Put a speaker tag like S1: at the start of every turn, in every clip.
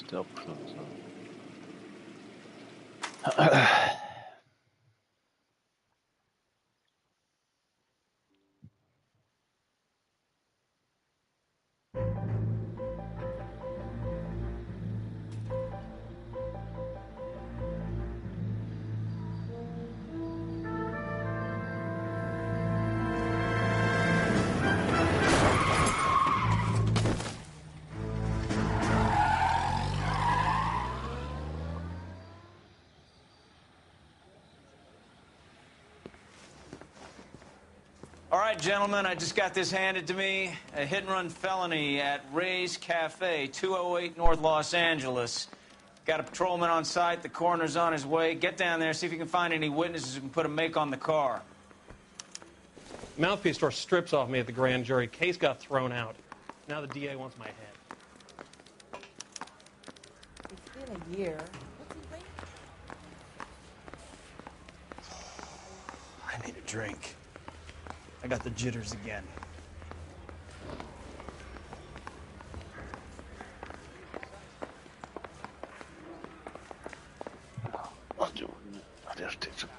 S1: Still frozen.
S2: All right, gentlemen, I just got this handed to me. A hit-and-run felony at Ray's Cafe, 208 North Los Angeles. Got a patrolman on site. The coroner's on his way. Get down there, see if you can find any witnesses who can put a make on the car.
S3: Mouthpiece tore strips off me at the grand jury. Case got thrown out. Now the DA wants my head.
S4: It's been a year. What's he waiting
S2: I need a drink. I got the jitters again.
S1: I'll do it. I'll just take some.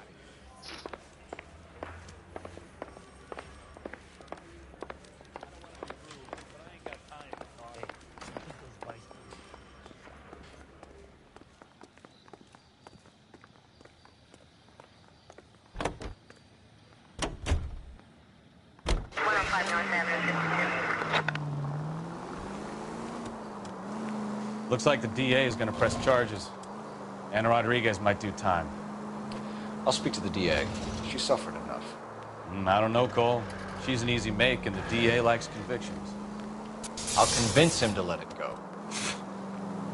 S2: Looks like the DA is going to press charges. Anna Rodriguez might do time.
S5: I'll speak to the DA. She suffered enough.
S2: I don't know, Cole. She's an easy make, and the DA likes convictions.
S5: I'll convince him to let it go.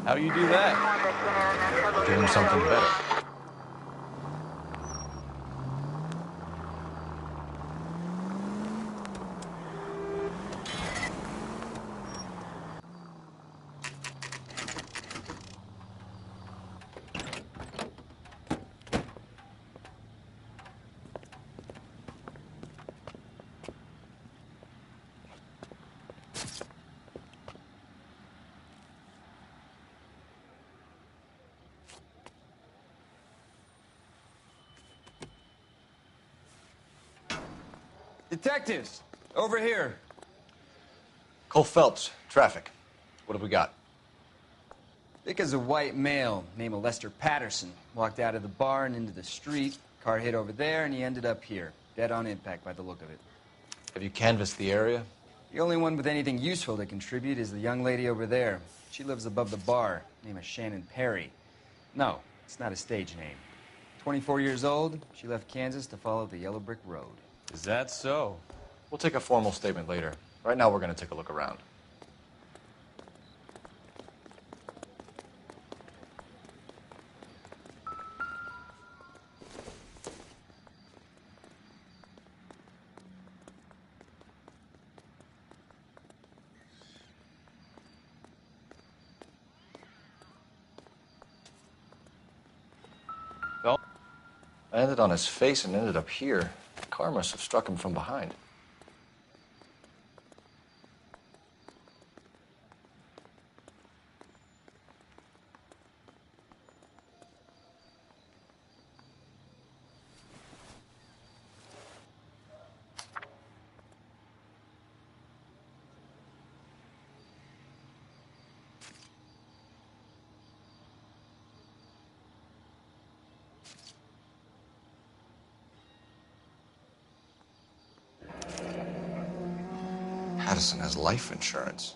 S2: How do you do that?
S5: Give him something better.
S6: Detectives, over here.
S5: Cole Phelps, traffic. What have we got?
S6: Vic is a white male named Lester Patterson. Walked out of the bar and into the street. Car hit over there, and he ended up here. Dead on impact by the look of it.
S5: Have you canvassed the area?
S6: The only one with anything useful to contribute is the young lady over there. She lives above the bar. Name is Shannon Perry. No, it's not a stage name. 24 years old, she left Kansas to follow the yellow brick road.
S2: Is that so?
S5: We'll take a formal statement later. Right now, we're going to take a look around.
S2: Well,
S5: I landed on his face and ended up here. The car must have struck him from behind. Patterson has life insurance.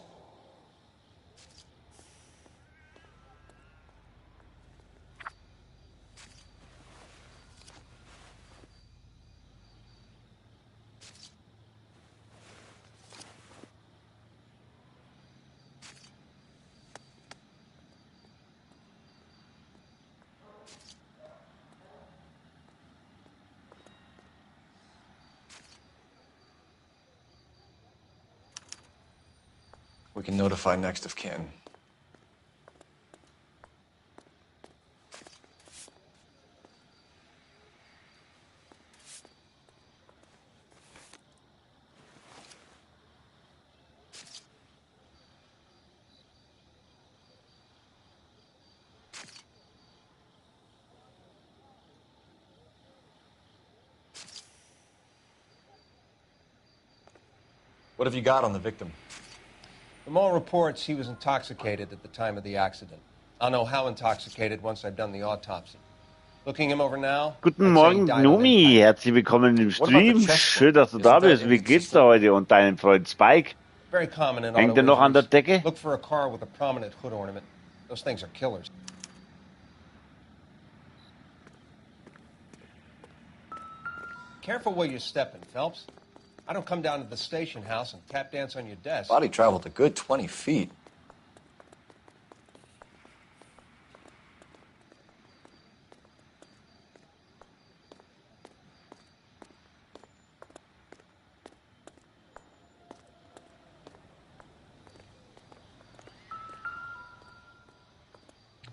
S5: We can notify next of kin. What have you got on the victim?
S7: From all reports, he was intoxicated at the time of the accident. I'll know how intoxicated once I've done the autopsy. Looking him over now.
S1: Guten
S7: I'd say he
S1: Morgen,
S7: died on
S1: Nomi.
S7: impact.
S1: Herzlich willkommen im
S5: What about the
S1: Stream.
S5: chest
S1: Schön,
S5: wound?
S1: dass du
S5: Isn't
S1: da
S5: that
S1: bist. Wie geht's
S5: inconsistent?
S1: da heute und deinem Freund Spike?
S7: Very common in
S1: Hängt
S7: auto
S1: er noch an der
S7: injuries.
S1: Decke?
S7: Look for a car with a prominent hood ornament. Those things are killers. Careful where you're stepping, Phelps. I don't come down to the station house and tap dance on your desk.
S5: Body traveled a good 20 feet.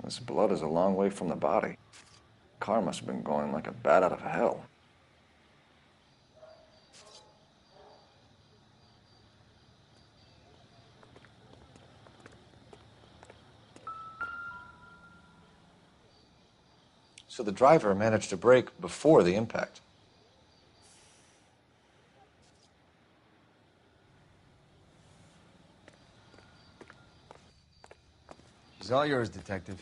S5: This blood is a long way from the body. Car must have been going like a bat out of hell. So the driver managed to brake before the impact.
S6: She's all yours, Detective.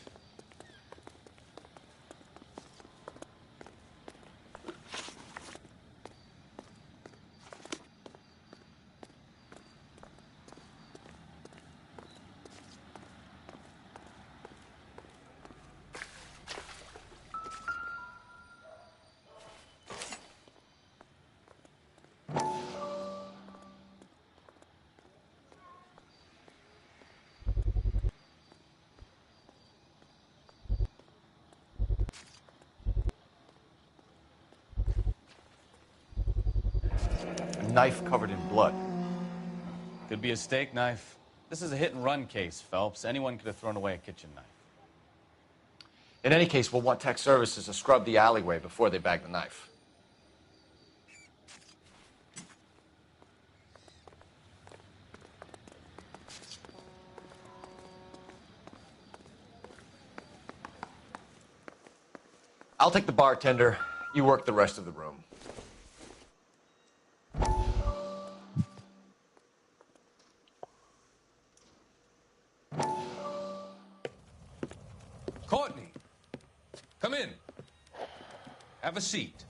S5: A knife covered in blood.
S2: Could be a steak knife. This is a hit-and-run case, Phelps. Anyone could have thrown away a kitchen knife.
S5: In any case, we'll want tech services to scrub the alleyway before they bag the knife. I'll take the bartender. You work the rest of the room.
S8: Courtney, come in. Have a seat.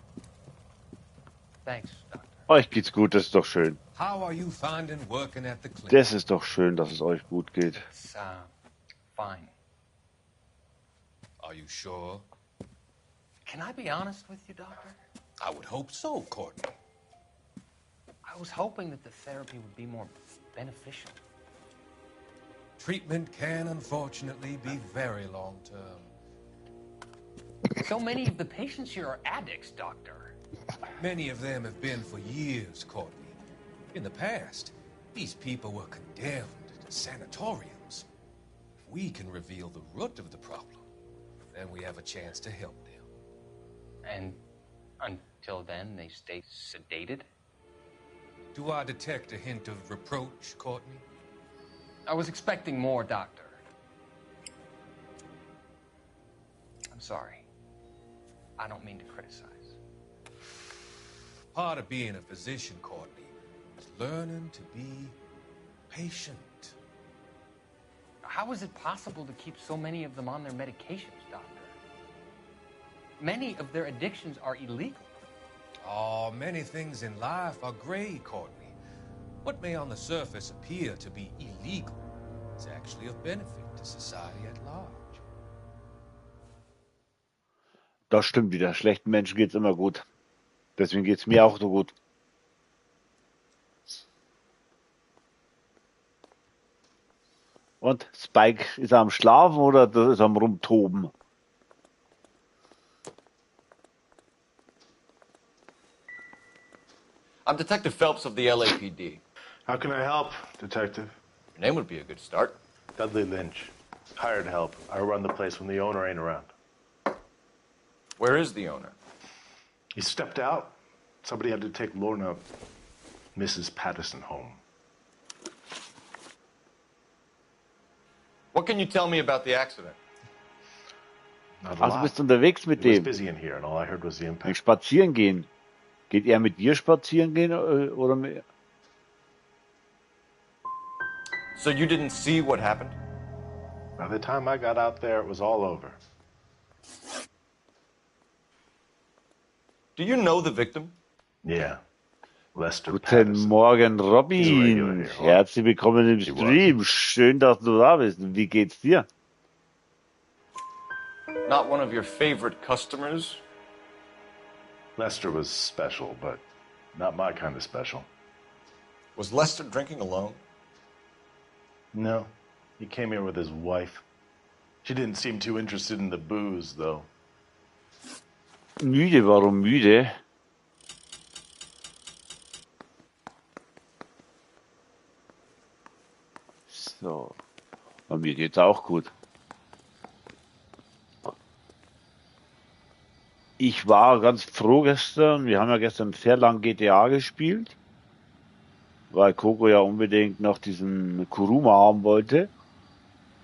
S3: Thanks, Doctor.
S1: Euch geht's gut, das ist doch schön.
S8: How are you finding working at the clinic?
S1: Das ist doch schön, dass es euch gut geht.
S3: It's, fine.
S8: Are you sure?
S3: Can I be honest with you, Doctor?
S8: I would hope so, Courtney.
S3: I was hoping that the therapy would be more beneficial.
S8: Treatment can, unfortunately, be very long-term.
S3: So many of the patients here are addicts, Doctor.
S8: Many of them have been for years, Courtney. In the past, these people were condemned to sanatoriums. If we can reveal the root of the problem, then we have a chance to help them.
S3: And until then, they stay sedated?
S8: Do I detect a hint of reproach, Courtney?
S3: I was expecting more, Doctor. I'm sorry. I don't mean to criticize.
S8: Part of being a physician, Courtney, is learning to be patient.
S3: How is it possible to keep so many of them on their medications, Doctor? Many of their addictions are illegal.
S8: Oh, many things in life are gray, Courtney. What may on the surface appear to be illegal is actually of benefit to society at large.
S1: Das stimmt wieder. Schlechten Menschen geht's immer gut. Deswegen geht's mir auch so gut. Und Spike, ist er am Schlafen oder ist er am Rumtoben?
S5: I'm Detective Phelps of the LAPD.
S9: How can I help, Detective?
S5: Your name would be a good start.
S9: Dudley Lynch. Hired help. I run the place when the owner ain't around.
S5: Where is the owner?
S9: He stepped out. Somebody had to take Lorna, Mrs. Patterson, home.
S5: What can you tell me about the accident?
S9: Not a
S1: Also
S9: lot.
S1: bist du unterwegs mit
S9: It was
S1: dem.
S9: busy in here, and all I heard was the
S1: Ein
S9: impact.
S1: Spazieren gehen. Geht er mit dir spazieren gehen oder mit...
S5: So you didn't see what happened?
S9: By the time I got out there, it was all over.
S5: Do you know the victim?
S9: Yeah. Lester
S1: Guten
S9: Patterson.
S1: Morgen,
S9: He's a regular
S1: Robin.
S9: here, huh?
S1: Herzlich willkommen im
S9: He was.
S1: Stream. Schön, dass du da bist. Wie geht's dir?
S5: Not one of your favorite customers?
S9: Lester was special, but not my kind of special.
S5: Was Lester drinking alone?
S9: No. He came here with his wife. She didn't seem too interested in the booze, though.
S1: Müde, warum müde? So. Bei mir geht's auch gut. Ich war ganz froh gestern. Wir haben ja gestern sehr lang GTA gespielt, weil Coco ja unbedingt noch diesen Kuruma haben wollte.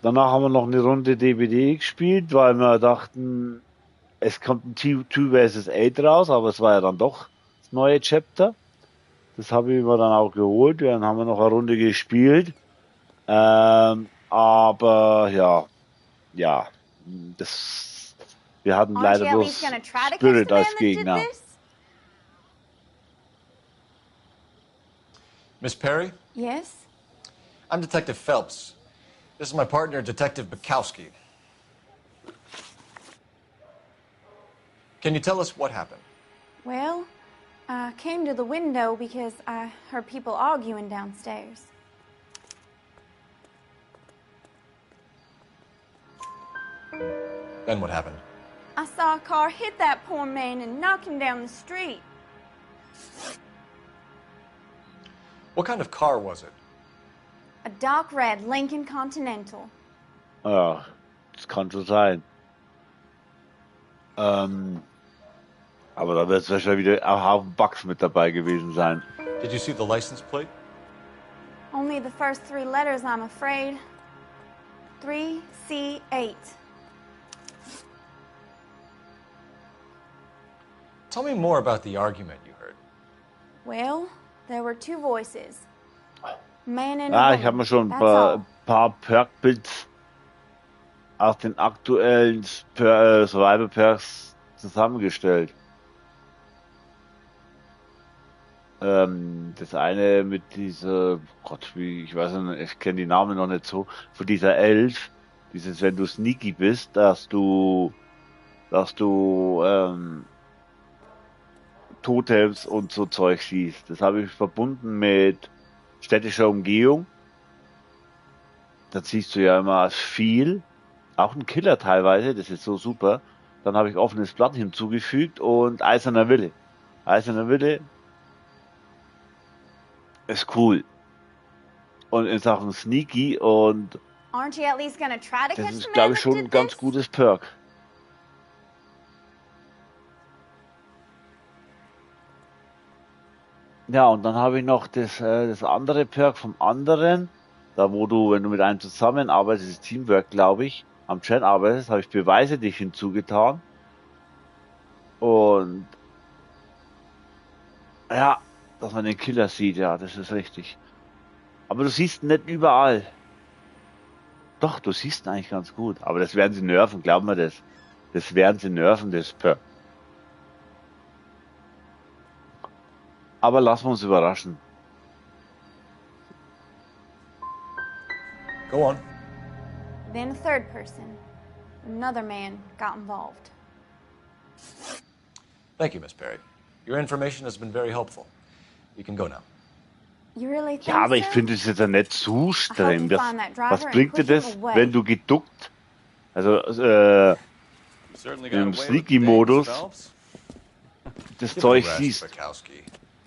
S1: Danach haben wir noch eine Runde DBD gespielt, weil wir dachten, es kommt ein 2 vs 8 raus, aber es war ja dann doch das neue Chapter. Das habe ich mir dann auch geholt. Dann haben wir noch eine Runde gespielt. Aber ja, wir hatten
S10: Aren't
S1: leider
S10: you at
S1: bloß
S10: least gonna try to catch
S1: Spirit
S10: the man
S1: als
S10: that did
S1: Gegner.
S10: this?
S5: Miss Perry?
S10: Yes.
S5: I'm Detective Phelps. This is my partner, Detective Bukowski. Can you tell us what happened?
S10: Well, I came to the window because I heard people arguing downstairs.
S5: Then what happened?
S10: I saw a car hit that poor man and knock him down the street.
S5: What kind of car was it?
S10: A dark red Lincoln Continental.
S1: Ja, das kann schon sein. Aber da wird es wahrscheinlich wieder ein Haufen Bugs mit dabei gewesen sein.
S5: Did you see the license plate?
S10: Only the first 3 letters, I'm afraid. 3C8.
S5: Tell me more about the argument you heard.
S10: Well, there were 2 voices. Man and a
S1: Ah,
S10: woman.
S1: ich habe mir schon ein
S10: That's all.
S1: paar Perk-Builds aus den aktuellen Survival-Perks zusammengestellt. Das eine mit dieser, Gott, ich weiß nicht, ich kenne die Namen noch nicht so, von dieser Elf, dieses, wenn du sneaky bist, dass du Totems und so Zeug siehst. Das habe ich verbunden mit städtischer Umgehung. Da siehst du ja immer viel, auch ein Killer teilweise, das ist so super. Dann habe ich offenes Blatt hinzugefügt und eiserner Wille. Eiserner Wille ist cool. Und in Sachen Sneaky und
S10: Aren't you at least gonna try to
S1: das
S10: catch
S1: ist,
S10: the
S1: glaube
S10: man
S1: ich,
S10: that
S1: schon ein
S10: did
S1: ganz
S10: this?
S1: gutes Perk. Ja, und dann habe ich noch das andere Perk vom anderen, da wo du, wenn du mit einem zusammenarbeitest, das Teamwork, glaube ich, am Chat arbeitest, habe ich Beweise dich hinzugetan. Und ja, dass man den Killer sieht, ja, das ist richtig. Aber du siehst ihn nicht überall. Doch, du siehst ihn eigentlich ganz gut. Aber das werden sie nerven, glaub mir das. Das werden sie nerven, das Perk. Aber lassen wir uns überraschen.
S5: Go on.
S10: Then a third person. Another man got involved.
S5: Thank you, Miss Perry. Your information has been very helpful. You can go now.
S10: You really think
S1: Ja, aber ich
S10: so?
S1: finde es jetzt ja nicht zu streng.
S10: you find that driver
S1: Was
S10: and
S1: bringt dir
S10: push him
S1: das,
S10: away.
S1: wenn du geduckt, also
S2: Certainly
S1: im
S2: got away with
S1: Sneaky-Modus
S2: things, Phelps.
S1: das
S5: Give
S1: Zeug
S5: it a rest,
S1: siehst?
S5: Bukowski.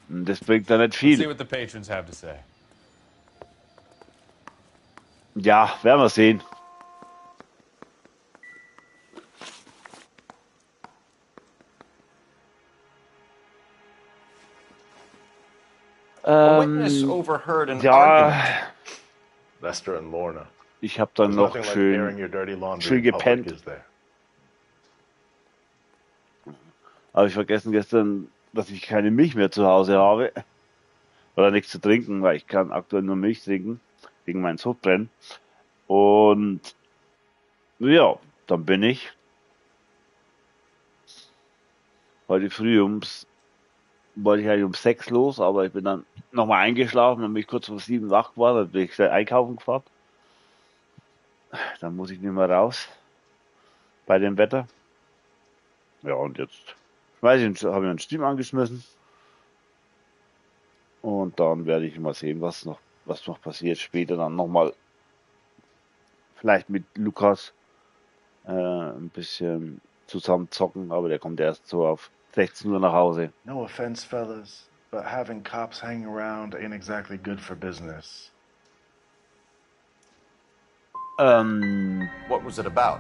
S1: Das bringt da nicht
S2: See
S1: viel.
S2: what the patrons have to say.
S1: Ja, werden wir sehen.
S5: A witness overheard an
S1: ja,
S5: argument.
S9: Lester and Lorna.
S1: ich habe dann
S9: There's
S1: noch
S9: nothing like airing
S1: schön,
S9: your dirty laundry
S1: schön
S9: in public,
S1: gepennt.
S9: is there?
S1: Habe ich vergessen gestern, dass ich keine Milch mehr zu Hause habe. Oder nichts zu trinken, weil ich kann aktuell nur Milch trinken. wegen meinem Sodbrennen. Und ja, dann bin ich heute früh wollte ich eigentlich um 6 los, aber ich bin dann nochmal eingeschlafen, dann bin ich kurz vor 7 wach geworden, dann bin ich schnell einkaufen gefahren. Dann muss ich nicht mehr raus bei dem Wetter. Ja, und jetzt habe ich einen Stream angeschmissen. Und dann werde ich mal sehen, was noch passiert. Später dann nochmal vielleicht mit Lukas ein bisschen zusammen zocken, aber der kommt erst so auf 16 Uhr nach Hause.
S9: No offense, fellas, but having cops hanging around ain't exactly good for business.
S5: What was it about?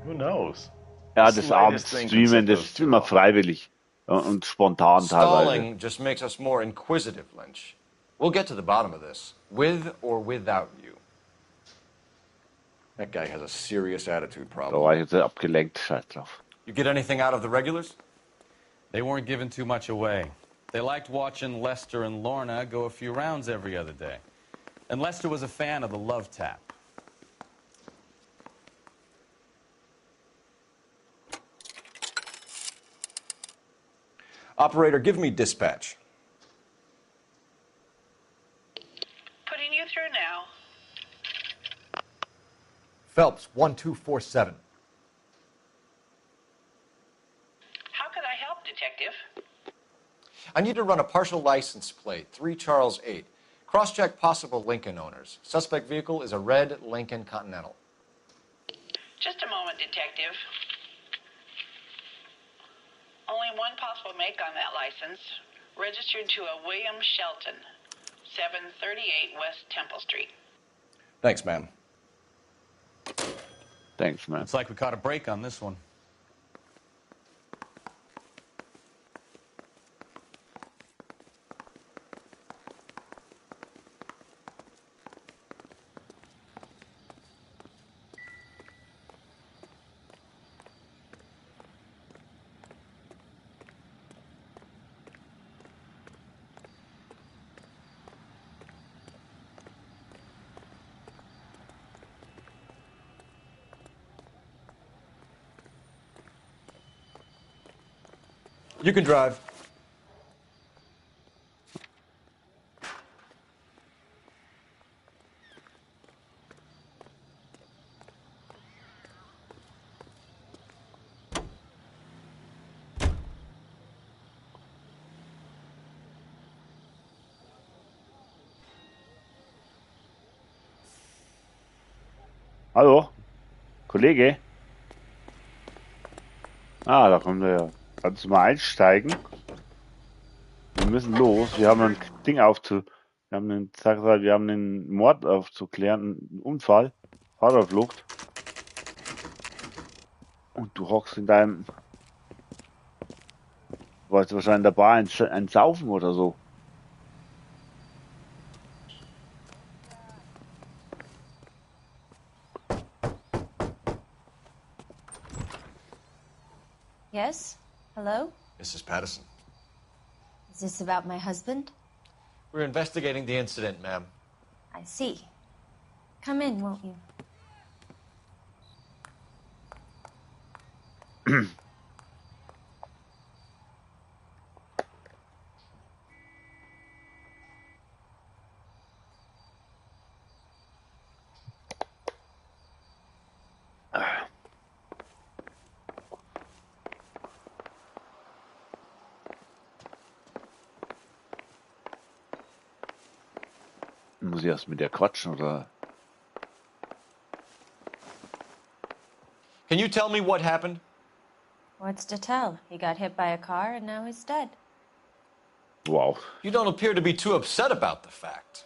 S9: Who knows?
S1: Ja, das abends streamen, das ist immer freiwillig und spontan teilweise.
S5: Stalling just makes us more inquisitive, Lynch. We'll get to the bottom of this, with or without you. That guy has a serious attitude
S1: Da
S5: problem.
S1: war ich jetzt abgelenkt, scheiß drauf.
S5: You get anything out of the regulars?
S11: They weren't giving too much away. They liked watching Lester and Lorna go a few rounds every other day. And Lester was a fan of the love tap.
S5: Operator, give me dispatch.
S12: Putting you through now.
S5: Phelps, 1247.
S12: How can I help, Detective?
S5: I need to run a partial license plate, 3 Charles 8. Cross-check possible Lincoln owners. Suspect vehicle is a red Lincoln Continental.
S12: Just a moment, Detective. Only one possible make on that license. Registered to a William Shelton, 738 West Temple Street.
S5: Thanks, ma'am.
S1: Thanks, man.
S11: Looks like we caught a break on this one.
S5: You can drive.
S1: Hallo? Kollege? Ah, da kommt er ja. Kannst du mal einsteigen? Wir müssen los. Wir haben ein Ding wir haben einen Mord aufzuklären, einen Unfall, Fahrerflucht. Und du hockst in deinem, wolltest wahrscheinlich in der Bar ein Saufen oder so.
S13: Yes? Hello?
S5: Mrs. Patterson.
S13: Is this about my husband?
S5: We're investigating the incident, ma'am.
S13: I see. Come in, won't you?
S1: Muss ich erst mit der quatschen, oder?
S5: Can you tell me what happened?
S13: What's to tell? He got hit by a car and now he's dead.
S1: Wow.
S5: You don't appear to be too upset about the fact.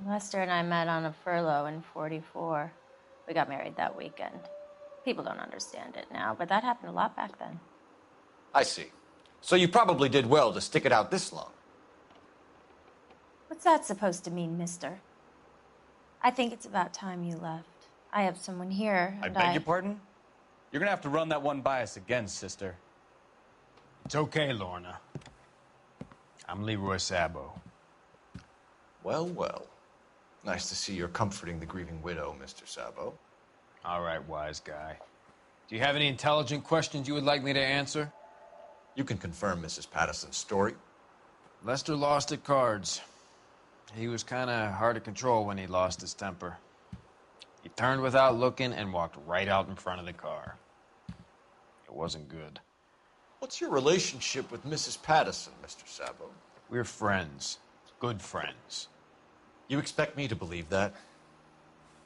S13: Lester and I met on a furlough in 44. We got married that weekend. People don't understand it now, but that happened a lot back then.
S5: I see. So you probably did well to stick it out this long.
S13: What's that supposed to mean, mister? I think it's about time you left. I have someone here,
S11: I
S13: and
S11: beg your pardon? You're gonna have to run that one by us again, sister.
S14: It's okay, Lorna. I'm Leroy Sabo.
S5: Well, well. Nice to see you're comforting the grieving widow, Mr. Sabo.
S2: All right, wise guy. Do you have any intelligent questions you would like me to answer?
S5: You can confirm Mrs. Patterson's story.
S2: Lester lost at cards. He was kind of hard to control when he lost his temper. He turned without looking and walked right out in front of the car. It wasn't good.
S5: What's your relationship with Mrs. Patterson, Mr. Sabo?
S2: We're friends. Good friends.
S5: You expect me to believe that?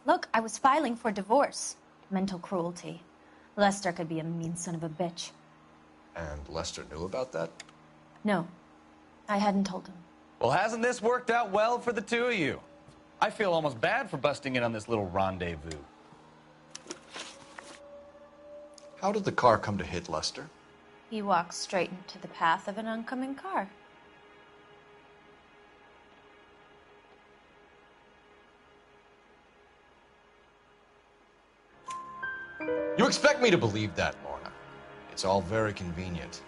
S13: Look, I was filing for divorce. Mental cruelty. Lester could be a mean son of a bitch.
S5: And Lester knew about that?
S13: No, I hadn't told him.
S11: Well, hasn't this worked out well for the two of you? I feel almost bad for busting in on this little rendezvous.
S5: How did the car come to hit Lester?
S13: He walked straight into the path of an oncoming car.
S5: You expect me to believe that, Lorna? It's all very convenient.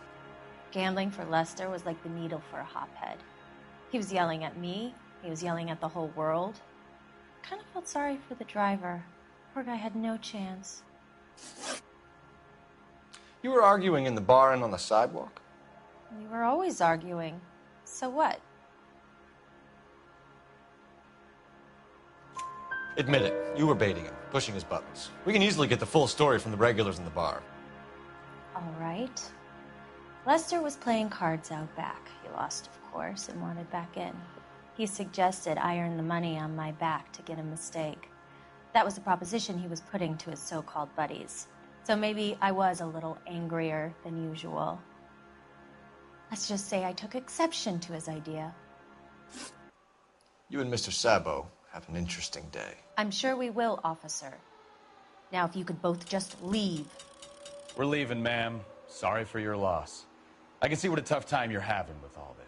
S13: Gambling for Lester was like the needle for a hophead. He was yelling at me. He was yelling at the whole world. I kind of felt sorry for the driver. Poor guy had no chance.
S5: You were arguing in the bar and on the sidewalk?
S13: We were always arguing. So what?
S5: Admit it, you were baiting him, pushing his buttons. We can easily get the full story from the regulars in the bar.
S13: All right. Lester was playing cards out back. He lost, of course, and wanted back in. He suggested I earn the money on my back to get a mistake. That was the proposition he was putting to his so-called buddies. So maybe I was a little angrier than usual. Let's just say I took exception to his idea.
S5: You and Mr. Sabo have an interesting day.
S13: I'm sure we will, officer. Now, if you could both just leave.
S11: We're leaving, ma'am. Sorry for your loss. I can see what a tough time you're having with all this.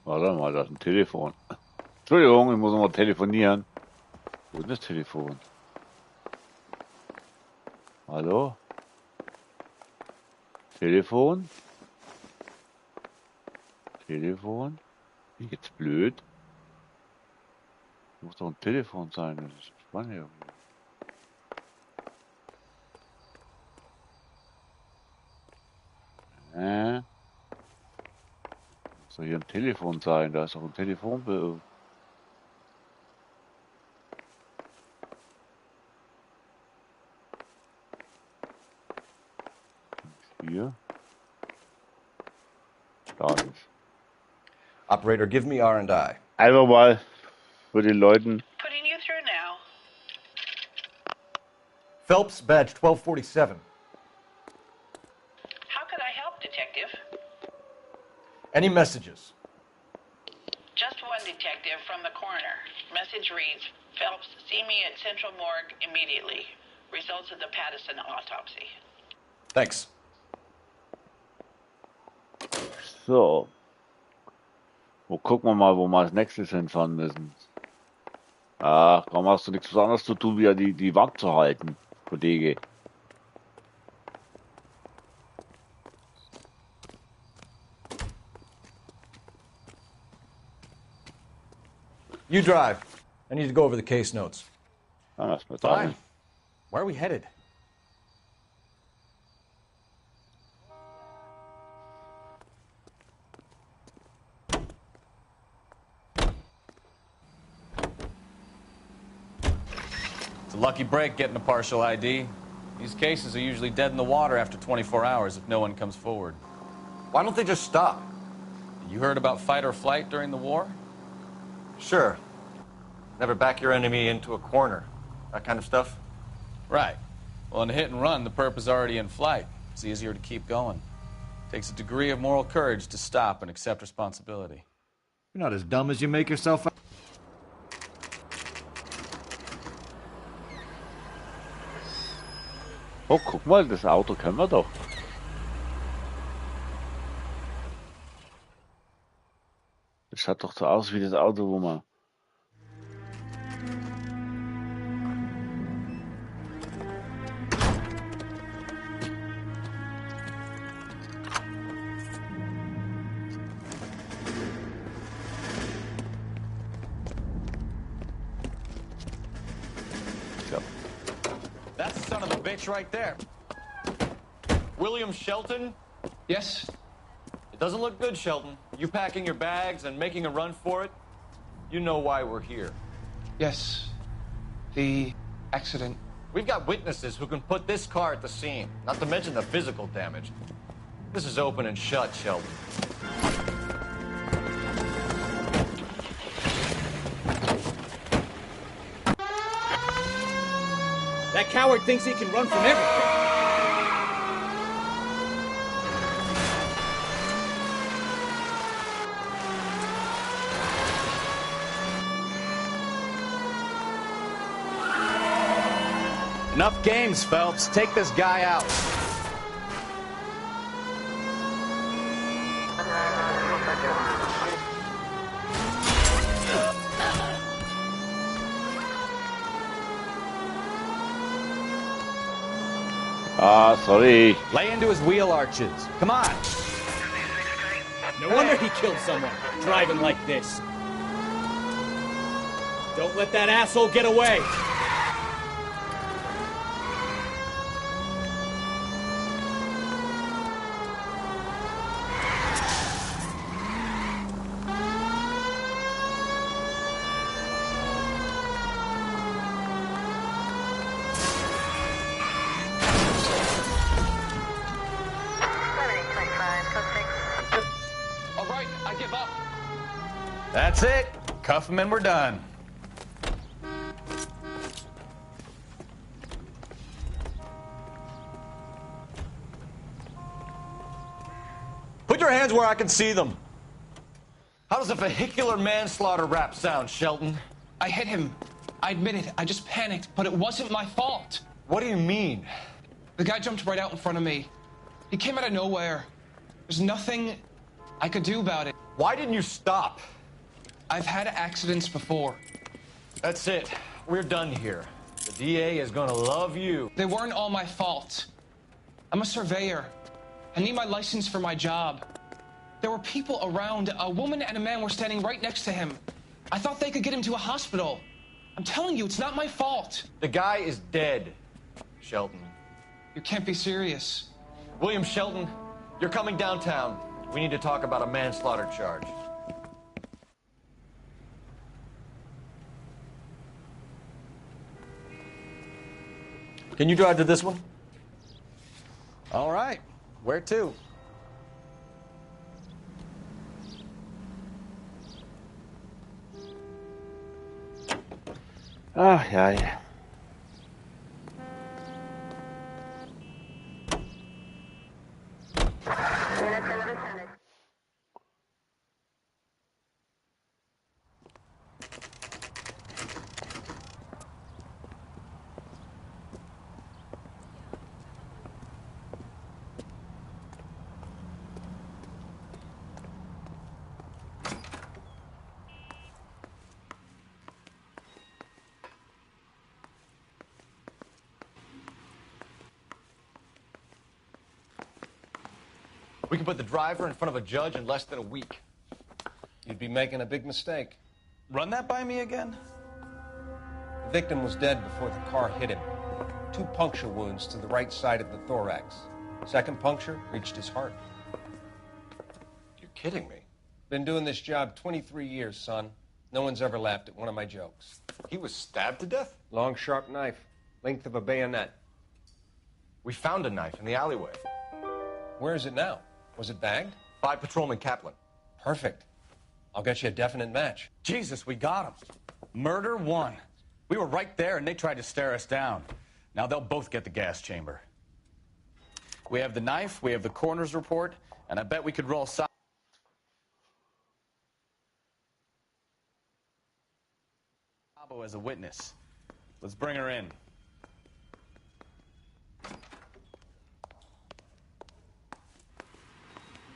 S1: Warte mal, da ist ein Telefon. Entschuldigung, ich muss noch mal telefonieren. Wo ist das Telefon? Hallo? Telefon? Telefon? Bin ich jetzt blöd? Muss doch ein Telefon sein, das ist spannend irgendwo. Muss doch hier ein Telefon sein, da ist doch ein Telefon. Hier. Da ist es.
S5: Operator, give me R&I.
S1: Einfach mal für die Leuten.
S12: Putting you through now.
S5: Phelps, badge 1247.
S12: How could I help, Detective?
S5: Any messages?
S12: Just one detective from the coroner. Message reads, Phelps, see me at Central Morgue immediately. Results of the Patterson autopsy.
S5: Thanks.
S1: So. Wo gucken wir mal, wo wir als nächstes hinfahren müssen. Ach, warum hast du nichts anderes zu tun, wie die Wand zu halten, Kollege?
S5: You drive. I need to go over the case notes.
S1: Ah, lass mal
S11: Fine. Where are we headed? It's a lucky break getting a partial ID. These cases are usually dead in the water after 24 hours if no one comes forward.
S5: Why don't they just stop?
S11: You heard about fight or flight during the war?
S5: Sure. Never back your enemy into a corner. That kind of stuff.
S11: Right. Well, in a hit and run, the perp is already in flight. It's easier to keep going. Takes a degree of moral courage to stop and accept responsibility.
S15: You're not as dumb as you make yourself out.
S1: Oh, guck mal, das Auto können wir doch. Das schaut doch so aus wie das Auto, wo man...
S11: bitch right there.
S5: William Shelton?
S16: Yes?
S5: It doesn't look good, Shelton. You packing your bags and making a run for it? You know why we're here.
S16: Yes. The accident.
S5: We've got witnesses who can put this car at the scene, not to mention the physical damage. This is open and shut, Shelton.
S17: That coward thinks he can run from everything.
S11: Enough games, Phelps. Take this guy out.
S1: Sorry.
S11: Lay into his wheel arches. Come on.
S17: No wonder he killed someone, driving like this. Don't let that asshole get away.
S11: That's it. Cuff him and we're done.
S5: Put your hands where I can see them. How does a vehicular manslaughter rap sound, Shelton?
S16: I hit him. I admit it. I just panicked, but it wasn't my fault.
S5: What do you mean?
S16: The guy jumped right out in front of me. He came out of nowhere. There's nothing I could do about it.
S5: Why didn't you stop?
S16: I've had accidents before.
S5: That's it. We're done here. The DA is gonna love you.
S16: They weren't all my fault. I'm a surveyor. I need my license for my job. There were people around. A woman and a man were standing right next to him. I thought they could get him to a hospital. I'm telling you, it's not my fault.
S5: The guy is dead, Shelton.
S16: You can't be serious.
S5: William Shelton, you're coming downtown. We need to talk about a manslaughter charge. Can you drive to this one?
S11: All right. Where to?
S1: Ja.
S5: We can put the driver in front of a judge in less than a week.
S7: You'd be making a big mistake.
S11: Run that by me again?
S7: The victim was dead before the car hit him. 2 puncture wounds to the right side of the thorax. Second puncture reached his heart.
S5: You're kidding me.
S7: Been doing this job 23 years, son. No one's ever laughed at one of my jokes.
S5: He was stabbed to death?
S7: Long, sharp knife. Length of a bayonet.
S5: We found a knife in the alleyway.
S7: Where is it now? Was it bagged?
S5: By Patrolman Kaplan.
S7: Perfect. I'll get you a definite match.
S11: Jesus, we got him. Murder 1. We were right there and they tried to stare us down. Now they'll both get the gas chamber. We have the knife, we have the coroner's report, and I bet we could roll Sabo as a witness. Let's bring her in.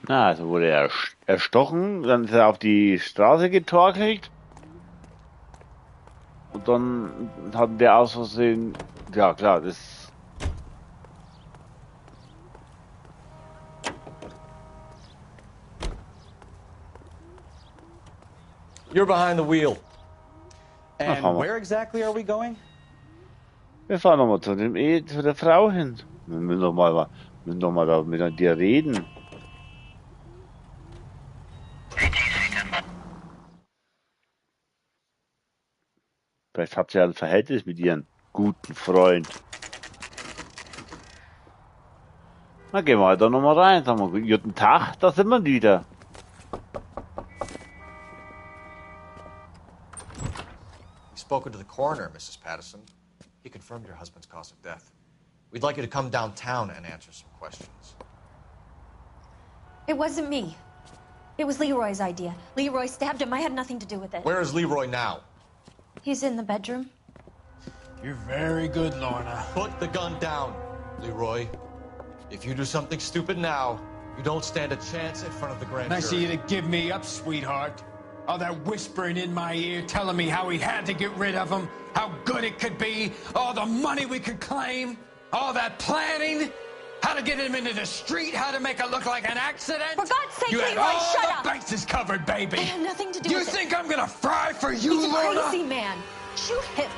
S1: Na, also wurde er erstochen, dann ist er auf die Straße getorkelt und dann hat der aus Versehen, ja klar, das...
S5: You're behind the wheel.
S11: And where exactly are we going?
S1: Wir fahren nochmal zu zu der Frau hin. Wir müssen doch mal da mit dir reden. Vielleicht habt ihr ja ein Verhältnis mit ihren guten Freund. Na, gehen wir halt doch nochmal rein. Sagen wir, guten Tag, da sind wir wieder.
S5: We've spoken to the coroner, Mrs. Patterson. He confirmed your husband's cause of death. We'd like you to come downtown and answer some questions.
S13: It wasn't me. It was Leroy's idea. Leroy stabbed him. I had nothing to do with it.
S5: Where is Leroy now?
S13: He's in the bedroom.
S14: You're very good, Lorna.
S5: Put the gun down, Leroy. If you do something stupid now, you don't stand a chance in front of the grand jury.
S14: Nice of you to give me up, sweetheart. All that whispering in my ear, telling me how we had to get rid of him, how good it could be, all the money we could claim, all that planning, how to get him into the street, how to make it look like an accident.
S13: For God's sake,
S14: you had
S13: Leroy,
S14: all
S13: shut
S14: the
S13: up!
S14: bases covered, baby.
S13: I had nothing to do
S14: You
S13: with it.
S14: think I'm gonna fry for you,
S13: He's a
S14: Lorna?
S13: crazy man. Shoot him.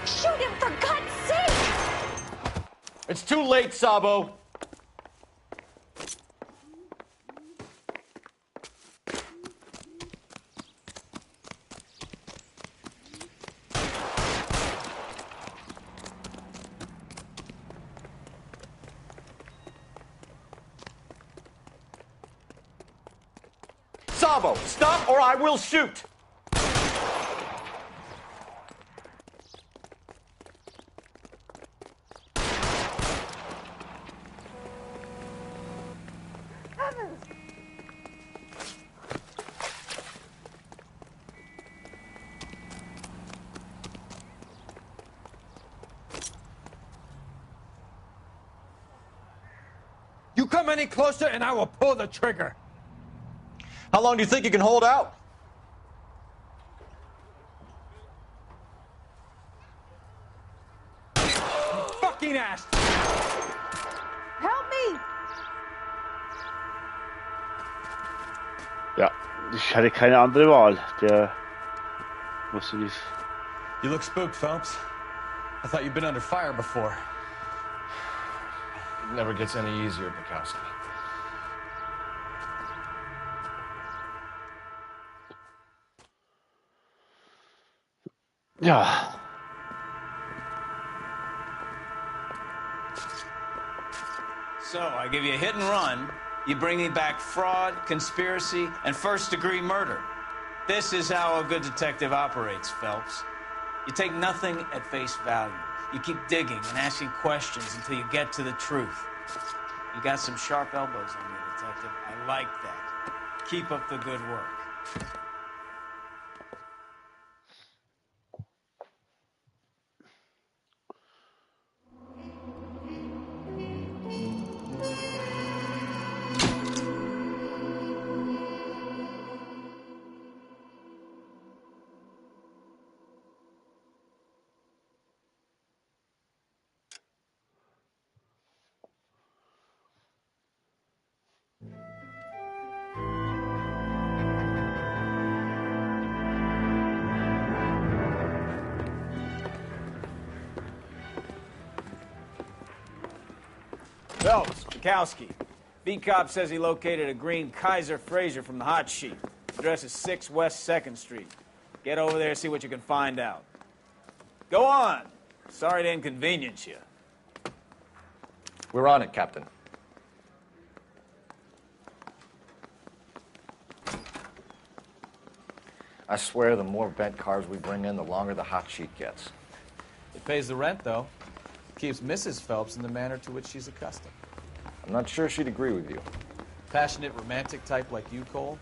S13: Shoot him, for God's sake!
S5: It's too late, Sabo. Sabo, stop or I will shoot!
S14: You come any closer and I will pull the trigger.
S5: How long do you think you can hold out?
S14: Fucking ass!
S4: Help me!
S1: Ja, ich hatte keine andere Wahl. Der musste die.
S11: You look spooked, Phelps. I thought you'd been under fire before.
S5: It never gets any easier, Bukowski.
S1: Ja.
S2: So, I give you a hit and run. You bring me back fraud, conspiracy, and first-degree murder. This is how a good detective operates, Phelps. You take nothing at face value. You keep digging and asking questions until you get to the truth. You got some sharp elbows on you, detective. I like that. Keep up the good work. Phelps, Bukowski. B-Cop says he located a green Kaiser Fraser from the hot sheet. Address is 6 West 2nd Street. Get over there, see what you can find out. Go on. Sorry to inconvenience you.
S5: We're on it, Captain. I swear the more bent cars we bring in, the longer the hot sheet gets.
S11: It pays the rent, though. Keeps Mrs. Phelps in the manner to which she's accustomed.
S5: I'm not sure she'd agree with you.
S11: Passionate, romantic type like you, Cole?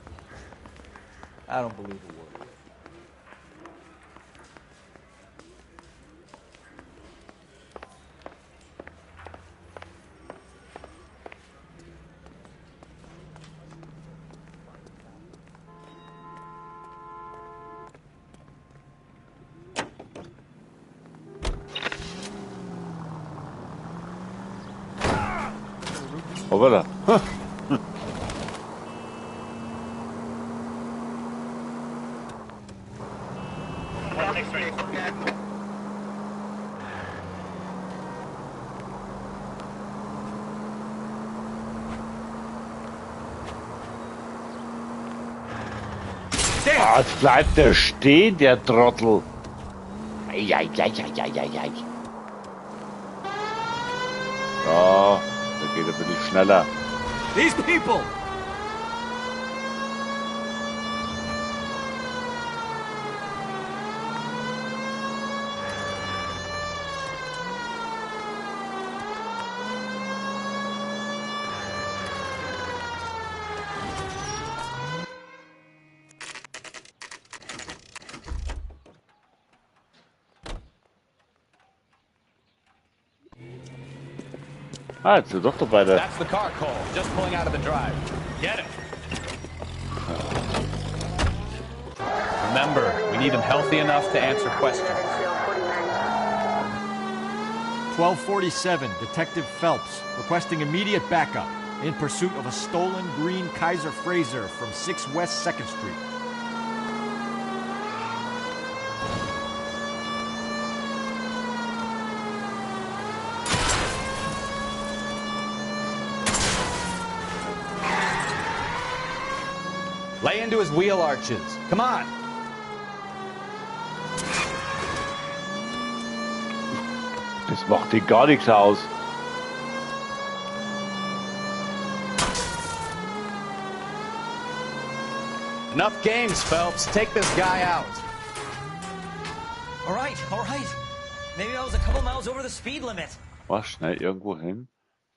S11: I don't believe a word of it.
S1: Oh, voilà. Huh.
S17: can't.
S1: Jetzt bleibt der stehen, der Trottel. Eieieiei. Ja, der geht ein bisschen schneller.
S17: These people.
S1: Ah, jetzt sind doch dabei der.
S11: That's the car, Cole. Just pulling out of the drive. Get it. Remember, we need him healthy enough to answer questions.
S15: 1247, Detective Phelps, requesting immediate backup in pursuit of a stolen green Kaiser Frazer from 6 West 2nd Street.
S11: Lay into his wheel arches. Come on.
S1: Das macht dir gar nichts aus.
S11: Enough games, Phelps. Take this guy out.
S18: All right. Maybe I was a couple miles over the speed limit.
S1: Was, schnell irgendwo hin?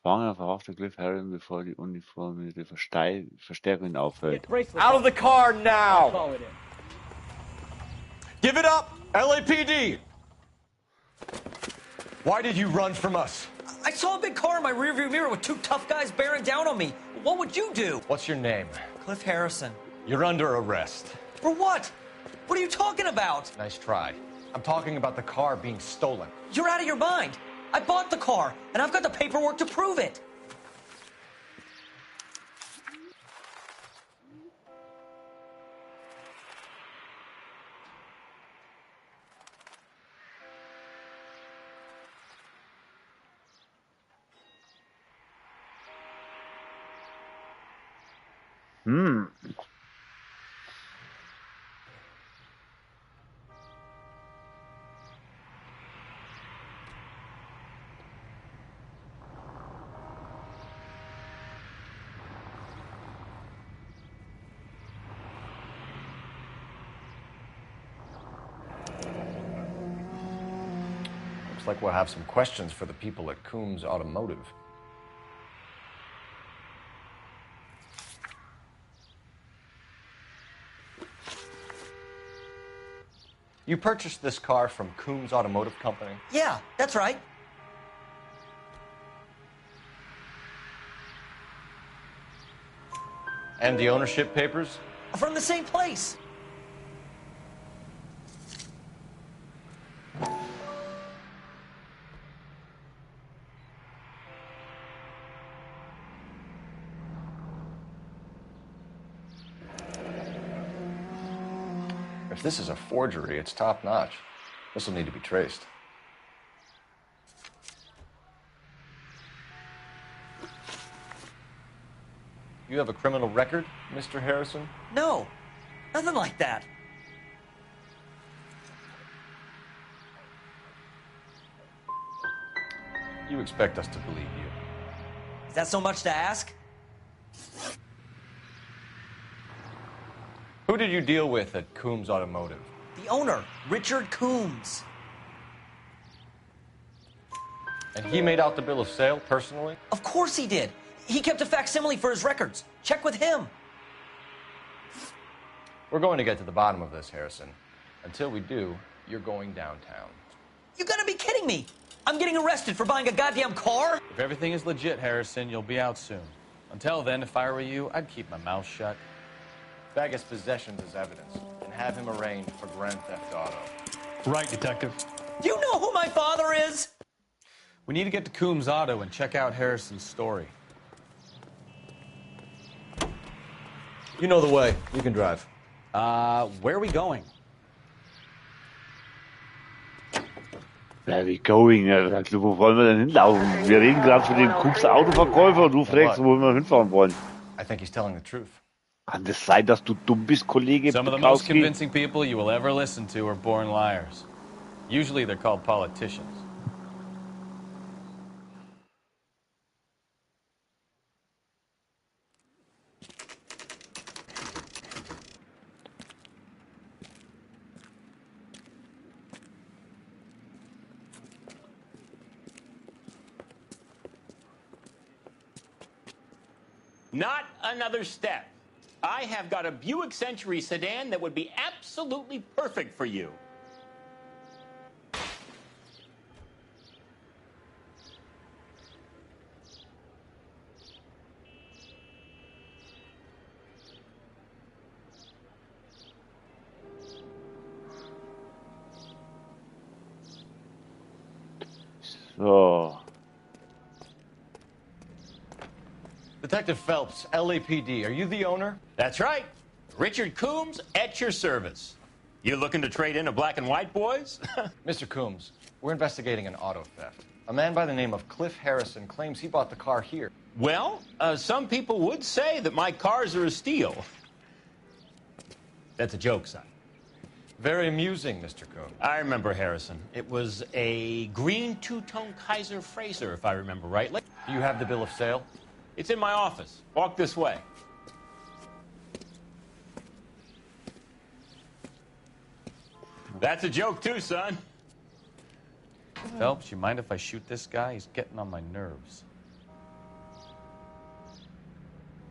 S1: Fange verhaftet Cliff Harrison, bevor die uniformierte Verstärkung aufhält.
S7: Out of the car now! Give it up, LAPD! Why did you run from us?
S18: I saw a big car in my rearview mirror with two tough guys bearing down on me. What would you do?
S7: What's your name?
S18: Cliff Harrison.
S7: You're under arrest.
S18: For what? What are you talking about?
S5: Nice try. I'm talking about the car being stolen.
S18: You're out of your mind. I bought the car, and I've got the paperwork to prove it.
S5: Looks like we'll have some questions for the people at Coombs Automotive. You purchased this car from Coombs Automotive Company?
S18: Yeah, that's right.
S5: And the ownership papers?
S18: From the same place.
S5: If this is a forgery, it's top-notch. This will need to be traced. You have a criminal record, Mr. Harrison?
S18: No, nothing like that.
S5: You expect us to believe you.
S18: Is that so much to ask?
S5: Who did you deal with at Coombs Automotive?
S18: The owner, Richard Coombs.
S5: And he made out the bill of sale personally?
S18: Of course he did. He kept a facsimile for his records. Check with him.
S5: We're going to get to the bottom of this, Harrison. Until we do, you're going downtown.
S18: You gotta be kidding me. I'm getting arrested for buying a goddamn car?
S11: If everything is legit, Harrison, you'll be out soon. Until then, if I were you, I'd keep my mouth shut.
S5: Bag his possessions as evidence and have him arraigned for Grand Theft Auto.
S3: Right, Detective.
S18: Do you know who my father is?
S11: We need to get to Coombs Auto and check out Harrison's story.
S7: You know the way. You can drive.
S11: Where are we going?
S1: Where we going? Wo wollen wir denn hinlaufen? Wir reden gerade von dem Coombs Autoverkäufer und du fragst, wo wir hinfahren wollen.
S5: I think he's telling the truth.
S1: Kann das sein, dass du dumm bist, Kollege
S11: Some of the most
S1: Bukowski?
S11: convincing people you will ever listen to are born liars. Usually they're called politicians.
S19: Not another step. I have got a Buick Century sedan that would be absolutely perfect for you.
S1: So.
S5: Detective Phelps, LAPD, are you the owner?
S19: That's right. Richard Coombs at your service. You looking to trade in a black and white, boys?
S5: Mr. Coombs, we're investigating an auto theft. A man by the name of Cliff Harrison claims he bought the car here.
S19: Well, some people would say that my cars are a steal. That's a joke, son.
S5: Very amusing, Mr. Coombs.
S19: I remember Harrison. It was a green two-tone Kaiser Frazer, if I remember rightly.
S5: Do you have the bill of sale?
S19: It's in my office. Walk this way. That's a joke too, son.
S11: Phelps, you mind if I shoot this guy? He's getting on my nerves.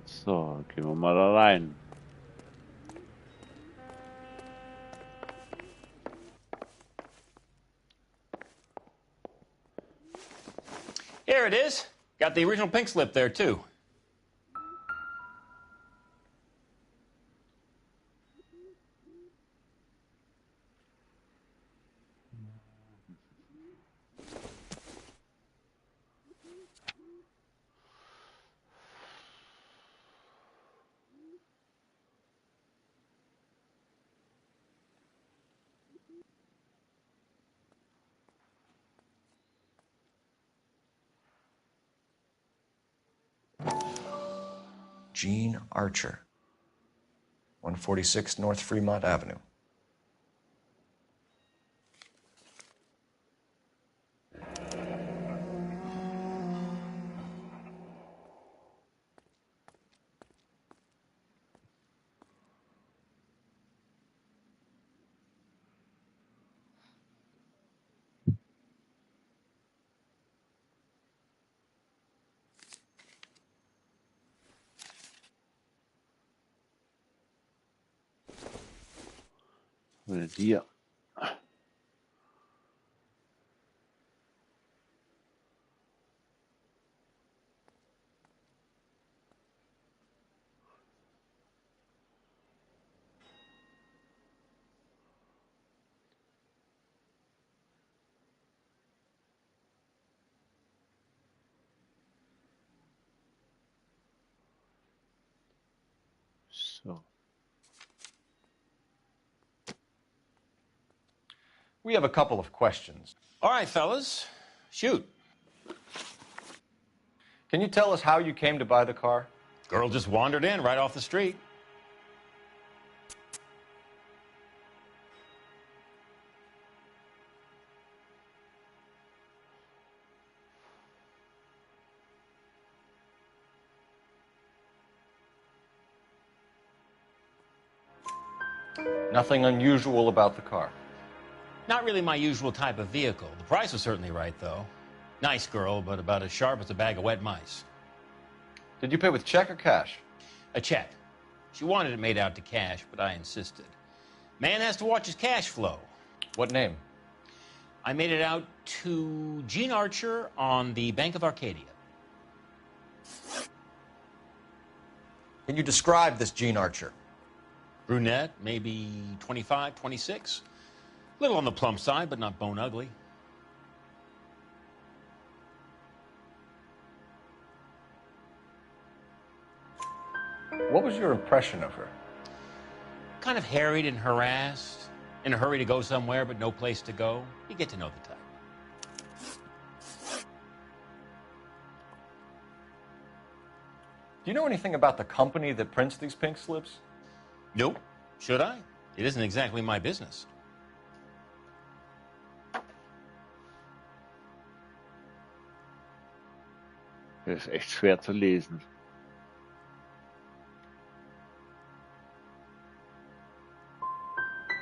S1: So, gehen wir mal da rein.
S19: Here it is. Got the original pink slip there, too.
S5: Gene Archer, 146 North Fremont Avenue.
S1: Dir. So.
S5: We have a couple of questions.
S19: All right, fellas. Shoot.
S5: Can you tell us how you came to buy the car?
S19: Girl just wandered in right off the street.
S5: Nothing unusual about the car.
S19: Not really my usual type of vehicle. The price was certainly right, though. Nice girl, but about as sharp as a bag of wet mice.
S5: Did you pay with check or cash?
S19: A check. She wanted it made out to cash, but I insisted. Man has to watch his cash flow.
S5: What name?
S19: I made it out to Gene Archer on the Bank of Arcadia.
S5: Can you describe this Gene Archer?
S19: Brunette, maybe 25, 26. A little on the plump side, but not bone ugly.
S5: What was your impression of her?
S19: Kind of harried and harassed, in a hurry to go somewhere, but no place to go. You get to know the type.
S5: Do you know anything about the company that prints these pink slips?
S19: Nope. Should I? It isn't exactly my business.
S1: Das ist echt schwer zu lesen.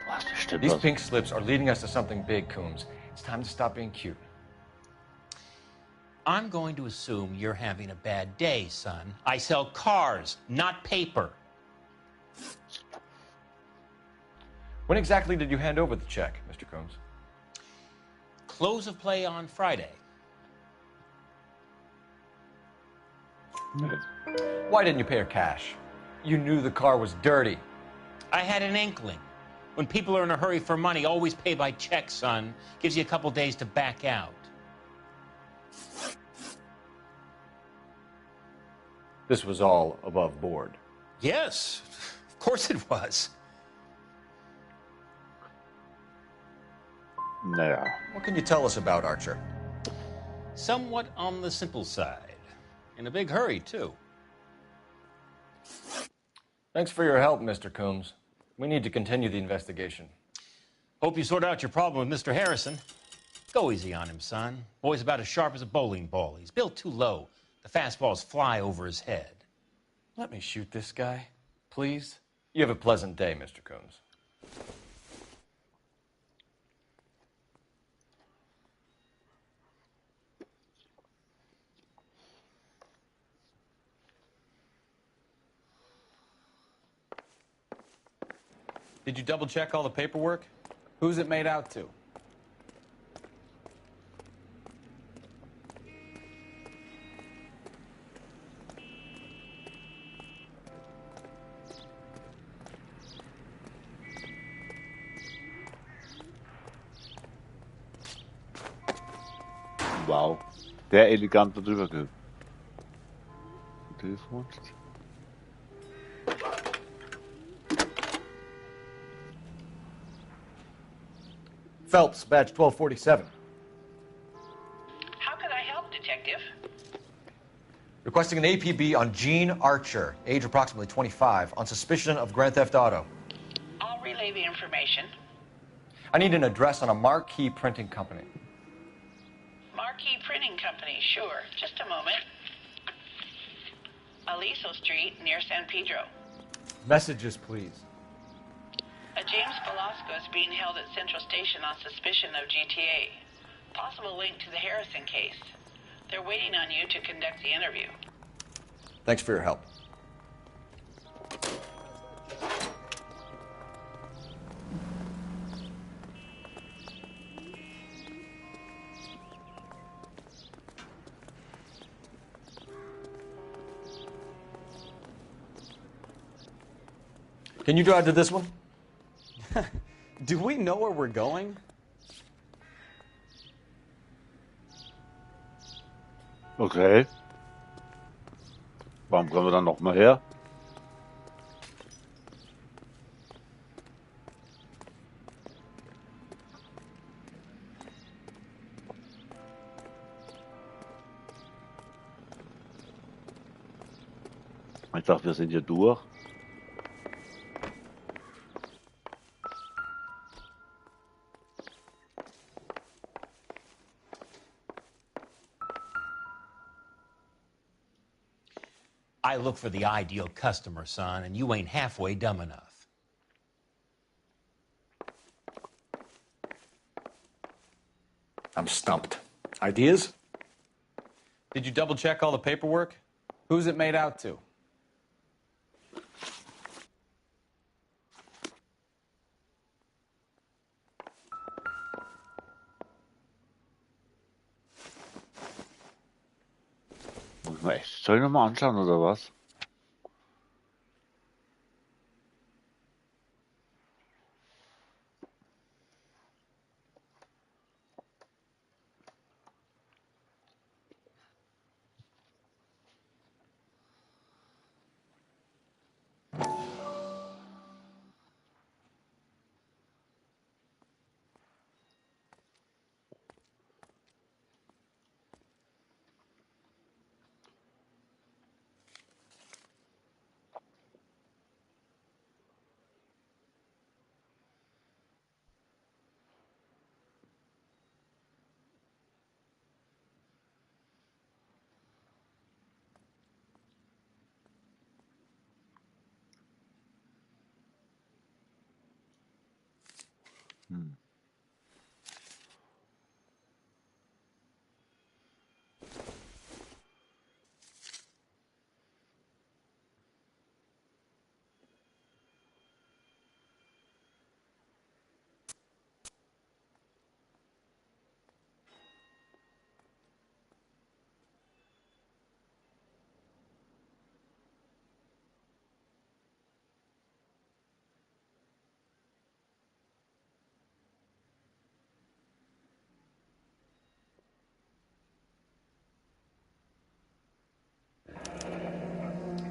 S1: Was, das stimmt
S5: These
S1: was.
S5: pink slips are leading us to something big, Coombs. It's time to stop being cute.
S19: I'm going to assume you're having a bad day, son. I sell cars, not paper.
S5: When exactly did you hand over the check, Mr. Coombs?
S19: Close of play on Friday.
S5: Why didn't you pay her cash? You knew the car was dirty.
S19: I had an inkling. When people are in a hurry for money, always pay by check, son. Gives you a couple days to back out.
S5: This was all above board.
S19: Yes, of course it was.
S1: Naja.
S5: What can you tell us about Archer?
S19: Somewhat on the simple side. In a big hurry, too.
S5: Thanks for your help, Mr. Coombs. We need to continue the investigation.
S19: Hope you sort out your problem with Mr. Harrison. Go easy on him, son. Boy's about as sharp as a bowling ball. He's built too low. The fastballs fly over his head.
S5: Let me shoot this guy, please. You have a pleasant day, Mr. Coombs.
S11: Did you double check all the paperwork? Who's it made out to?
S1: Wow. Sehr elegant drüber gefunden.
S5: Phelps, badge 1247.
S12: How could I help, Detective?
S5: Requesting an APB on Gene Archer, age approximately 25, on suspicion of Grand Theft Auto.
S12: I'll relay the information.
S5: I need an address on a marquee printing company.
S12: Marquee Printing Company, sure. Just a moment. Aliso Street, near San Pedro.
S5: Messages, please.
S12: A James Velasco is being held at Central Station on suspicion of GTA. Possible link to the Harrison case. They're waiting on you to conduct the interview.
S5: Thanks for your help. Can you drive to this one?
S11: Do we know where we're going?
S1: Okay. Warum kommen wir dann noch mal her? Ich dachte, wir sind hier durch.
S19: I look for the ideal customer, son, and you ain't halfway dumb enough.
S5: I'm stumped. Ideas?
S11: Did you double check all the paperwork? Who's it made out to?
S1: Muss man echt. Soll ich nochmal anschauen oder was?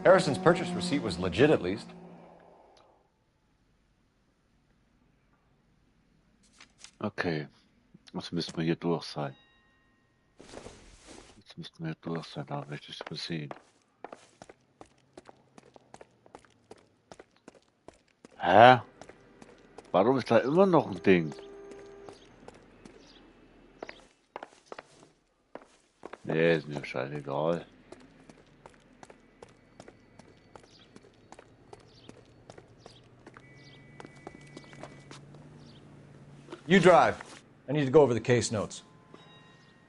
S5: Harrison's purchase receipt was legit, at least.
S1: Okay. Jetzt müssen wir hier durch sein. Jetzt müssten wir durch sein, da habe ich das übersehen. Hä? Warum ist da immer noch ein Ding? Nee, ist mir scheißegal.
S5: You drive. I need to go over the case notes.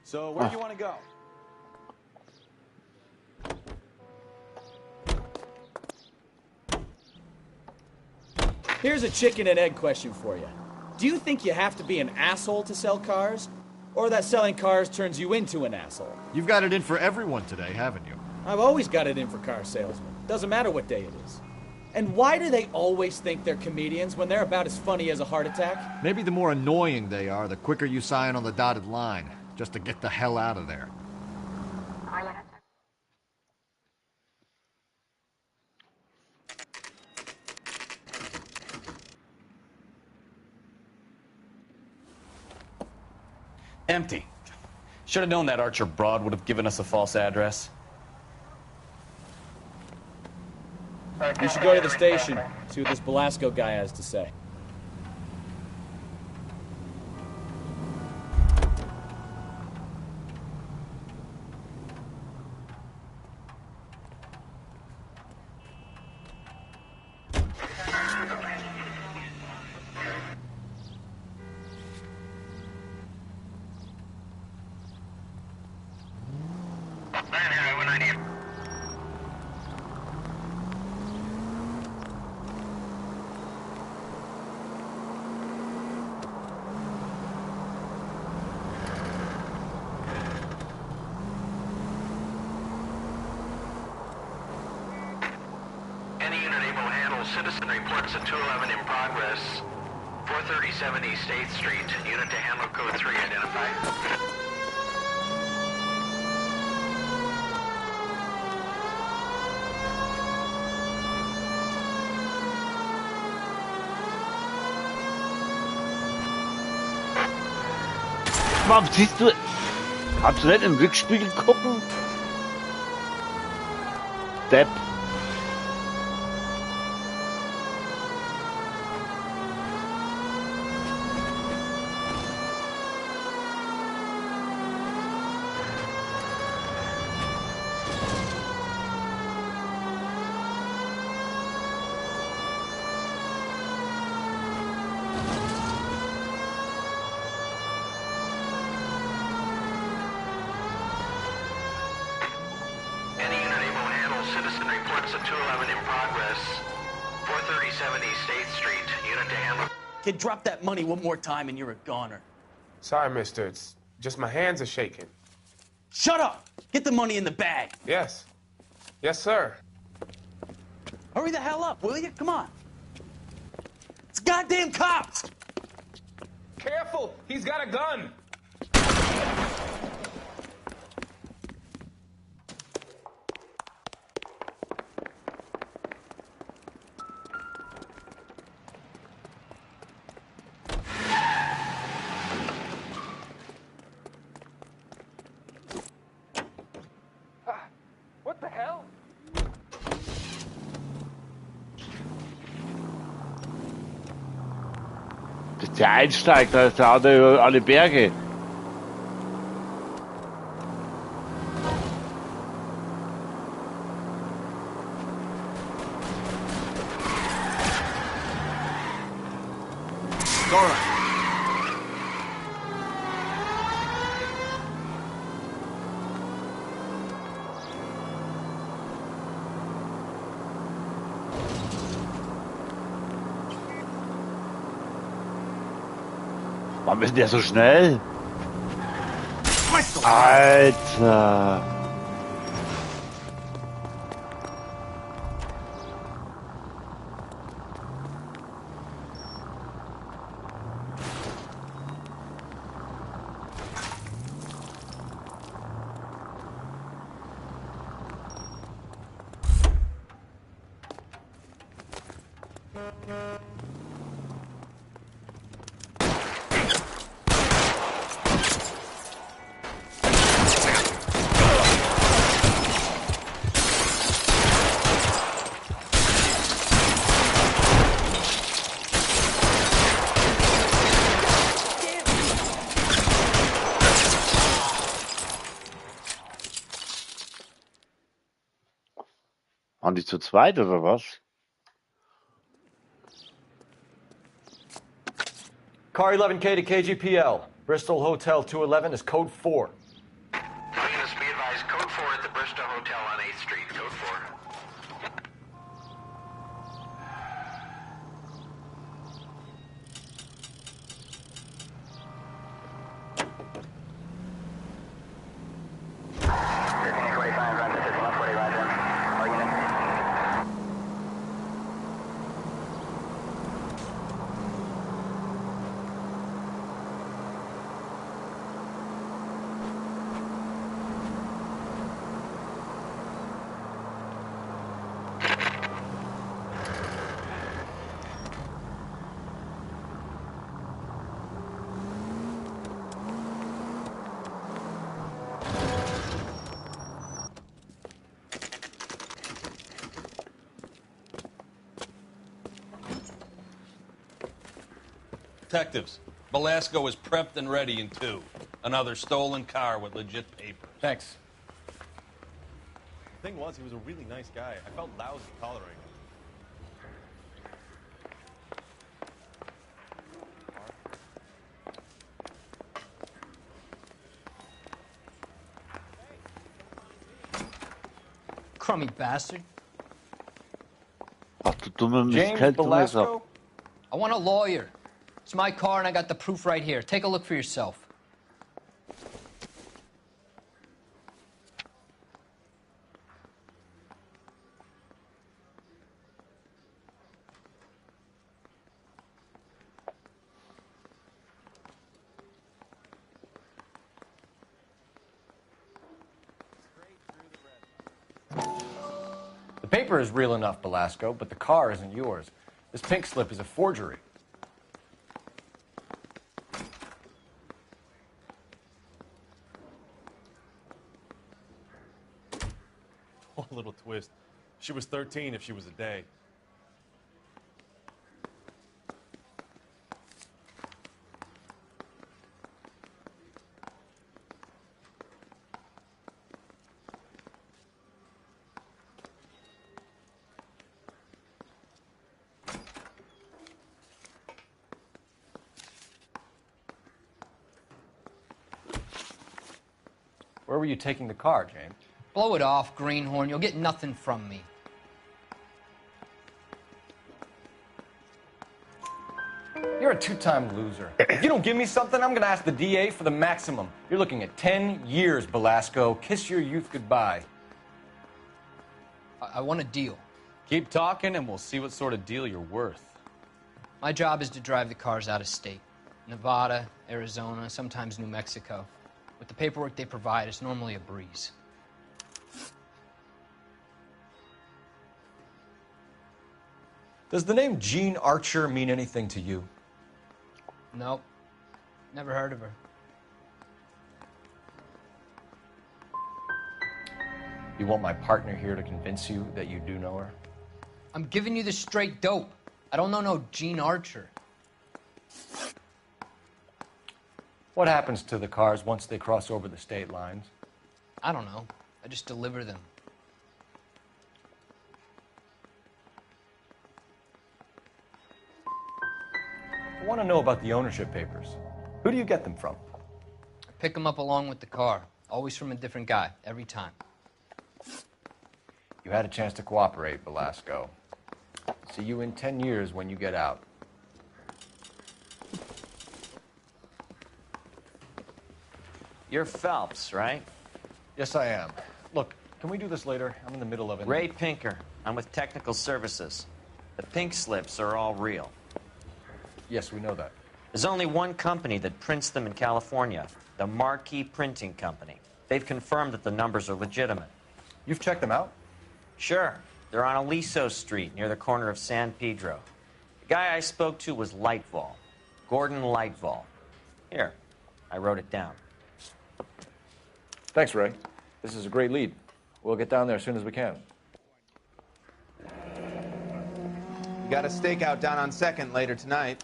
S2: So, where do you want to go?
S17: Here's a chicken and egg question for you. Do you think you have to be an asshole to sell cars? Or that selling cars turns you into an asshole?
S15: You've got it in for everyone today, haven't you?
S17: I've always got it in for car salesmen. Doesn't matter what day it is. And why do they always think they're comedians when they're about as funny as a heart attack?
S15: Maybe the more annoying they are, the quicker you sign on the dotted line, just to get the hell out of there.
S11: Empty. Should have known that Archer Broad would have given us a false address.
S17: You should go to the station, see what this Belasco guy has to say.
S20: Citizen reports a 211 in progress. 43070 State Street. Unit to handle code 3 identified.
S1: Warum siehst du... Kannst du nicht im Rückspiegel gucken? Depp.
S20: Citizen reports a 211 in progress. 43070 State Street. Unit to handle.
S18: Kid, drop that money one more time and you're a goner.
S21: Sorry, mister. It's just my hands are shaking.
S18: Shut up! Get the money in the bag.
S21: Yes. Yes, sir.
S18: Hurry the hell up, will you? Come on. It's goddamn cops!
S21: Careful! He's got a gun! What the hell?
S1: Dass der einsteigt, da hat er alle Berge.
S15: All right.
S1: Warum ist der so schnell? Alter. Waren die zu zweit oder was?
S5: Car 11K to KGPL. Bristol Hotel 211 is code 4.
S20: Units, be advised, code 4 at the Bristol Hotel on 8th Street, code 4.
S6: Detectives, Velasco is prepped and ready in 2. Another stolen car with legit paper.
S5: Thanks.
S22: The thing was, he was a really nice guy. I felt lousy collaring him.
S23: Crummy bastard.
S1: Ach du dumme
S23: James
S1: Mistkerl,
S23: Velasco? I want a lawyer. It's my car and I got the proof right here. Take a look for yourself.
S5: The paper is real enough, Velasco, but the car isn't yours. This pink slip is a forgery.
S22: Oh, a little twist. She was 13 if she was a day.
S5: Where were you taking the car, James?
S23: Blow it off, greenhorn. You'll get nothing from me.
S5: You're a two-time loser. If you don't give me something, I'm going to ask the DA for the maximum. You're looking at 10 years, Velasco. Kiss your youth goodbye.
S23: I want a deal.
S11: Keep talking and we'll see what sort of deal you're worth.
S23: My job is to drive the cars out of state. Nevada, Arizona, sometimes New Mexico. With the paperwork they provide, it's normally a breeze.
S5: Does the name Jean Archer mean anything to you?
S23: Nope. Never heard of her.
S5: You want my partner here to convince you that you do know her?
S23: I'm giving you the straight dope. I don't know no Jean Archer.
S5: What happens to the cars once they cross over the state lines?
S23: I don't know. I just deliver them.
S5: I want to know about the ownership papers. Who do you get them from?
S23: I pick them up along with the car. Always from a different guy, every time.
S5: You had a chance to cooperate, Velasco. See you in 10 years when you get out.
S2: You're Phelps, right?
S5: Yes, I am. Look, can we do this later? I'm in the middle of it.
S2: Ray Pinker. I'm with Technical Services. The pink slips are all real.
S5: Yes, we know that.
S2: There's only one company that prints them in California, the Marquee Printing Company. They've confirmed that the numbers are legitimate.
S5: You've checked them out?
S2: Sure. They're on Aliso Street, near the corner of San Pedro. The guy I spoke to was Lightval. Gordon Lightval. Here, I wrote it down.
S5: Thanks, Ray. This is a great lead. We'll get down there as soon as we can.
S8: You got a stakeout down on 2nd later tonight.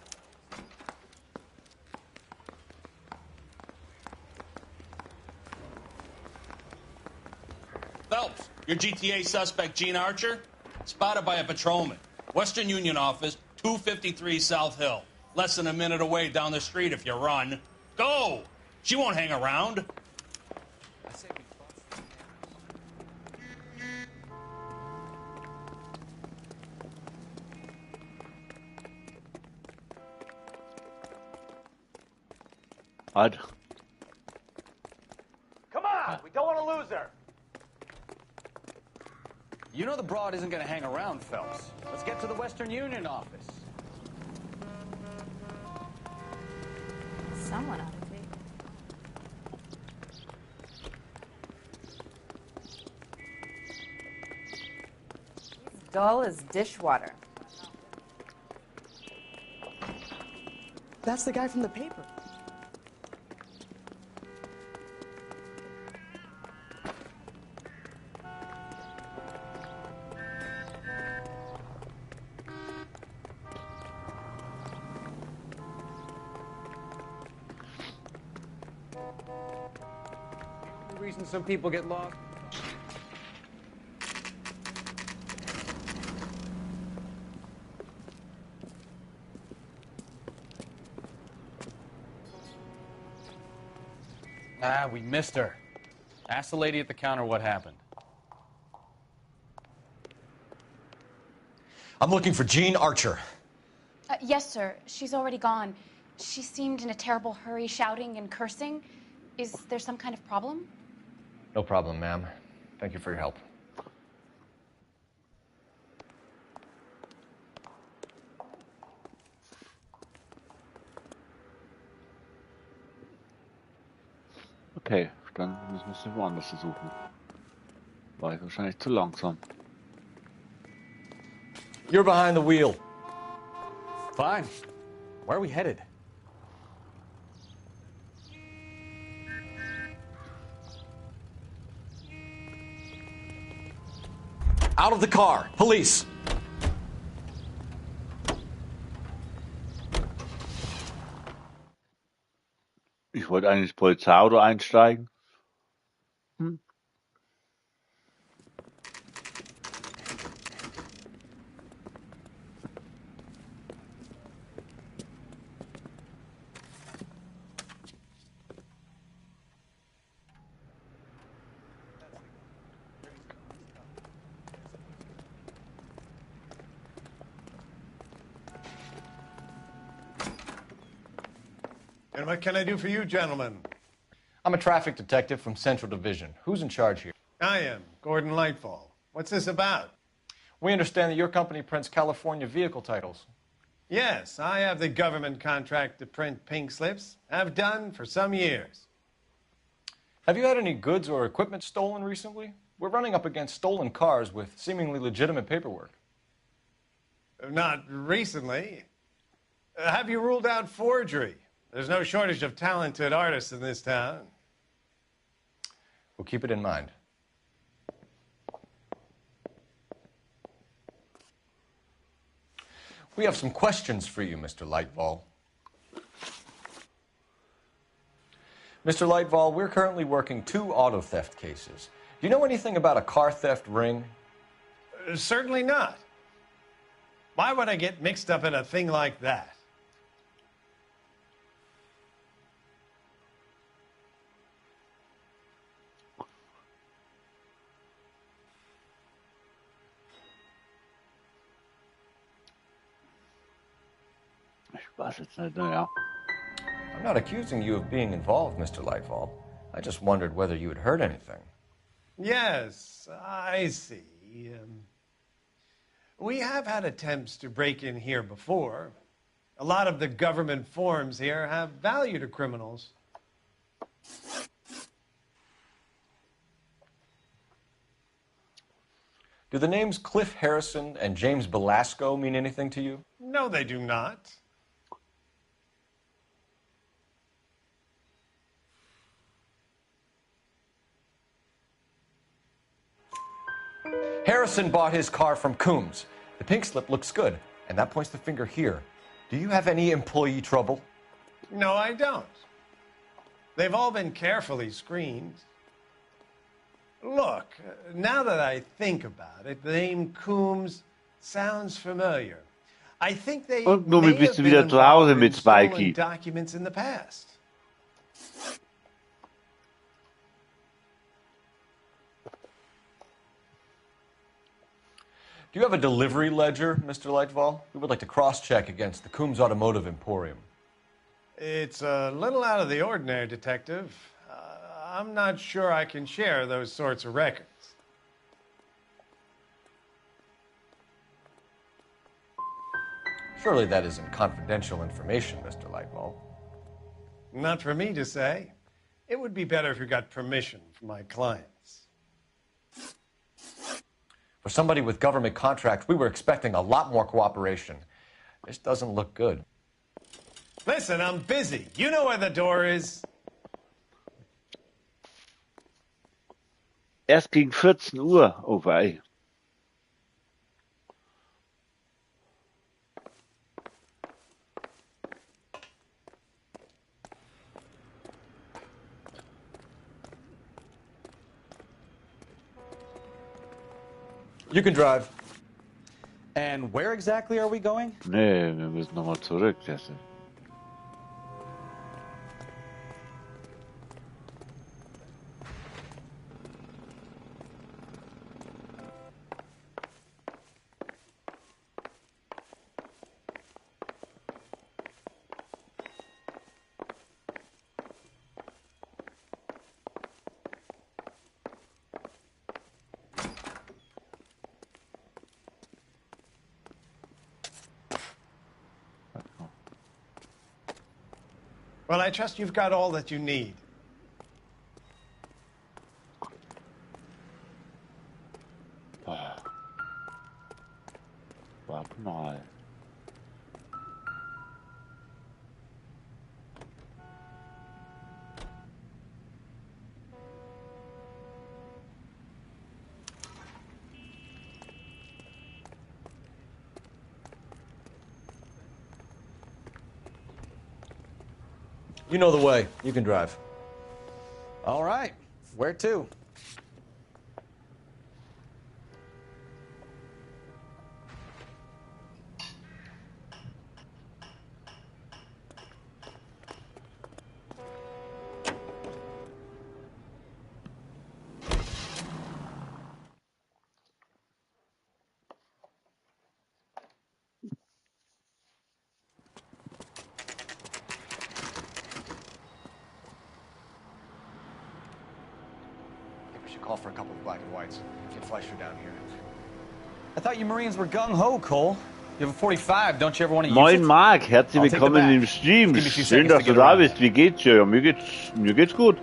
S6: Phelps, your GTA suspect, Gene Archer, spotted by a patrolman. Western Union office, 253 South Hill. Less than a minute away down the street if you run. Go! She won't hang around.
S1: Halt.
S18: Come on, we don't want to lose her.
S11: You know the broad isn't going to hang around, Phelps. Let's get to the Western Union office.
S4: Someone ought to be. He's dull as dishwater.
S9: That's the guy from the paper.
S11: The reason some people get lost. Ah, we missed her. Ask the lady at the counter what happened.
S5: I'm looking for Gene Archer.
S10: Yes, sir. She's already gone. She seemed in a terrible hurry, shouting and cursing. Is there some kind of problem?
S5: No problem, ma'am. Thank you for your help.
S1: Okay, dann müssen wir es woanders suchen. War ich wahrscheinlich zu langsam.
S5: You're behind the wheel.
S11: Fine. Where are we headed?
S5: Out of the car. Police.
S1: Ich wollte eigentlich ins Polizeiauto einsteigen.
S7: And what can I do for you, gentlemen?
S5: I'm a traffic detective from Central Division. Who's in charge here?
S7: I am, Gordon Lightfall. What's this about?
S5: We understand that your company prints California vehicle titles.
S7: Yes, I have the government contract to print pink slips. Have done for some years.
S5: Have you had any goods or equipment stolen recently? We're running up against stolen cars with seemingly legitimate paperwork.
S7: Not recently. Have you ruled out forgery? There's no shortage of talented artists in this town.
S5: We'll keep it in mind. We have some questions for you, Mr. Lightval. Mr. Lightval, we're currently working 2 auto theft cases. Do you know anything about a car theft ring?
S7: Certainly not. Why would I get mixed up in a thing like that?
S5: I'm not accusing you of being involved, Mr. Lightval. I just wondered whether you had heard anything.
S7: Yes, I see. We have had attempts to break in here before. A lot of the government forms here have value to criminals.
S5: Do the names Cliff Harrison and James Belasco mean anything to you?
S7: No, they do not.
S5: Harrison bought his car from Coombs. The pink slip looks good, and that points the finger here. Do you have any employee trouble?
S7: No, I don't. They've all been carefully screened. Look, now that I think about it, the name Coombs sounds familiar. I think they
S1: Und nun
S7: may
S1: bist
S7: have
S1: du
S7: been
S1: wieder zu Hause
S7: involved in
S1: mit
S7: stolen
S1: Spikey.
S7: documents in the past.
S5: Do you have a delivery ledger, Mr. Lightval? We would like to cross-check against the Coombs Automotive Emporium.
S7: It's a little out of the ordinary, Detective. I'm not sure I can share those sorts of records.
S5: Surely that isn't confidential information, Mr. Lightval.
S7: Not for me to say. It would be better if you got permission from my clients.
S5: For somebody with government contracts, we were expecting a lot more cooperation. This doesn't look good.
S7: Listen, I'm busy. You know where the door is.
S1: Erst gegen 14 Uhr. Oh wei.
S5: You can drive.
S18: And where exactly are we going?
S1: Nee, wir müssen nochmal zurück. Jesse.
S7: Well, I trust you've got all that you need.
S1: Warte mal.
S5: You know the way. You can drive.
S18: All right. Where to?
S5: Call for a couple of black and whites. Get Fleischer down here.
S18: I thought you Marines were gung-ho, Cole. You have a 45. Don't you ever want to use
S1: Moin
S18: it?
S1: Marc, herzlich
S18: I'll take the
S1: willkommen
S18: back.
S1: im Stream.
S18: Give me a few
S1: Schön,
S18: seconds
S1: dass
S18: to
S1: du
S18: get
S1: da
S18: around
S1: bist. Wie geht's dir? Ja, mir geht's gut.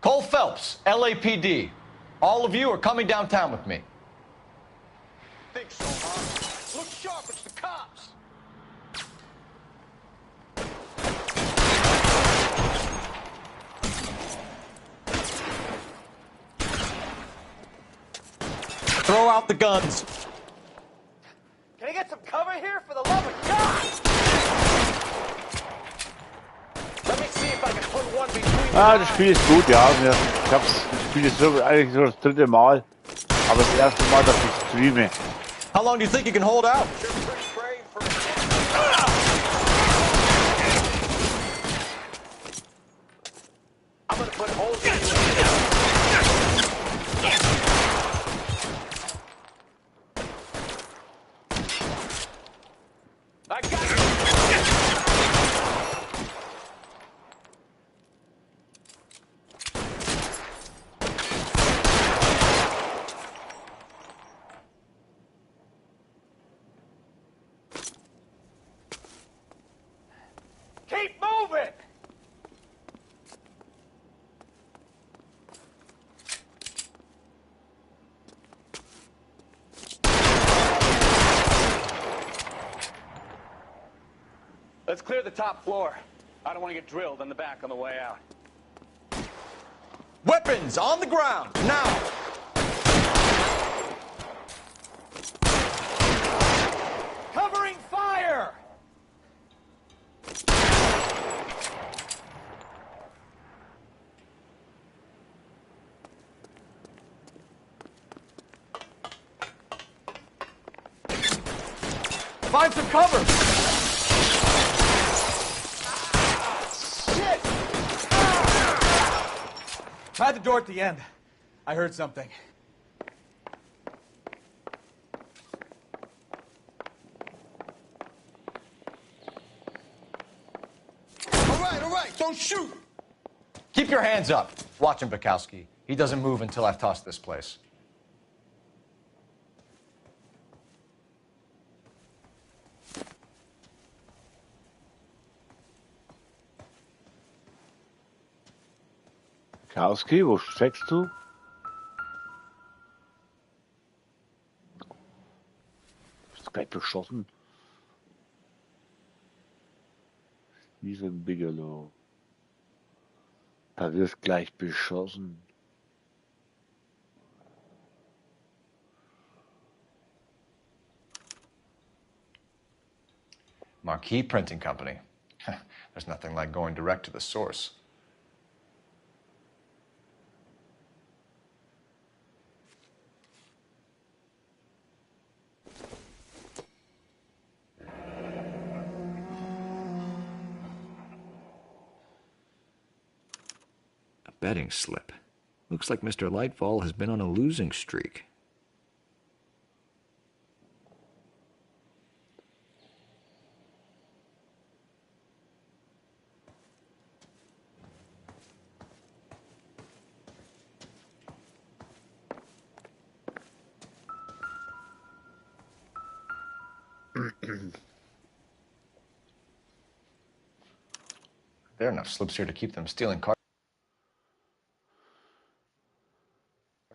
S5: Cole Phelps, LAPD. All of you are coming downtown with me.
S20: Think so, huh? Look sharp, it's the cops.
S18: Throw out the guns.
S20: Can I get some cover here for the love of God? Let me see if I can put one between
S1: Ah, das Spiel ist gut, ja. Ich spiele es eigentlich so das dritte Mal. Aber das erste Mal, dass ich streame.
S18: How long do you think you can hold out?
S11: I'm gonna put holes in you. I got you. Keep moving. Let's clear the top floor. I don't want to get drilled in the back on the way out.
S7: Weapons on the ground, now!
S17: Covering fire!
S7: Find some cover!
S17: Shit! Try the door at the end. I heard something.
S7: All right, don't shoot!
S5: Keep your hands up. Watch him, Bukowski. He doesn't move until I've tossed this place.
S1: Kowski, wo steckst du? Bist gleich beschossen. Diesen Bigelow. Da wirst gleich beschossen.
S5: Marquis Printing Company. There's nothing like going direct to the source.
S9: A betting slip. Looks like Mr. Lightfall has been on a losing streak.
S5: There are enough slips here to keep them stealing cars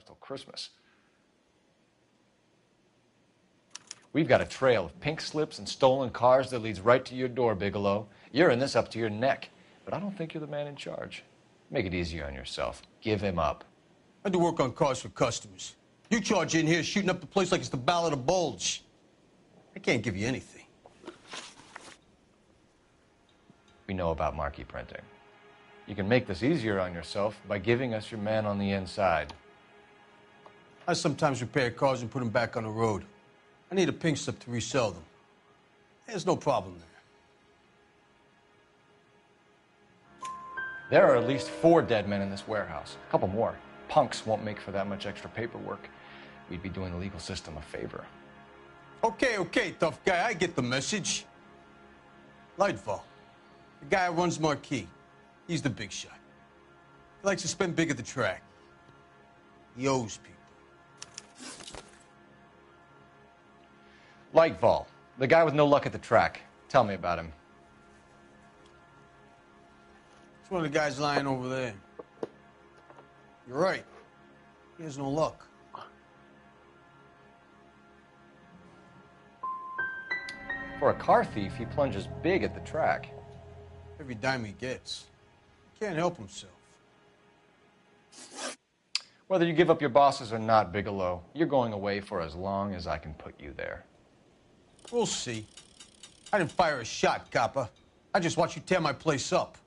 S5: till Christmas. We've got a trail of pink slips and stolen cars that leads right to your door, Bigelow. You're in this up to your neck, but I don't think you're the man in charge. Make it easier on yourself. Give him up.
S14: I do work on cars for customers. You charge in here shooting up the place like it's the Ballad of Bulge. I can't give you anything.
S5: We know about Marquis Printing. You can make this easier on yourself by giving us your man on the inside.
S14: I sometimes repair cars and put them back on the road. I need a pink slip to resell them. There's no problem there.
S5: There are at least 4 dead men in this warehouse. A couple more. Punks won't make for that much extra paperwork. We'd be doing the legal system a favor.
S14: Okay, tough guy. I get the message. Lightfall, the guy who runs Marquis. He's the big shot. He likes to spend big at the track. He owes people.
S5: Lightfall, the guy with no luck at the track. Tell me about him.
S14: It's one of the guys lying over there. You're right. He has no luck.
S5: For a car thief, he plunges big at the track.
S14: Every dime he gets. He can't help himself.
S5: Whether you give up your bosses or not, Bigelow, you're going away for as long as I can put you there.
S14: We'll see. I didn't fire a shot, copper. I just watched you tear my place up.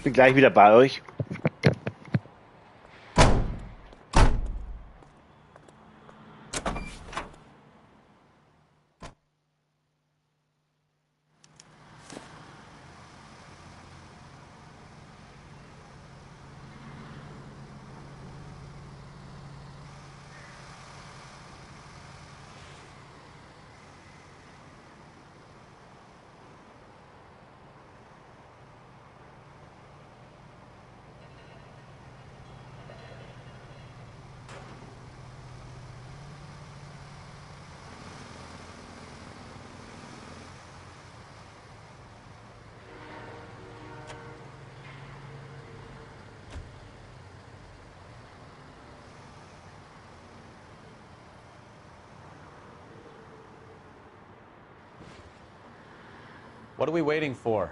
S1: Bin gleich wieder bei euch.
S11: What are we waiting for?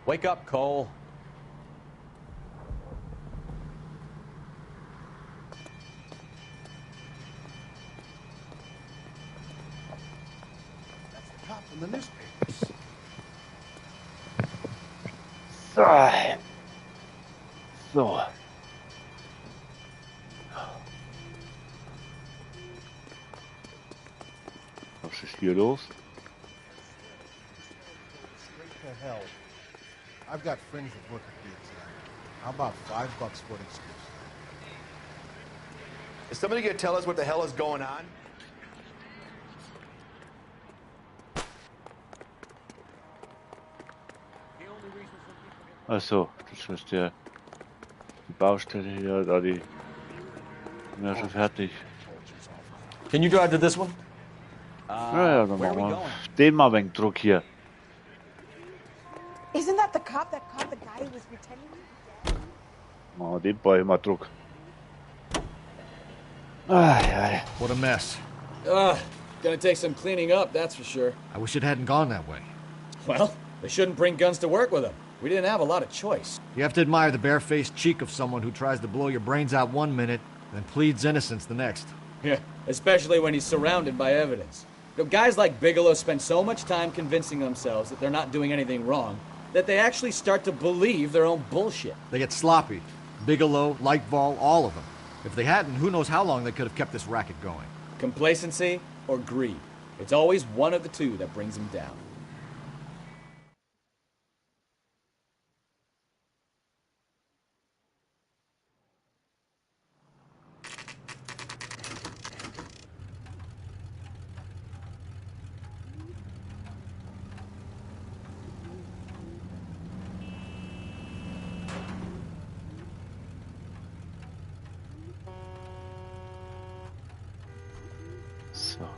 S11: Wake up, Cole.
S14: That's the cop in the newspapers.
S1: So. Was ist hier los?
S14: Straight to hell. I've got friends that work at the exam. How about $5 for an excuse?
S8: Is somebody gonna tell us what the hell is going on?
S1: Achso, das ist die Baustelle hier, da die ja schon fertig.
S5: Can you drive to this one?
S1: Ja, dann machen wir den mal wegen Druck hier.
S4: Isn't that the cop that caught the guy who was pretending to be dead?
S1: Machen wir den Ball mal Druck. Ay.
S15: What a mess.
S17: Gonna take some cleaning up, that's for sure.
S15: I wish it hadn't gone that way.
S17: Well, they shouldn't bring guns to work with them. We didn't have a lot of choice.
S15: You have to admire the barefaced cheek of someone who tries to blow your brains out one minute and pleads innocence the next.
S17: Yeah, especially when he's surrounded by evidence. You know, guys like Bigelow spend so much time convincing themselves that they're not doing anything wrong that they actually start to believe their own bullshit.
S15: They get sloppy. Bigelow, Lightball, all of them. If they hadn't, who knows how long they could have kept this racket going.
S17: Complacency or greed. It's always one of the two that brings them down.
S1: So.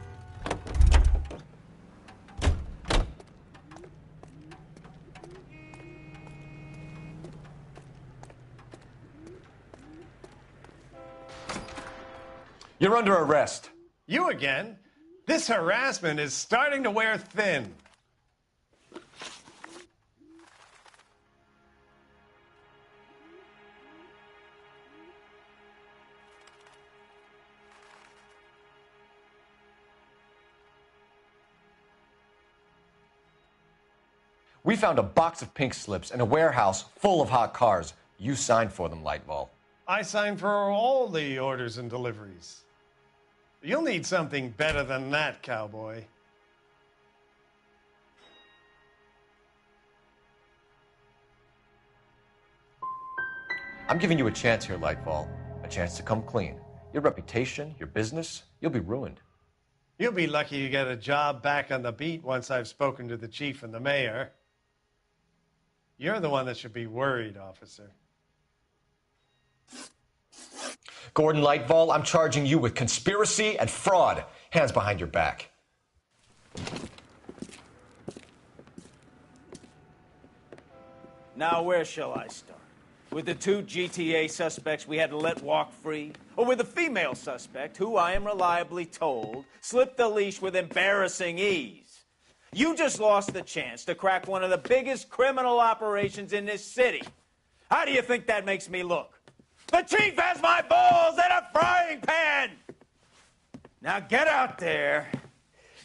S5: You're under arrest.
S7: You again? This harassment is starting to wear thin.
S5: We found a box of pink slips in a warehouse full of hot cars. You signed for them, Lightball.
S7: I signed for all the orders and deliveries. You'll need something better than that, cowboy.
S5: I'm giving you a chance here, Lightball. A chance to come clean. Your reputation, your business, you'll be ruined.
S7: You'll be lucky to get a job back on the beat once I've spoken to the chief and the mayor. You're the one that should be worried, officer.
S5: Gordon Lightball, I'm charging you with conspiracy and fraud. Hands behind your back.
S2: Now, where shall I start? With the two GTA suspects we had to let walk free? Or with the female suspect, who I am reliably told slipped the leash with embarrassing ease? You just lost the chance to crack one of the biggest criminal operations in this city. How do you think that makes me look? The chief has my balls in a frying pan! Now get out there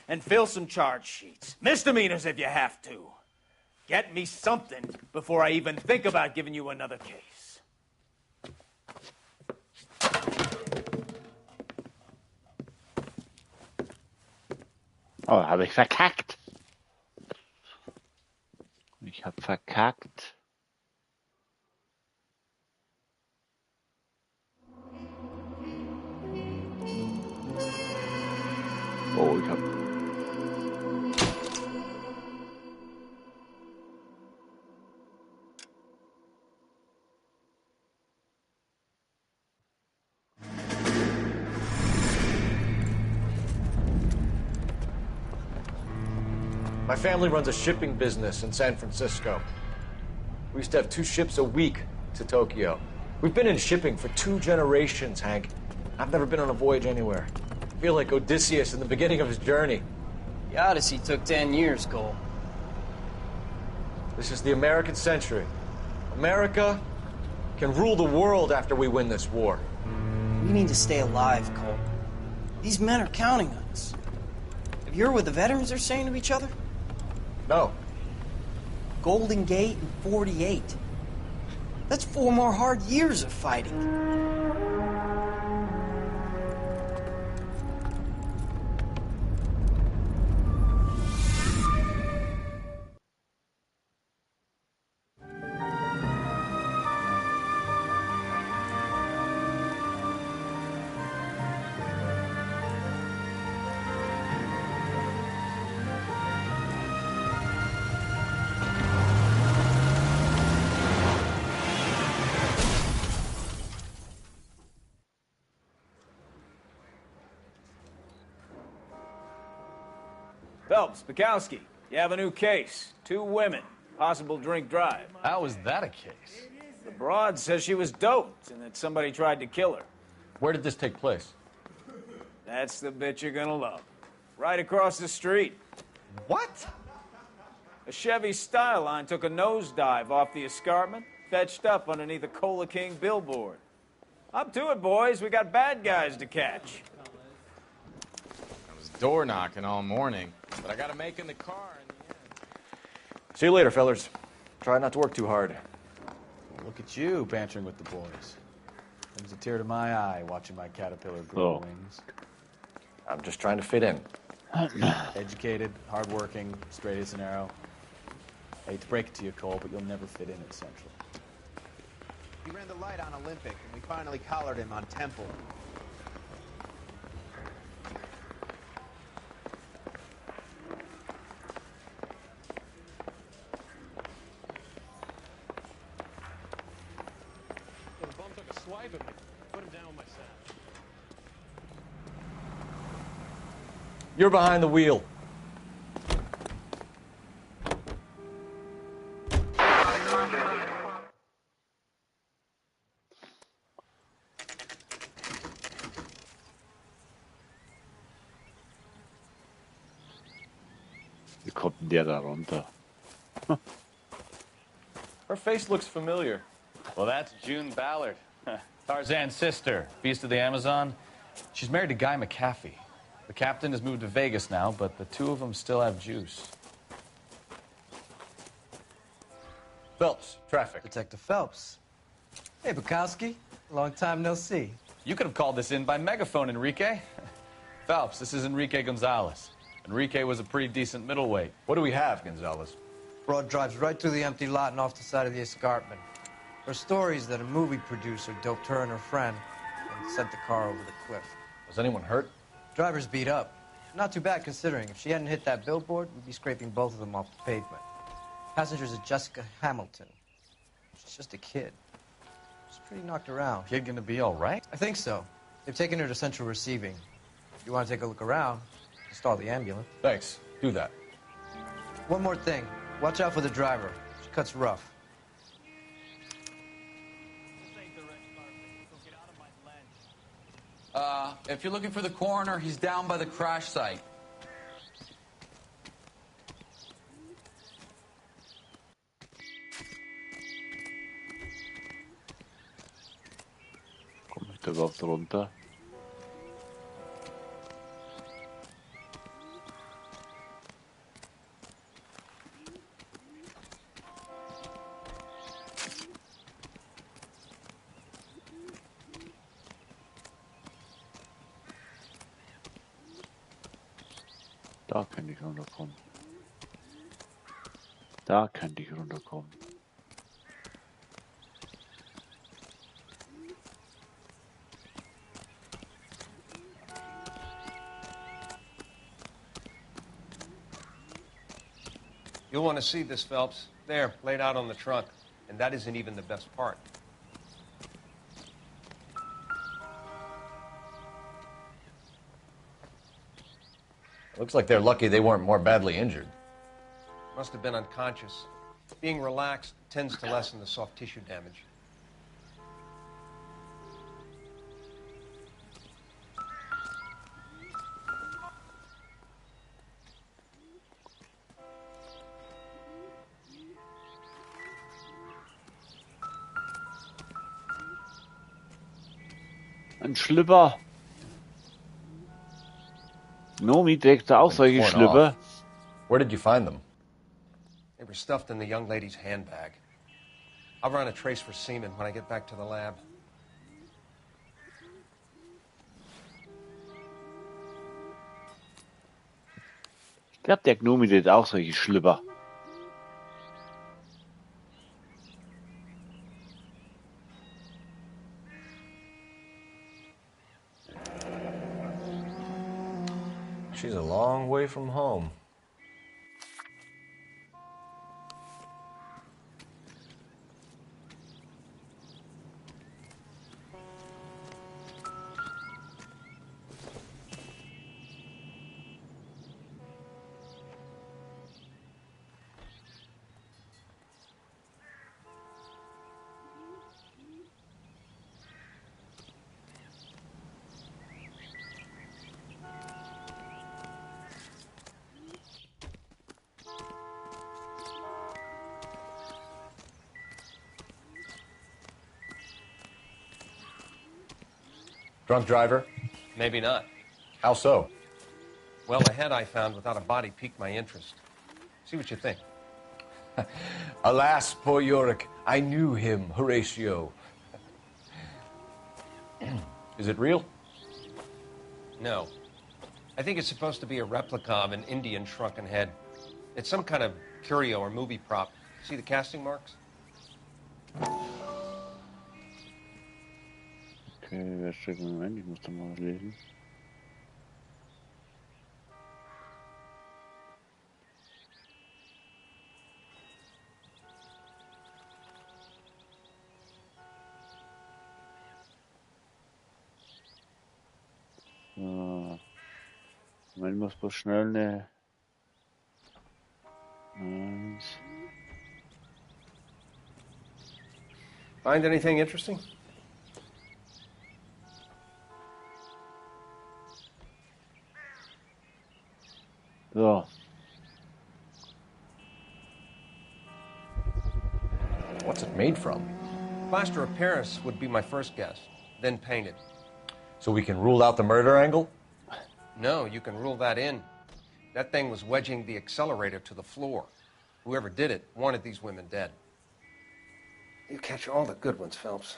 S2: and fill some charge sheets. Misdemeanors if you have to. Get me something before I even think about giving you another case.
S1: Oh, habe ich verkackt. Ich habe verkackt. Oh, ich habe...
S5: My family runs a shipping business in San Francisco. We used to have 2 ships a week to Tokyo. We've been in shipping for 2 generations, Hank. I've never been on a voyage anywhere. I feel like Odysseus in the beginning of his journey.
S23: The Odyssey took 10 years, Cole.
S5: This is the American century. America can rule the world after we win this war.
S18: We need to stay alive, Cole. These men are counting on us. Have you heard what the veterans are saying to each other?
S5: No.
S18: Golden Gate in 48. That's 4 more hard years of fighting.
S2: Phelps, Bukowski, you have a new case. 2 women, possible drink drive.
S11: How is that a case?
S2: The broad says she was doped and that somebody tried to kill her.
S11: Where did this take place?
S2: That's the bit you're gonna love. Right across the street.
S11: What?
S2: A Chevy Styline took a nosedive off the escarpment, fetched up underneath a Cola King billboard. Up to it, boys. We got bad guys to catch.
S8: I was door knocking all morning, but I got to make in the car in the end.
S5: See you later, fellers. Try not to work too hard.
S11: Look at you bantering with the boys. Brings a tear to my eye watching my caterpillar grow wings.
S5: I'm just trying to fit in.
S11: Educated, hardworking, straight as an arrow. I hate to break it to you, Cole, but you'll never fit in at Central.
S8: He ran the light on Olympic, and we finally collared him on Temple.
S22: The bum took a swipe at me. Put him down with my sack.
S5: You're behind the wheel.
S1: Wie kommt denn der da runter?
S5: Her face looks familiar.
S11: Well, that's June Ballard, Tarzan's sister, Beast of the Amazon. She's married to Guy McAfee. The captain has moved to Vegas now, but the 2 of them still have juice.
S5: Phelps, traffic.
S18: Detective Phelps. Hey, Bukowski. Long time no see.
S11: You could have called this in by megaphone, Enrique. Phelps, this is Enrique Gonzalez. Enrique was a pretty decent middleweight.
S5: What do we have, Gonzalez?
S18: Broad drives right through the empty lot and off the side of the escarpment. Her stories that a movie producer doped her and her friend and sent the car over the cliff.
S5: Was anyone hurt?
S18: Driver's beat up. Not too bad considering. If she hadn't hit that billboard, we'd be scraping both of them off the pavement. Passenger's a Jessica Hamilton. She's just a kid. She's pretty knocked around.
S11: Kid gonna be all right?
S18: I think so. They've taken her to Central Receiving. If you want to take a look around, stall the ambulance.
S5: Thanks. Do that.
S18: One more thing. Watch out for the driver. She cuts rough.
S3: If you're looking for the coroner, he's down by the crash site.
S1: Komme ich da überhaupt runter? Da könnte ich runterkommen. Da könnte ich runterkommen.
S7: You'll want to see this, Phelps. There, laid out on the trunk. And that isn't even the best part.
S5: Looks like they're lucky they weren't more badly injured.
S7: Must have been unconscious. Being relaxed tends to lessen the soft tissue damage.
S1: Ein Schlüpper. Nomi trägt da auch solche Schlüpper.
S5: Where did you find them?
S7: They were stuffed in the young lady's handbag. I'll run a trace for semen when I get back to the lab.
S1: Ich glaube, der Gnomi trägt auch solche Schlüpper.
S5: She's a long way from home. Drunk driver?
S7: Maybe not.
S5: How so?
S7: Well, the head I found without a body piqued my interest. See what you think.
S5: Alas, poor Yorick. I knew him, Horatio. Is it real?
S7: No. I think it's supposed to be a replica of an Indian shrunken head. It's some kind of curio or movie prop. See the casting marks?
S1: Okay, wer steht im Moment? Ich muss da mal was lesen. So. Moment, muss bloß schnell eine... Eins.
S7: Find anything interesting?
S1: So.
S5: What's it made from?
S7: Plaster of Paris would be my first guess, then painted.
S5: So we can rule out the murder angle?
S7: No, you can rule that in. That thing was wedging the accelerator to the floor. Whoever did it wanted these women dead. You catch all the good ones, Phelps.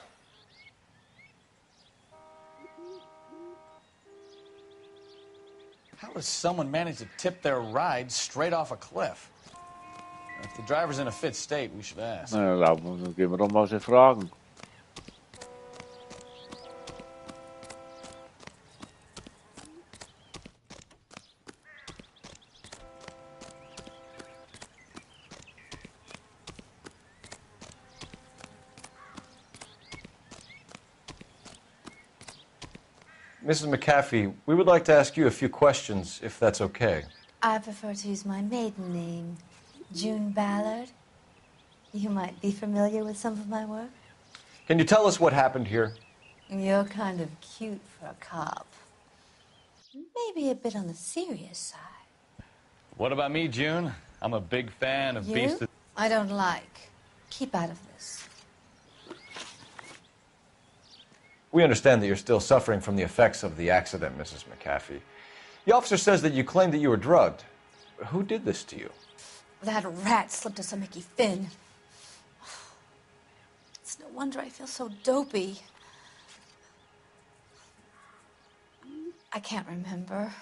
S11: How does someone manage to tip their ride straight off a cliff? If the driver's in a fit state, we should ask.
S1: Na ja, dann gehen wir doch mal sie fragen.
S5: Mrs. McAfee, we would like to ask you a few questions, if that's okay.
S12: I prefer to use my maiden name, June Ballard. You might be familiar with some of my work.
S5: Can you tell us what happened here?
S12: You're kind of cute for a cop. Maybe a bit on the serious side.
S11: What about me, June? I'm a big fan of Beast.
S12: I don't like. Keep out of this.
S5: We understand that you're still suffering from the effects of the accident, Mrs. McAfee. The officer says that you claimed that you were drugged. Who did this to you?
S12: That rat slipped us a Mickey Finn. It's no wonder I feel so dopey. I can't remember.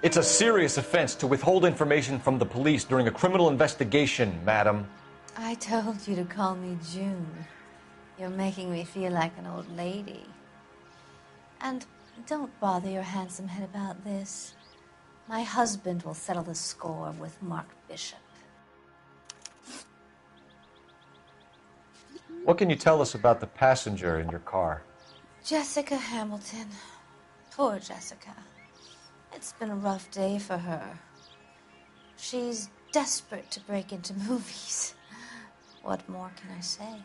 S5: It's a serious offense to withhold information from the police during a criminal investigation, madam.
S12: I told you to call me June. You're making me feel like an old lady. And don't bother your handsome head about this. My husband will settle the score with Mark Bishop.
S5: What can you tell us about the passenger in your car?
S12: Jessica Hamilton. Poor Jessica. It's been a rough day for her. She's desperate to break into movies. What more can I say?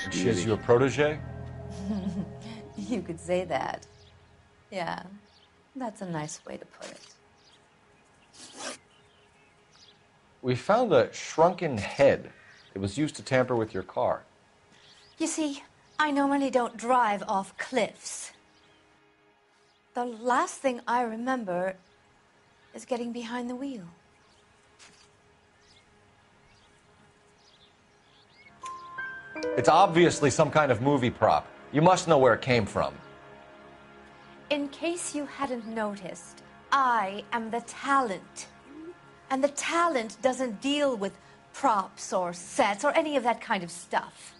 S5: And she is your protege?
S12: You could say that. Yeah, that's a nice way to put it.
S5: We found a shrunken head. It was used to tamper with your car.
S12: You see, I normally don't drive off cliffs. The last thing I remember is getting behind the wheel.
S5: It's obviously some kind of movie prop. You must know where it came from.
S12: In case you hadn't noticed, I am the talent. And the talent doesn't deal with props or sets or any of that kind of stuff.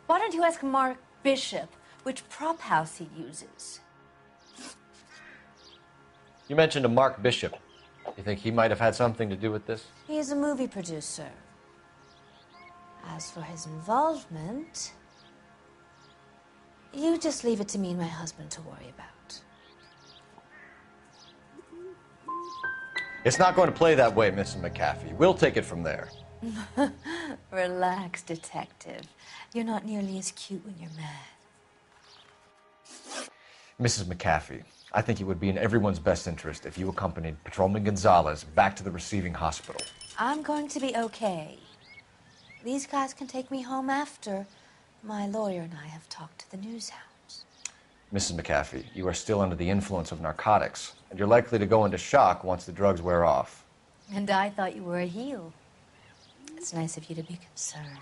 S12: Why don't you ask Mark Bishop which prop house he uses?
S5: You mentioned a Mark Bishop. You think he might have had something to do with this?
S12: He is a movie producer. As for his involvement, you just leave it to me and my husband to worry about.
S5: It's not going to play that way, Mrs. McAfee. We'll take it from there.
S12: Relax, detective. You're not nearly as cute when you're mad.
S5: Mrs. McAfee, I think it would be in everyone's best interest if you accompanied Patrolman Gonzalez back to the receiving hospital.
S12: I'm going to be okay. These guys can take me home after my lawyer and I have talked to the news hounds.
S5: Mrs. McAfee, you are still under the influence of narcotics, and you're likely to go into shock once the drugs wear off.
S12: And I thought you were a heel. It's nice of you to be concerned.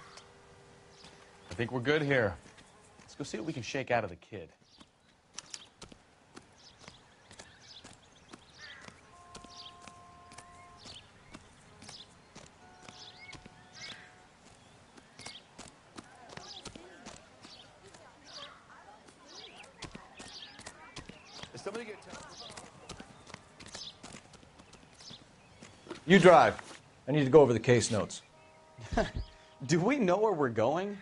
S11: I think we're good here. Let's go see what we can shake out of the kid.
S5: You drive. I need to go over the case notes.
S11: Do we know where we're going?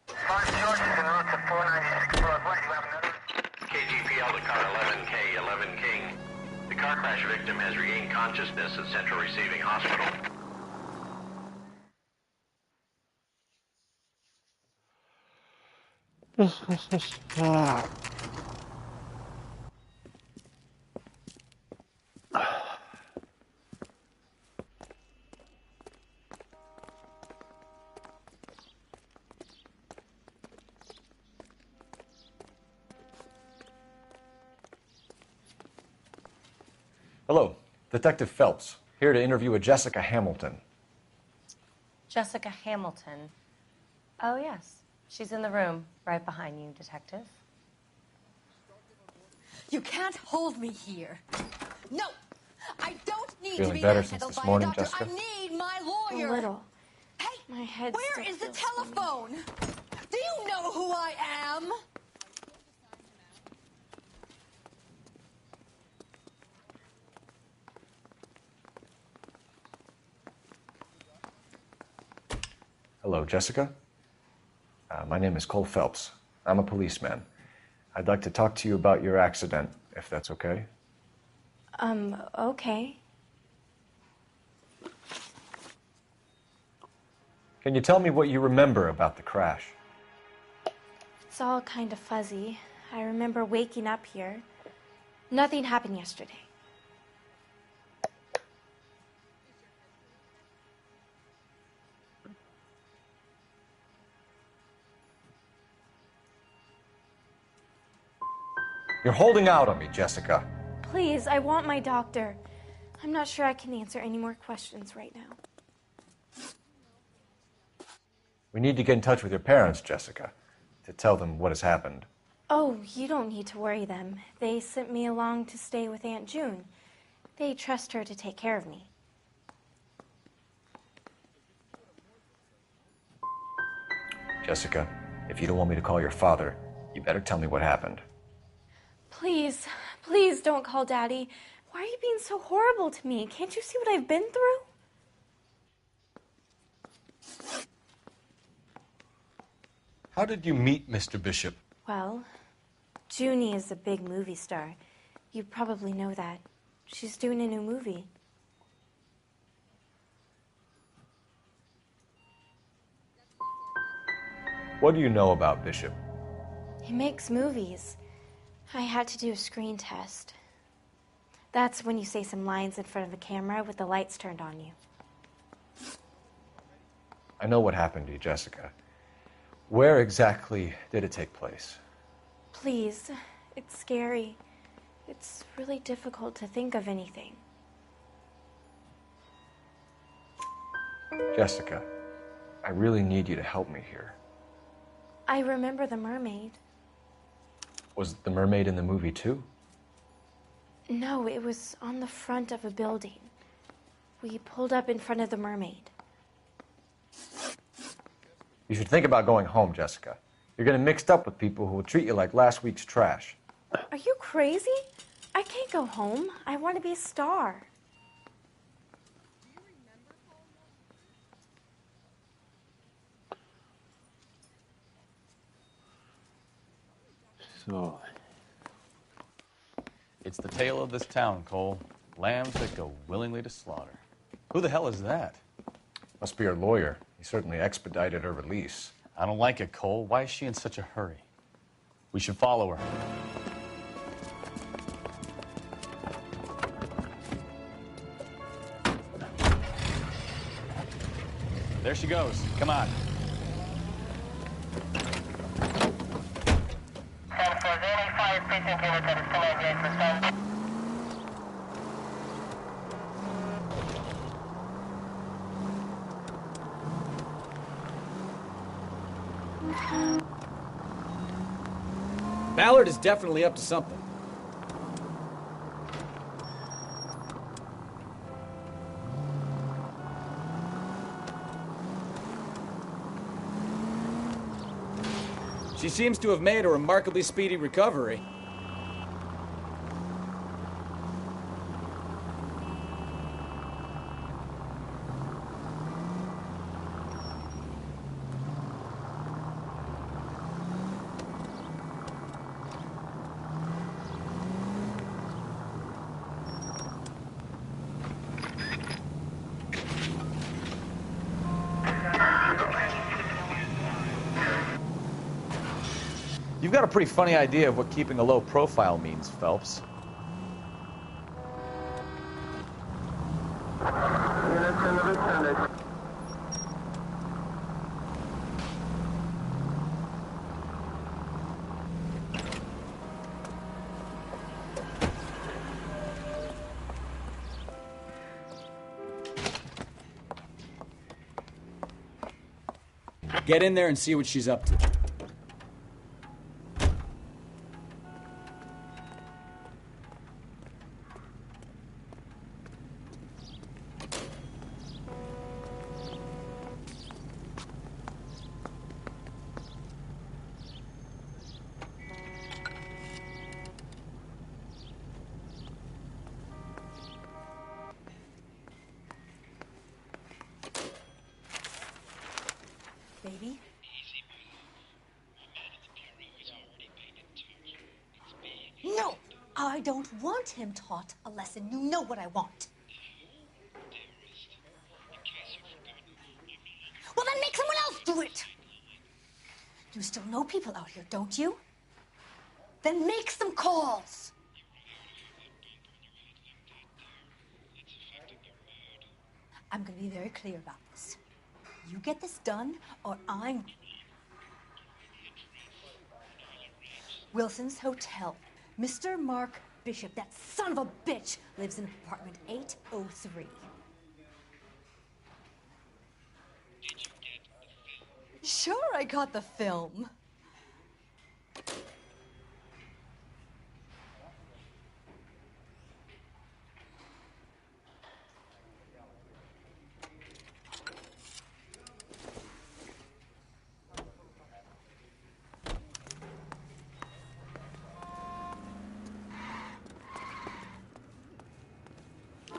S20: KGPL to car 11K, 11 King. The car crash victim has regained consciousness at Central Receiving Hospital.
S5: Hello, Detective Phelps, here to interview a Jessica Hamilton.
S13: Jessica Hamilton. Oh, yes. She's in the room, right behind you, Detective.
S12: You can't hold me here. No! I don't need
S5: Feeling
S12: to be
S5: better
S12: handled
S5: since this
S12: by
S5: morning,
S12: a doctor.
S5: Jessica?
S12: I need my lawyer.
S10: A little.
S12: Hey,
S10: My head
S12: where
S10: still
S12: is the
S10: feels
S12: telephone? Do you know who I am?
S5: Hello, Jessica. My name is Cole Phelps. I'm a policeman. I'd like to talk to you about your accident, if that's okay.
S10: Okay.
S5: Can you tell me what you remember about the crash?
S10: It's all kind of fuzzy. I remember waking up here. Nothing happened yesterday.
S5: You're holding out on me, Jessica.
S10: Please, I want my doctor. I'm not sure I can answer any more questions right now.
S5: We need to get in touch with your parents, Jessica, to tell them what has happened.
S10: Oh, you don't need to worry them. They sent me along to stay with Aunt June. They trust her to take care of me.
S5: Jessica, if you don't want me to call your father, you better tell me what happened.
S10: Please, please don't call Daddy. Why are you being so horrible to me? Can't you see what I've been through?
S11: How did you meet Mr. Bishop?
S10: Well, Junie is a big movie star. You probably know that. She's doing a new movie.
S5: What do you know about Bishop?
S10: He makes movies. I had to do a screen test. That's when you say some lines in front of a camera with the lights turned on you.
S5: I know what happened to you, Jessica. Where exactly did it take place?
S10: Please, it's scary. It's really difficult to think of anything.
S5: Jessica, I really need you to help me here.
S10: I remember the mermaid.
S5: Was the mermaid in the movie too?
S10: No, it was on the front of a building. We pulled up in front of the mermaid.
S5: You should think about going home, Jessica. You're getting mixed up with people who will treat you like last week's trash.
S10: Are you crazy? I can't go home. I want to be a star.
S1: So.
S11: It's the tale of this town, Cole. Lambs that go willingly to slaughter. Who the hell is that?
S5: Must be her lawyer. He certainly expedited her release.
S11: I don't like it, Cole. Why is she in such a hurry? We should follow her. There she goes. Come on.
S17: Ballard is definitely up to something. She seems to have made a remarkably speedy recovery.
S11: You've got a pretty funny idea of what keeping a low profile means, Phelps.
S17: Get in there and see what she's up to.
S12: Baby? No! I don't want him taught a lesson. You know what I want. Well, then make someone else do it! You still know people out here, don't you? Then make some calls! I'm gonna be very clear about this. You get this done, or I'm... Wilson's Hotel. Mr. Mark Bishop, that son of a bitch, lives in apartment 803. Sure, I got the film.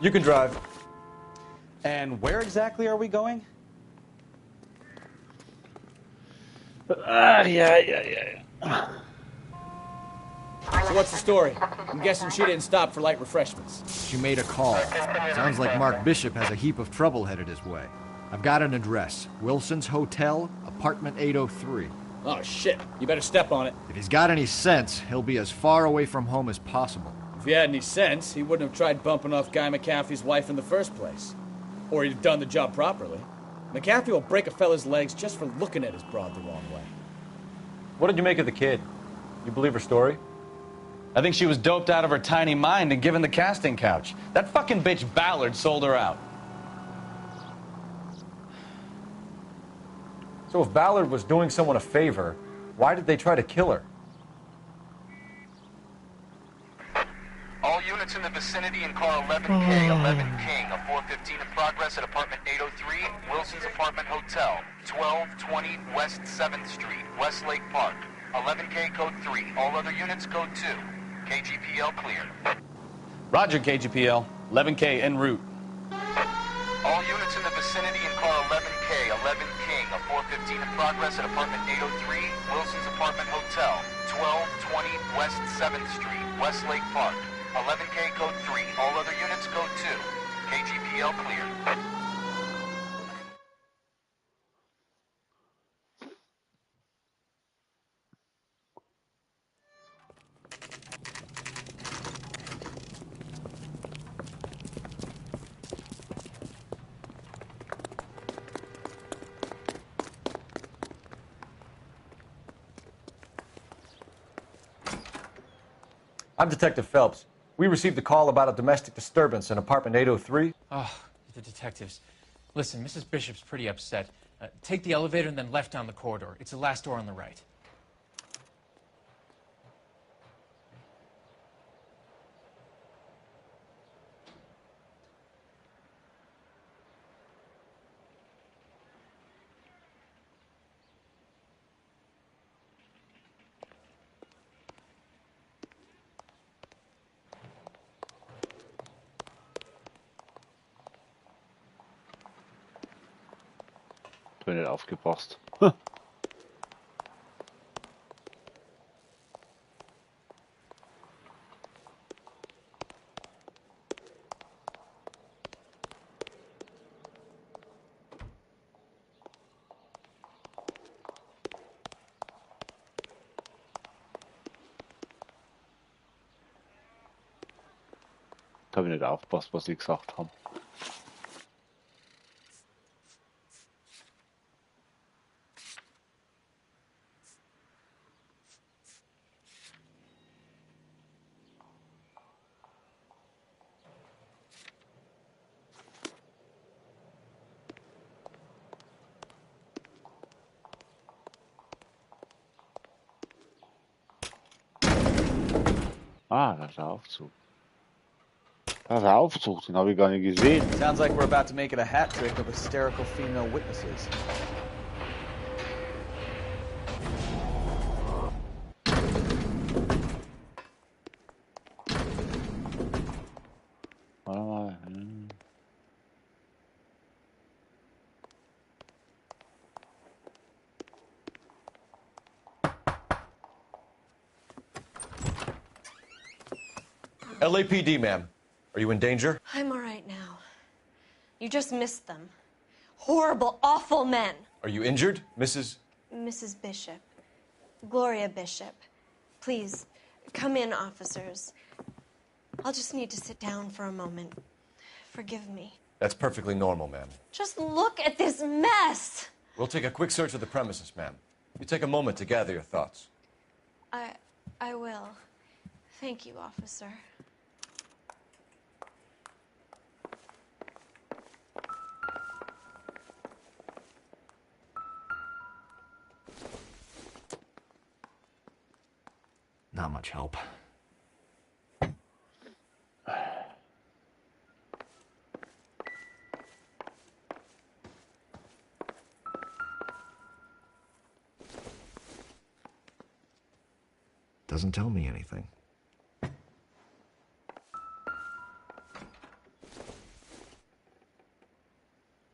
S11: You can drive. And where exactly are we going?
S1: Yeah.
S17: So what's the story? I'm guessing she didn't stop for light refreshments.
S15: She made a call. Sounds like Mark Bishop has a heap of trouble headed his way. I've got an address. Wilson's Hotel, apartment 803.
S17: Oh, shit. You better step on it.
S15: If he's got any sense, he'll be as far away from home as possible.
S17: If he had any sense, he wouldn't have tried bumping off Guy McAfee's wife in the first place. Or he'd have done the job properly. McAfee will break a fella's legs just for looking at his broad the wrong way.
S11: What did you make of the kid? You believe her story? I think she was doped out of her tiny mind and given the casting couch. That fucking bitch Ballard sold her out. So if Ballard was doing someone a favor, why did they try to kill her?
S20: All units in the vicinity in car 11K, 11 King, a 415 in progress at apartment 803, Wilson's Apartment Hotel, 1220 West 7th Street, Westlake Park. 11K code 3, all other units code 2. KGPL clear.
S11: Roger, KGPL. 11K en route.
S20: All units in the vicinity in car 11K, 11 King, a 415 in progress at apartment 803, Wilson's Apartment Hotel, 1220 West 7th Street, Westlake Park. 11K code 3, all other units code 2. KGPL clear.
S5: I'm Detective Phelps. We received a call about a domestic disturbance in apartment 803.
S23: Oh, the detectives. Listen, Mrs. Bishop's pretty upset. Take the elevator and then left down the corridor. It's the last door on the right.
S1: Ich bin nicht aufgepasst. Da habe ich nicht aufgepasst, was sie gesagt haben. Ah, da ist der Aufzug. Da ist der Aufzug, den habe ich gar nicht gesehen.
S17: Sounds like we're about to make it a hat trick of hysterical female witnesses.
S1: Warte mal.
S5: LAPD, ma'am. Are you in danger?
S13: I'm all right now. You just missed them. Horrible, awful men.
S5: Are you injured, Mrs.?
S13: Mrs. Bishop. Gloria Bishop. Please, come in, officers. I'll just need to sit down for a moment. Forgive me.
S5: That's perfectly normal, ma'am.
S13: Just look at this mess.
S5: We'll take a quick search of the premises, ma'am. You take a moment to gather your thoughts.
S13: I will. Thank you, officer.
S9: Not much help. Doesn't tell me anything.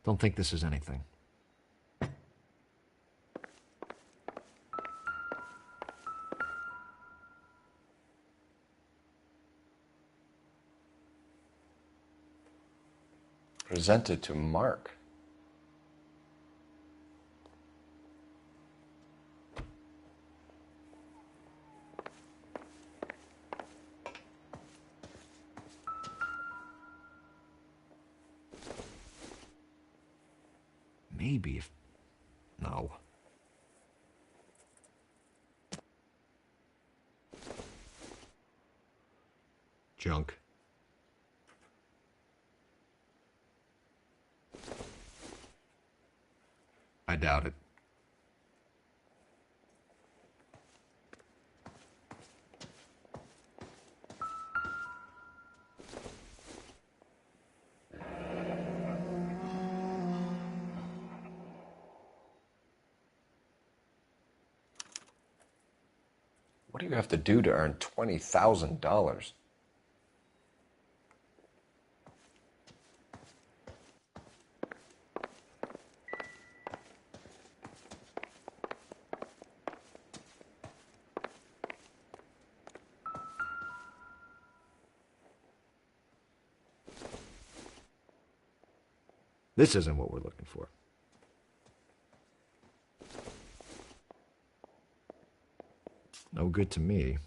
S9: Don't think this is anything.
S5: Presented to Mark.
S9: Maybe if... No. Junk. I doubt it.
S5: What do you have to do to earn $20,000?
S9: This isn't what we're looking for. No good to me.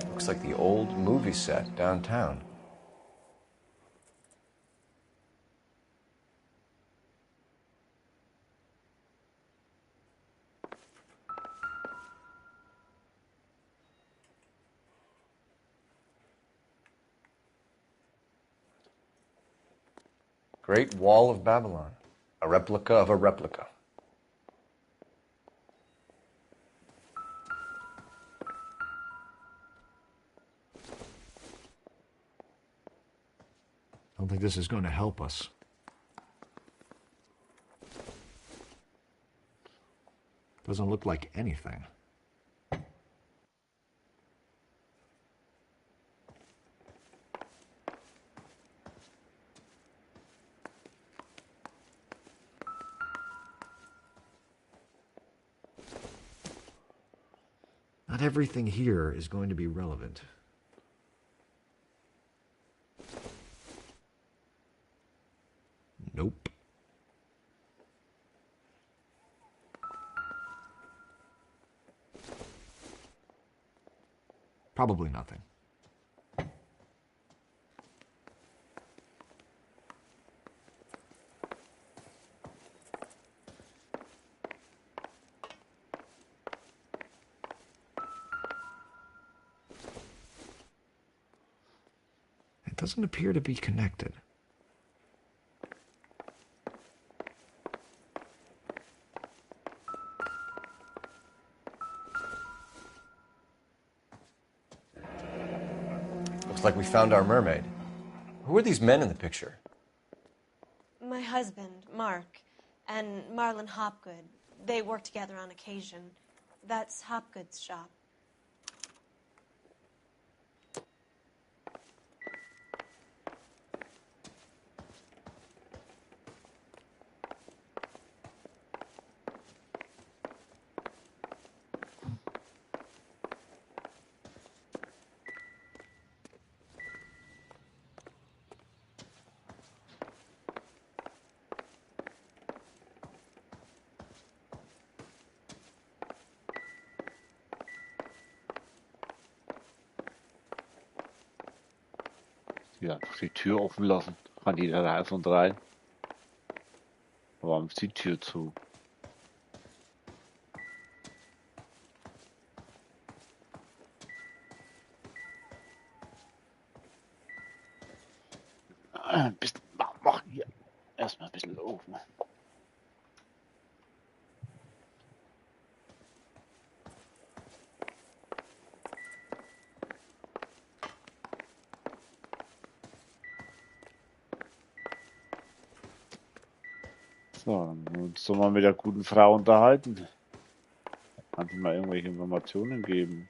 S5: Looks like the old movie set downtown. Great Wall of Babylon. A replica of a replica.
S9: I don't think this is going to help us. Doesn't look like anything. Not everything here is going to be relevant. Nope. Probably nothing. It doesn't appear to be connected.
S5: Looks like we found our mermaid. Who are these men in the picture?
S13: My husband, Mark, and Marlon Hopgood. They work together on occasion. That's Hopgood's shop.
S1: Ja, einfach die Tür offen lassen. Kann jeder raus und rein. Warum ist die Tür zu? Mach hier erstmal ein bisschen offen. So, uns soll man mit der guten Frau unterhalten. Kann sie mal irgendwelche Informationen geben?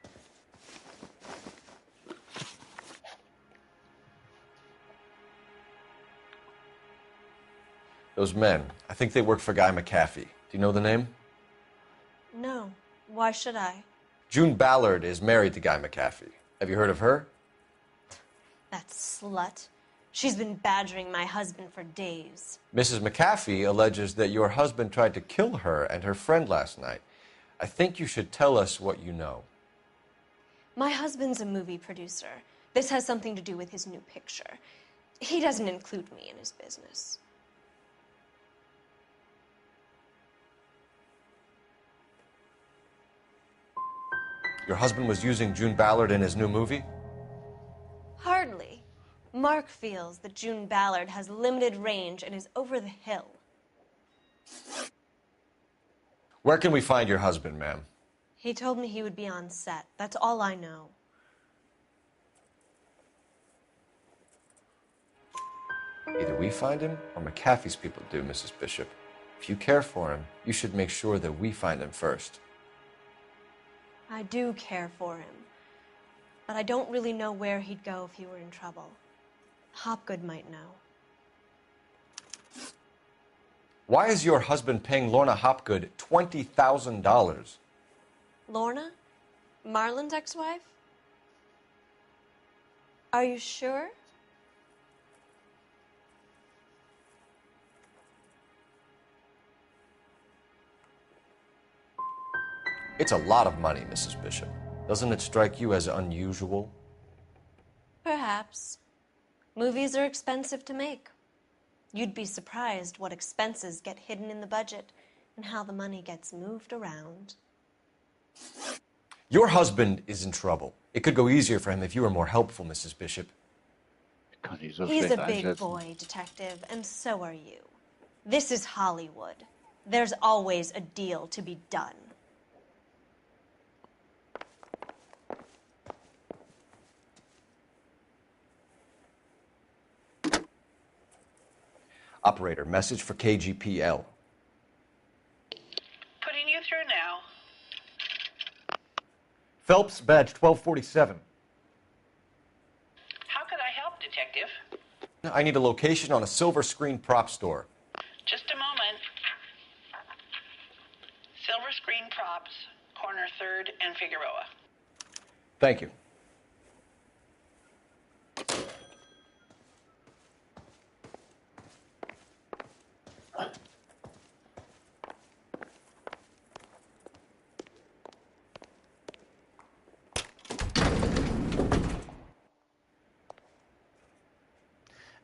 S5: Those men, I think they work for Guy McAfee. Do you know the name?
S13: No. Why should I?
S5: June Ballard is married to Guy McAfee. Have you heard of her?
S13: That slut. She's been badgering my husband for days.
S5: Mrs. McAfee alleges that your husband tried to kill her and her friend last night. I think you should tell us what you know.
S13: My husband's a movie producer. This has something to do with his new picture. He doesn't include me in his business.
S5: Your husband was using June Ballard in his new movie?
S13: Hardly. Mark feels that June Ballard has limited range and is over the hill.
S5: Where can we find your husband, ma'am?
S13: He told me he would be on set. That's all I know.
S5: Either we find him or McAfee's people do, Mrs. Bishop. If you care for him, you should make sure that we find him first.
S13: I do care for him, but I don't really know where he'd go if he were in trouble. Hopgood might know.
S5: Why is your husband paying Lorna Hopgood $20,000?
S13: Lorna? Marlon's ex-wife? Are you sure?
S5: It's a lot of money, Mrs. Bishop. Doesn't it strike you as unusual?
S13: Perhaps. Movies are expensive to make. You'd be surprised what expenses get hidden in the budget and how the money gets moved around.
S5: Your husband is in trouble. It could go easier for him if you were more helpful, Mrs. Bishop.
S13: He's a big boy, Detective, and so are you. This is Hollywood. There's always a deal to be done.
S5: Operator, message for KGPL.
S16: Putting you through now.
S15: Phelps, badge 1247.
S16: How could I help, Detective?
S5: I need a location on a silver screen prop store.
S16: Just a moment. Silver Screen Props, corner 3rd and Figueroa.
S5: Thank you.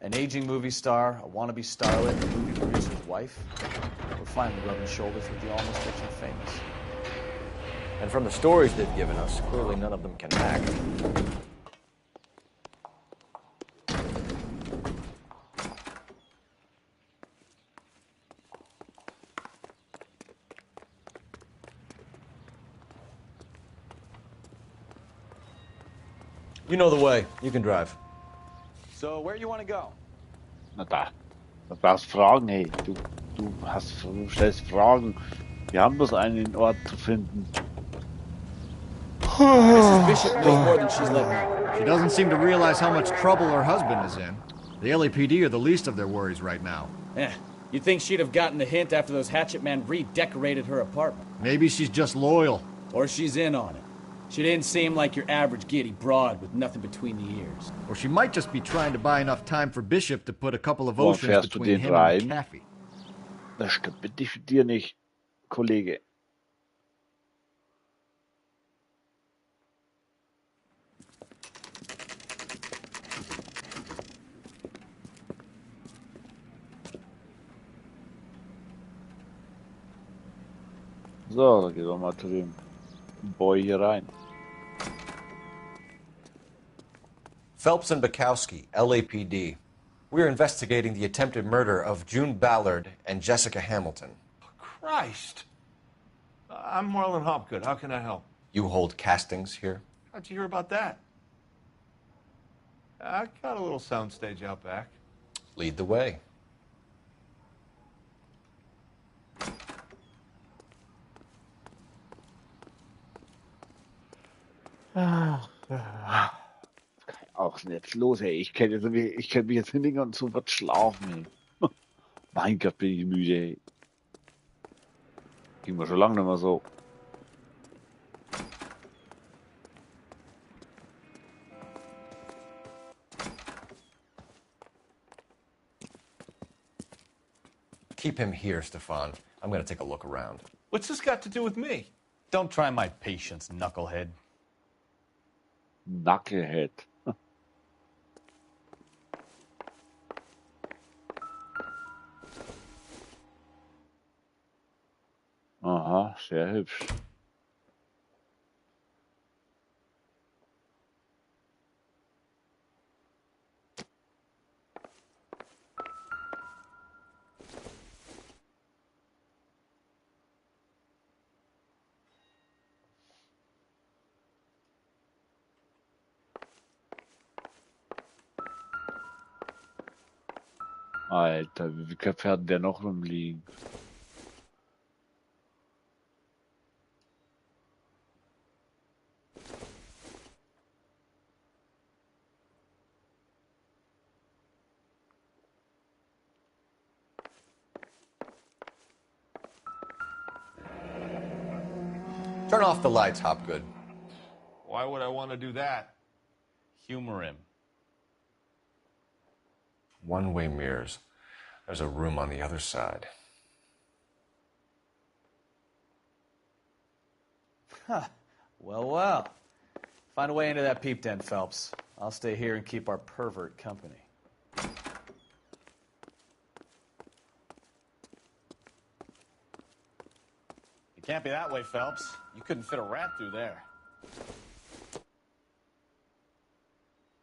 S17: An aging movie star, a wannabe starlet, a movie producer's wife. We're finally rubbing shoulders with the almost rich and famous.
S5: And from the stories they've given us, clearly none of them can act. You know the way. You can drive.
S17: So, where do you want to go?
S1: Na da. Du darfst fragen, hey. Du stellst Fragen. Wir haben bloß einen Ort zu finden.
S17: Mrs. Bishop knows more than she's letting on.
S15: She doesn't seem to realize how much trouble her husband is in. The LAPD are the least of their worries right now.
S17: You'd think she'd have gotten the hint after those hatchet men redecorated her apartment.
S15: Maybe she's just loyal.
S17: Or she's in on it. She didn't seem like your average giddy broad with nothing between the ears.
S15: Or she might just be trying to buy enough time for Bishop to put a couple of oceans
S1: Fährst du
S15: between
S1: den
S15: him
S1: rein?
S15: and McAfee.
S1: Das stimmt mit dir nicht, Kollege. So, dann gehen wir mal zu dem Boy hier rein.
S5: Phelps and Bukowski, LAPD. We're investigating the attempted murder of June Ballard and Jessica Hamilton.
S6: Christ! I'm Marlon Hopgood. How can I help?
S5: You hold castings here?
S6: How'd you hear about that? I got a little soundstage out back.
S5: Lead the way.
S1: Auch jetzt los, ey. Ich könnte mich jetzt hinlegen und so wird schlafen, ey. Mein Gott, bin ich müde, ey. Ging mir schon lange nicht mehr so.
S5: Keep him here, Stefan. I'm going to take a look around.
S6: What's this got to do with me?
S17: Don't try my patience, knucklehead.
S1: Knucklehead. Aha, sehr hübsch. Alter, wie viele Köpfe hat der noch rumliegen?
S5: Turn off the lights, Hopgood.
S6: Why would I want to do that?
S17: Humor him.
S5: One-way mirrors. There's a room on the other side.
S17: Huh. Well, well. Find a way into that peep den, Phelps. I'll stay here and keep our pervert company. It can't be that way, Phelps. You couldn't fit a rat through there.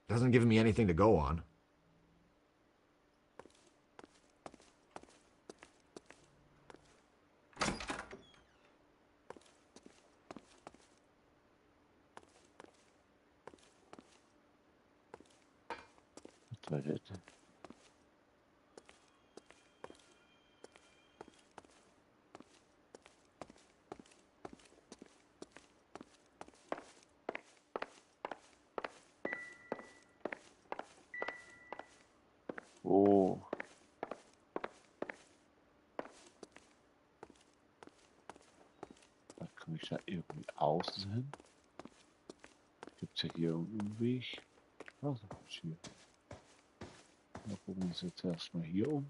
S9: Doesn't give me anything to go on.
S1: Toilette. Oh. Da komme ich da irgendwie außen hin? Gibt's ja hier irgendeinen Weg? Was ist hier? Dann gucken wir uns jetzt erstmal hier um.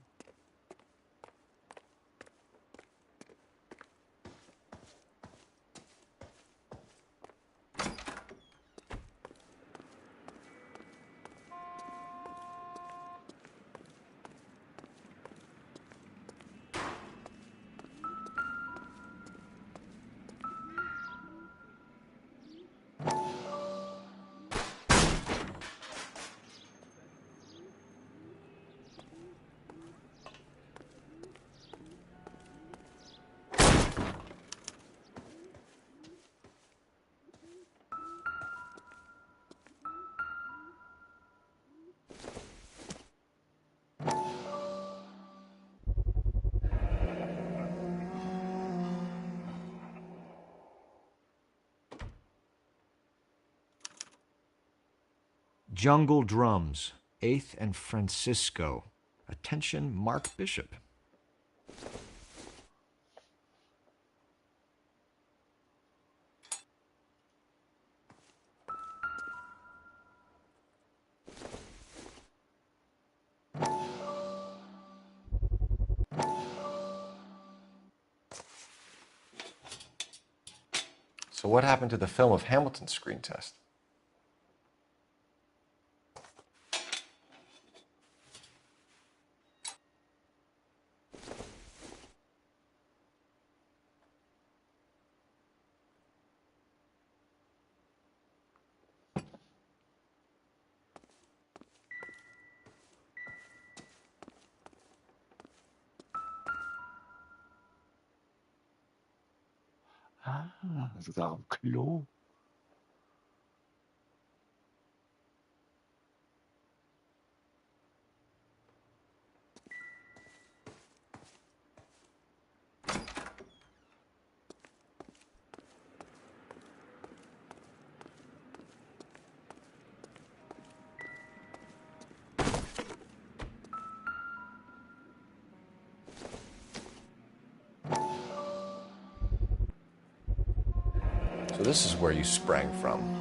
S9: Jungle Drums, 8th and Francisco. Attention, Mark Bishop.
S5: So what happened to the film of Hamilton's screen test?
S1: Sogar am Klo.
S5: So this is where you sprang from.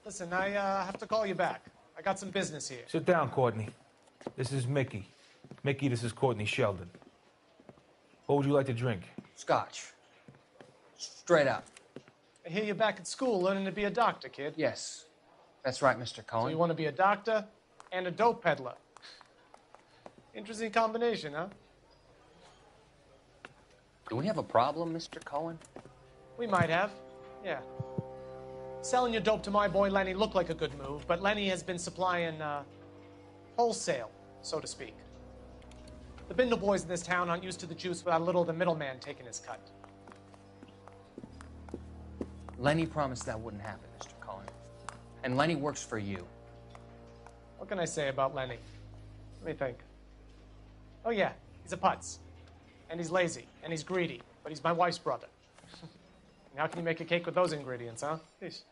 S14: Listen, I have to call you back. I got some business here.
S6: Sit down, Courtney. This is Mickey. Mickey, this is Courtney Sheldon. What would you like to drink?
S23: Scotch. Straight up.
S14: I hear you're back at school learning to be a doctor, kid.
S23: Yes. That's right, Mr. Cohen.
S14: So you want to be a doctor and a dope peddler. Interesting combination, huh?
S23: Do we have a problem, Mr. Cohen?
S14: We might have, yeah. Selling your dope to my boy Lenny looked like a good move, but Lenny has been supplying, wholesale, so to speak. The Bindle boys in this town aren't used to the juice without a little of the middleman taking his cut.
S23: Lenny promised that wouldn't happen, Mr. Cohen. And Lenny works for you.
S14: What can I say about Lenny? Let me think. Oh yeah, he's a putz. And he's lazy, and he's greedy, but he's my wife's brother. And how can you make a cake with those ingredients, huh? Jeez.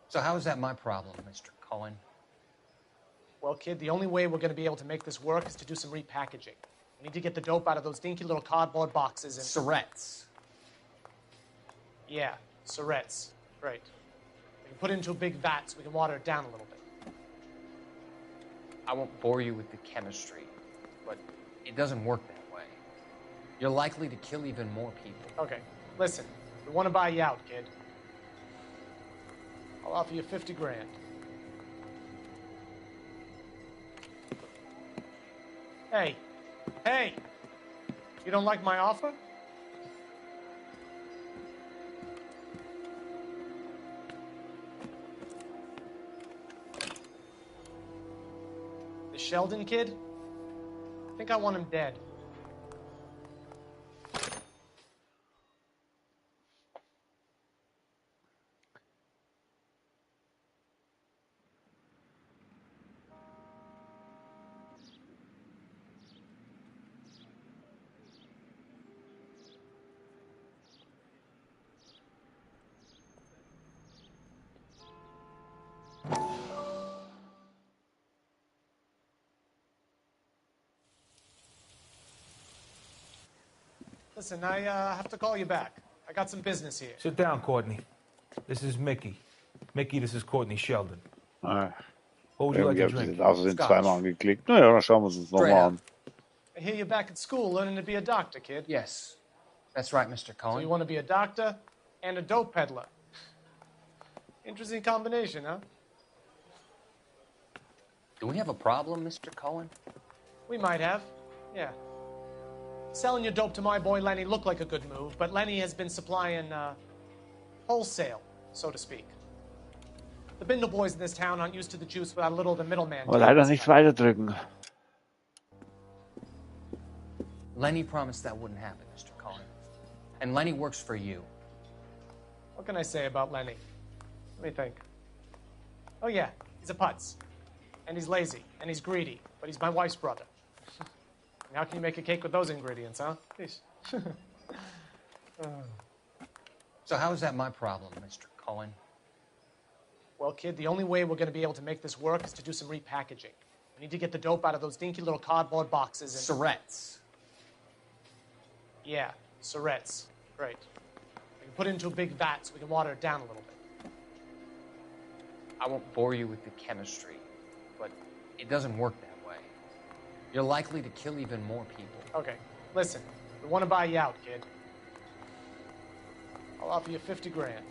S23: So how is that my problem, Mr. Cohen?
S14: Well, kid, the only way we're going to be able to make this work is to do some repackaging. We need to get the dope out of those dinky little cardboard boxes and...
S23: Surrettes.
S14: Yeah, Surrettes. Right. We can put it into a big vat so we can water it down a little bit.
S23: I won't bore you with the chemistry, but it doesn't work that way. You're likely to kill even more people.
S14: Okay, listen. We want to buy you out, kid. I'll offer you 50 grand. Hey. Hey! You don't like my offer? The Sheldon kid? I think I want him dead. Listen, I have to call you back. I got some business here.
S6: Sit down, Courtney. This is Mickey. Mickey, this is Courtney Sheldon.
S1: Ah,
S6: What would you like
S1: irgendwie
S6: to
S1: habe ich
S6: drink?
S1: das Aussehen zweimal angeklickt. Naja, dann schauen wir uns das nochmal an.
S14: I hear you're back at school learning to be a doctor, kid.
S23: Yes. That's right, Mr.
S14: So
S23: Cohen.
S14: you want to be a doctor and a dope peddler. Interesting combination, huh?
S23: Do we have a problem, Mr. Cohen?
S14: We might have, yeah. Selling your dope to my boy Lenny looked like a good move, but Lenny has been supplying, wholesale, so to speak. The Bindle boys in this town aren't used to the juice without a little of the middleman.
S1: Aber leider nicht weiterdrücken.
S23: Lenny promised that wouldn't happen, Mr. Cohen. And Lenny works for you.
S14: What can I say about Lenny? Let me think. Oh yeah, he's a putz. And he's lazy, and he's greedy, but he's my wife's brother. And how can you make a cake with those ingredients, huh? Jeez.
S18: So how is that my problem, Mr. Cullen?
S14: Well, kid, the only way we're going to be able to make this work is to do some repackaging. We need to get the dope out of those dinky little cardboard boxes and...
S18: Surrettes.
S14: Yeah, Surrettes. Great. We can put it into a big vat so we can water it down a little bit.
S18: I won't bore you with the chemistry, but it doesn't work that way. You're likely to kill even more people.
S14: Okay, listen. We want to buy you out, kid. I'll offer you 50 grand.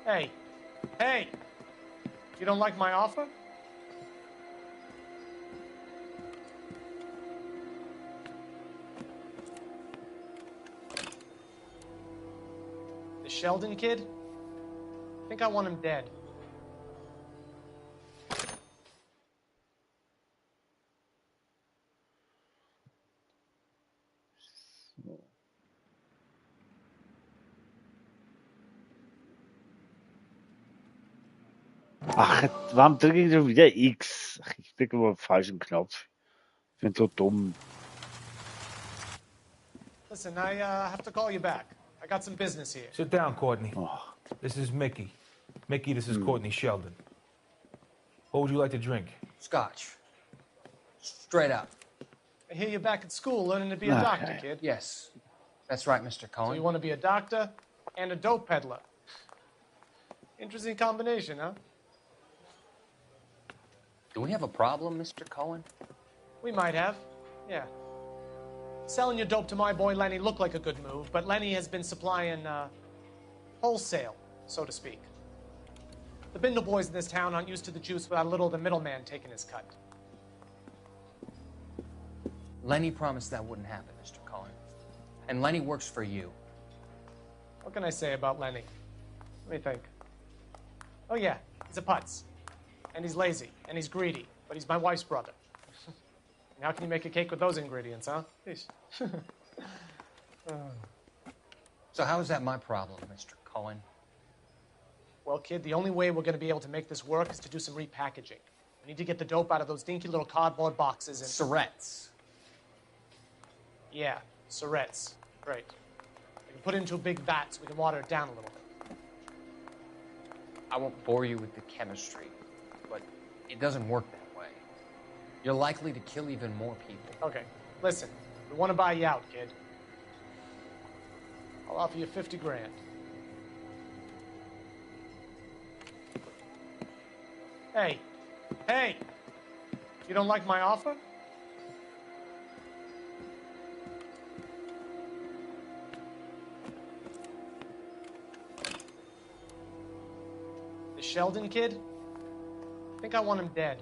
S14: Hey, hey! You don't like my offer? The Sheldon kid? I think I want him dead.
S1: Ach, warum drücke ich schon wieder X? Ach, ich drücke immer den falschen Knopf. Ich bin so dumm.
S14: Listen, I have to call you back. I got some business here.
S6: Sit down, Courtney. This is Mickey. Mickey, this is Courtney Sheldon. What would you like to drink?
S18: Scotch. Straight up.
S14: I hear you're back at school learning to be a doctor, kid.
S18: Yes. That's right, Mr.
S14: So
S18: Cullen.
S14: you want to be a doctor and a dope peddler. Interesting combination, huh?
S18: Do we have a problem, Mr. Cullen?
S14: We might have, yeah. Selling your dope to my boy Lenny looked like a good move, but Lenny has been supplying, wholesale, so to speak. The Bindle boys in this town aren't used to the juice without a little of the middleman taking his cut.
S18: Lenny promised that wouldn't happen, Mr. Cullen. And Lenny works for you.
S14: What can I say about Lenny? Let me think. Oh yeah, he's a putz. And he's lazy, and he's greedy, but he's my wife's brother. And how can you make a cake with those ingredients, huh? Jeez.
S18: So how is that my problem, Mr. Cullen?
S14: Well, kid, the only way we're going to be able to make this work is to do some repackaging. We need to get the dope out of those dinky little cardboard boxes and...
S18: Surrettes.
S14: Yeah, Surrettes. Great. We can put it into a big vat so we can water it down a little bit.
S18: I won't bore you with the chemistry, but it doesn't work that way. You're likely to kill even more people.
S14: Okay, listen. We want to buy you out, kid. I'll offer you 50 grand. Hey, hey! You don't like my offer? The Sheldon kid? I think I want him dead.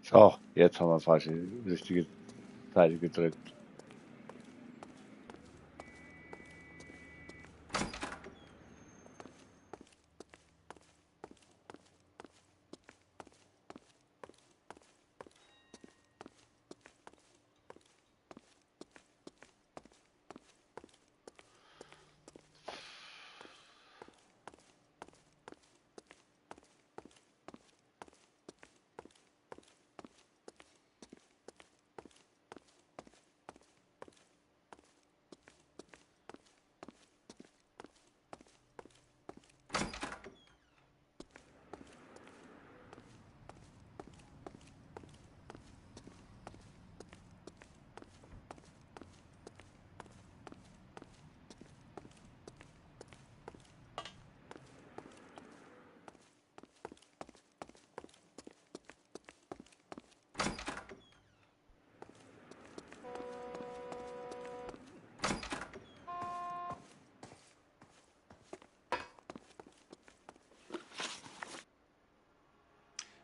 S1: So, jetzt haben wir richtige Seite gedrückt.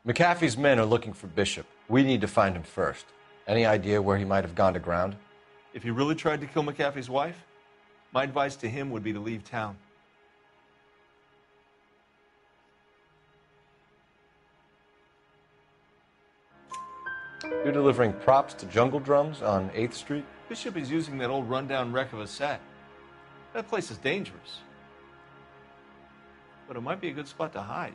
S5: McAfee's men are looking for Bishop. We need to find him first. Any idea where he might have gone to ground?
S22: If he really tried to kill McAfee's wife, my advice to him would be to leave town.
S5: You're delivering props to Jungle Drums on 8th Street?
S4: Bishop is using that old rundown wreck of a set. That place is dangerous. But it might be a good spot to hide.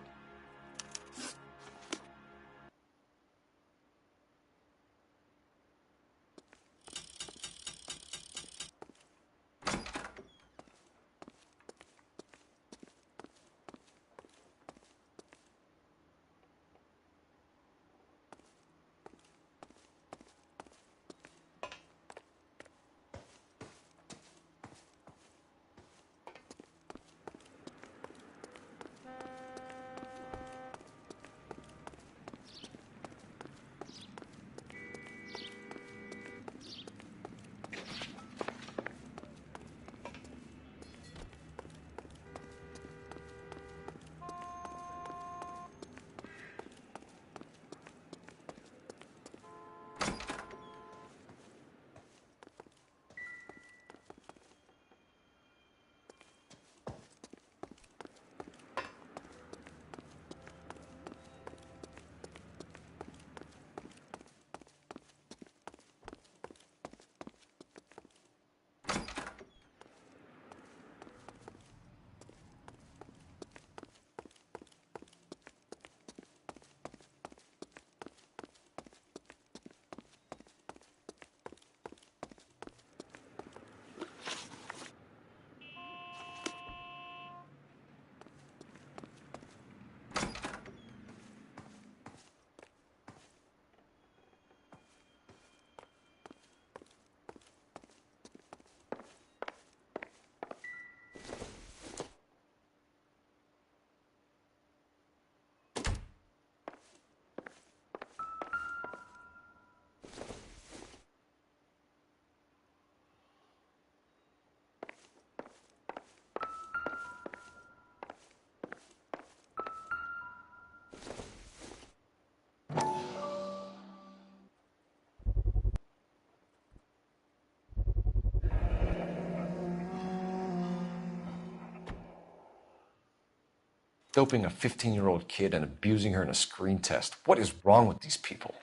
S5: Doping a 15-year-old kid and abusing her in a screen test. What is wrong with these people?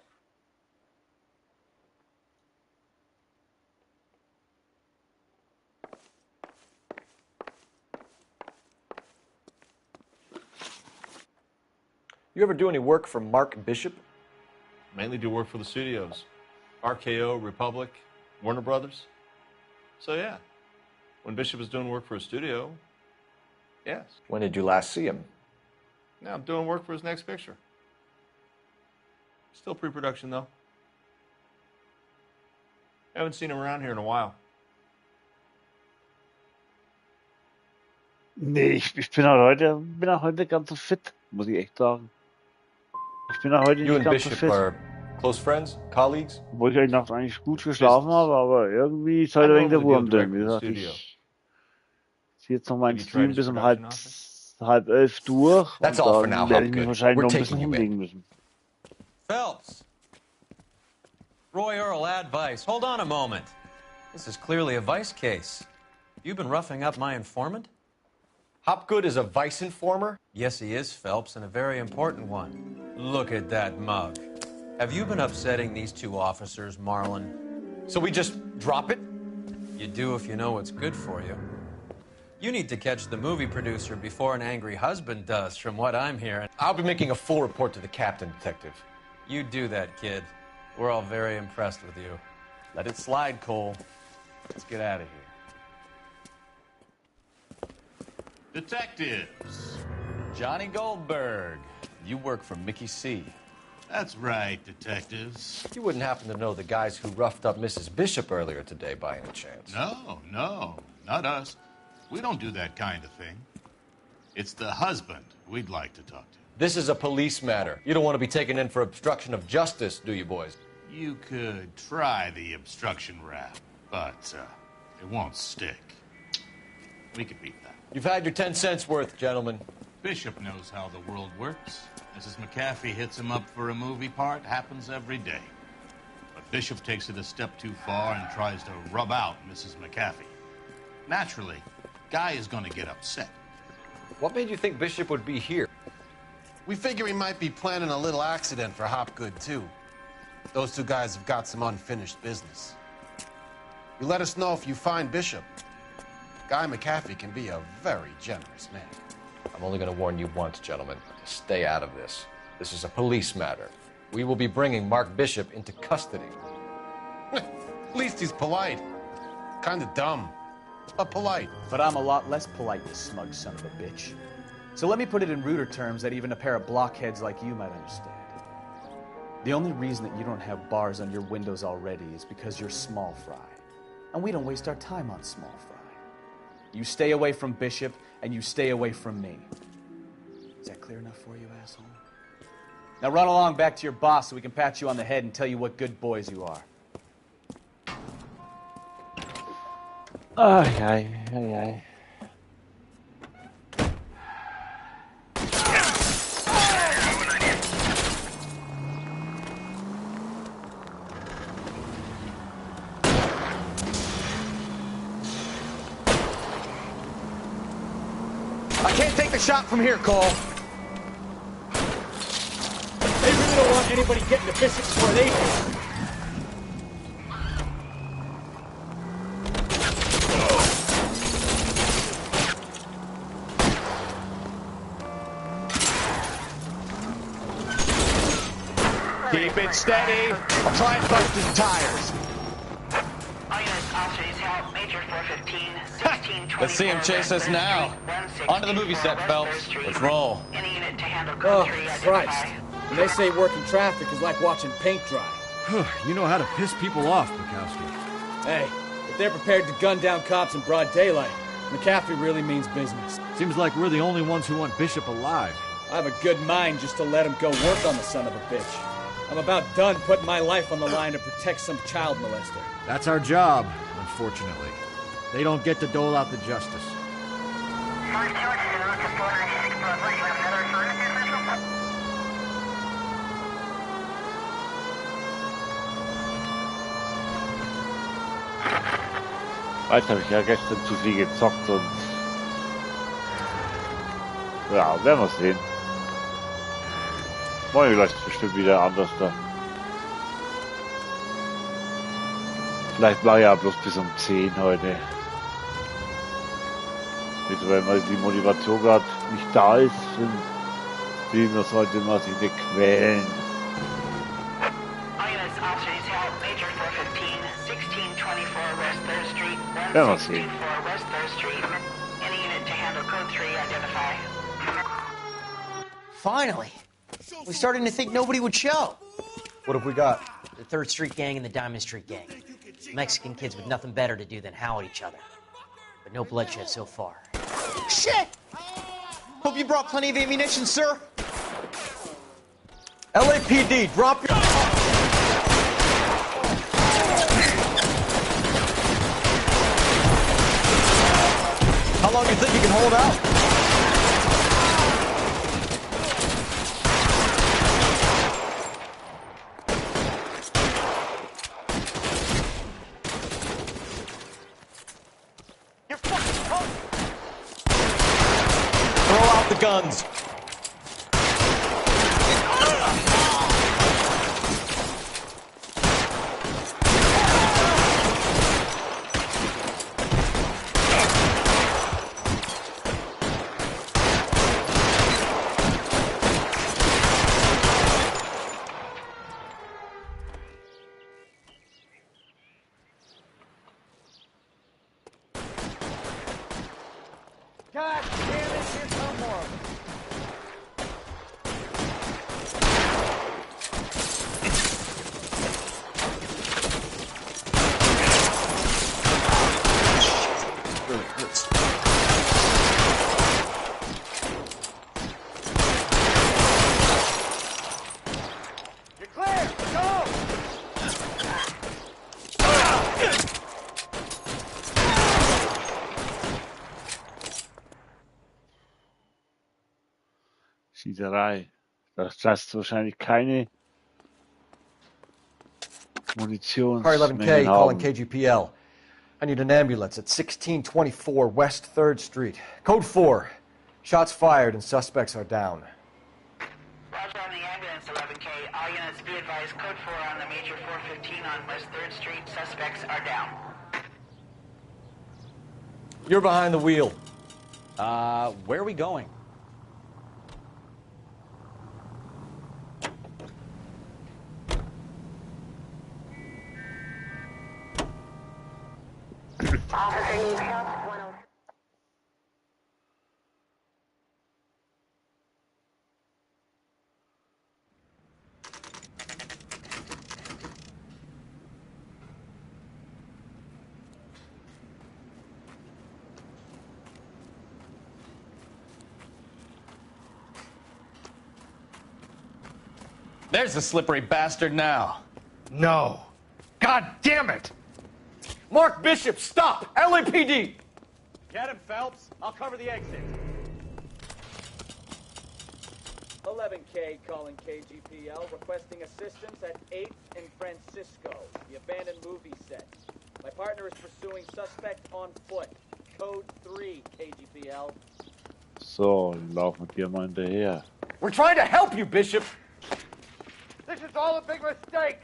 S5: You ever do any work for Mark Bishop?
S4: Mainly do work for the studios. RKO, Republic, Warner Brothers. So yeah, when Bishop is doing work for a studio, yes.
S5: When did you last see him?
S4: Now I'm doing work for his next picture. Still pre-production though. Haven't seen him around here in a while.
S1: Nee, ich bin halt heute ganz so fit, muss ich echt sagen. Ich bin heute
S5: You
S1: nicht
S5: and
S1: ganz so
S5: Bishop
S1: fit.
S5: are close friends, colleagues?
S1: Obwohl ich heute Nacht eigentlich gut geschlafen habe, aber irgendwie ist heute ein wenig der Wurm drin. Wie gesagt, ich ziehe jetzt noch meinen Stream bis um halb 11 durch
S5: That's
S1: und
S5: all for now,
S1: dann werde ich mich
S5: Hopgood.
S1: wahrscheinlich
S5: We're
S1: noch ein
S5: taking
S1: bisschen
S5: you in.
S1: hinlegen müssen.
S11: Phelps. Roy Earl, advice. Hold on a moment. This is clearly a vice case. You've been roughing up my informant?
S5: Hopgood is a vice informer?
S11: Yes, he is, Phelps, and a very important one. Look at that mug. Have you been upsetting these two officers, Marlon?
S5: So we just drop it?
S11: You do if you know what's good for you. You need to catch the movie producer before an angry husband does, from what I'm hearing.
S5: I'll be making a full report to the captain, Detective.
S11: You do that, kid. We're all very impressed with you. Let it slide, Cole. Let's get out of here.
S19: Detectives.
S11: Johnny Goldberg. You work for Mickey C.
S19: That's right, detectives.
S5: You wouldn't happen to know the guys who roughed up Mrs. Bishop earlier today by any chance?
S19: No, not us. We don't do that kind of thing. It's the husband we'd like to talk to.
S5: This is a police matter. You don't want to be taken in for obstruction of justice, do you, boys?
S19: You could try the obstruction rap, but it won't stick. We could beat that.
S5: You've had your 10 cents worth, gentlemen.
S19: Bishop knows how the world works. Mrs. McAfee hits him up for a movie part. Happens every day. But Bishop takes it a step too far and tries to rub out Mrs. McAfee. Naturally, Guy is going to get upset.
S5: What made you think Bishop would be here?
S19: We figure he might be planning a little accident for Hopgood, too.
S7: Those two guys have got some unfinished business. You let us know if you find Bishop. Guy McAfee can be a very generous man.
S5: I'm only going to warn you once, gentlemen. Stay out of this. This is a police matter. We will be bringing Mark Bishop into custody.
S7: At least he's polite. Kind of dumb, but polite.
S17: But I'm a lot less polite, you smug son of a bitch. So let me put it in ruder terms that even a pair of blockheads like you might understand. The only reason that you don't have bars on your windows already is because you're small fry. And we don't waste our time on small fry. You stay away from Bishop, and you stay away from me. Is that clear enough for you, asshole? Now run along back to your boss so we can pat you on the head and tell you what good boys you are.
S1: Ai, ai, ai, ai.
S17: I can't take the shot from here, Cole. They really don't want anybody getting to Bishop's before they do.
S15: Keep it steady. I'll try and bust his tires.
S11: Let's see him chase us now. Onto the movie set, Phelps. Let's roll.
S17: Oh, Christ. When they say working traffic is like watching paint dry.
S15: You know how to piss people off, Bukowski.
S17: Hey, if they're prepared to gun down cops in broad daylight, McAfee really means business.
S15: Seems like we're the only ones who want Bishop alive.
S17: I have a good mind just to let him go work on the son of a bitch. I'm about done putting my life on the line to protect some child molester.
S15: That's our job, unfortunately. They don't get to dole out the justice.
S1: Weiter habe ich ja gestern zu viel gezockt und ja, werden wir sehen. Morgen läuft es bestimmt wieder anders da. Vielleicht war ja bloß bis um 10 heute. Jetzt, weil mal die Motivation gerade nicht da ist, deswegen sollte man sich nicht quälen. Werden wir sehen.
S18: Finally! We're starting to think nobody would show.
S17: What have we got?
S18: The 3rd Street Gang and the Diamond Street Gang. Mexican kids with nothing better to do than howl at each other. But no bloodshed so far. Shit! Hope you brought plenty of ammunition, sir.
S17: LAPD, drop your... How long do you think you can hold out? Throw out the guns. God damn it, here's some more.
S7: Really hurts.
S17: You're clear, go!
S1: Schießerei. Das ist wahrscheinlich keine Munition.
S5: Car 11K calling KGPL. I need an ambulance at 1624 West 3rd Street. Code 4. Shots fired and suspects are down.
S16: Roger on the ambulance. 11K. All units be advised, code 4 on the major 415 on West 3rd Street. Suspects are down.
S17: You're behind the wheel. Where are we going?
S16: Officer needs help. 103.
S11: There's the slippery bastard now.
S14: No. God damn it!
S17: Mark Bishop, stop! LAPD! Get him, Phelps. I'll cover the exit. 11K calling KGPL, requesting assistance at 8th and Francisco, the abandoned movie set. My partner is pursuing suspect on foot. Code 3, KGPL.
S1: So, laufen wir mal hinterher.
S17: We're trying to help you, Bishop!
S14: This is all a big mistake!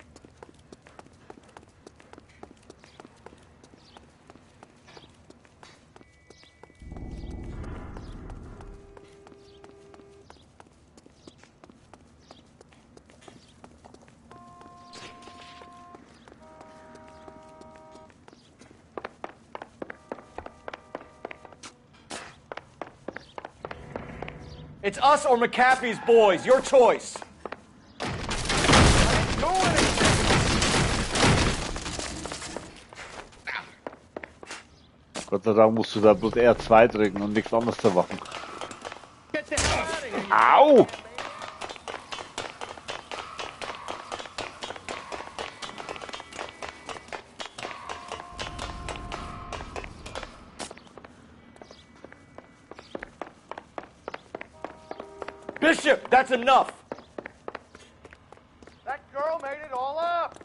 S17: It's us or McAfee's boys. Your choice.
S1: Gott sei Dank musst du da bloß R2 drücken und nichts anderes zu machen. Au!
S17: Bishop, that's enough.
S14: That girl made it all up!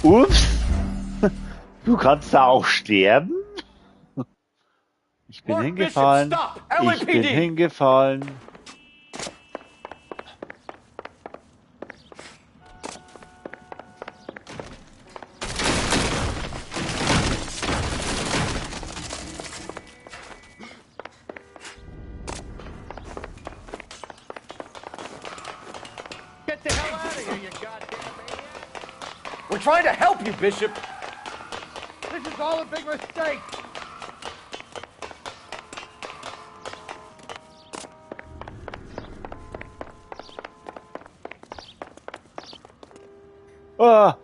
S1: Ups! Du kannst da auch sterben? Ich bin hingefallen. Ich bin hingefallen.
S14: Get the hell out of here, you goddamn maniac!
S17: We're trying to help you, Bishop.
S14: This is all a big mistake!
S1: Ah!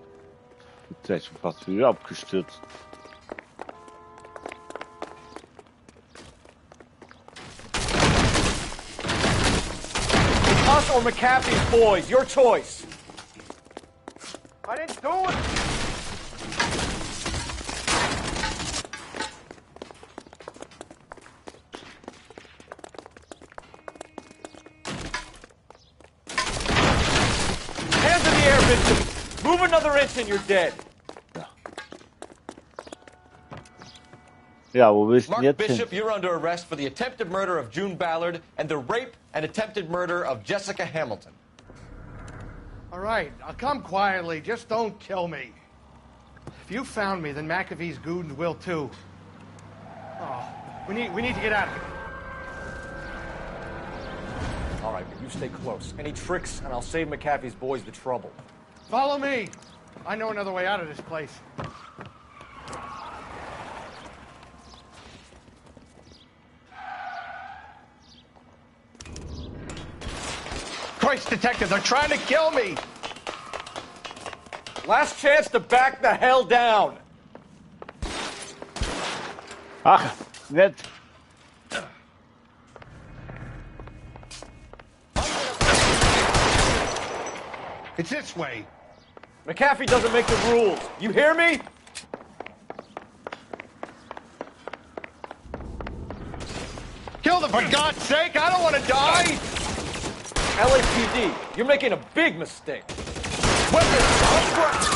S1: Jetzt wäre ich schon fast wieder abgestürzt.
S17: Us or McAfee's boys. Your choice.
S14: I didn't do it!
S17: Hands in the air, Bishop. Move another inch and you're dead.
S1: Ja, wo willst du
S5: Mark
S1: jetzt
S5: Bishop,
S1: hin?
S5: you're under arrest for the attempted murder of June Ballard and the rape and attempted murder of Jessica Hamilton.
S14: All right, I'll come quietly. Just don't kill me. If you found me, then McAfee's goons will too. Oh, we need to get out of here.
S17: All right, but you stay close. Any tricks, and I'll save McAfee's boys the trouble.
S14: Follow me. I know another way out of this place. Christ, detective, they're trying to kill me!
S17: Last chance to back the hell down.
S1: Ach, nett.
S14: It's this way.
S17: McAfee doesn't make the rules. You hear me?
S14: Kill them, for God's sake! I don't want to die!
S15: LAPD, you're making a big mistake. Weapons up front!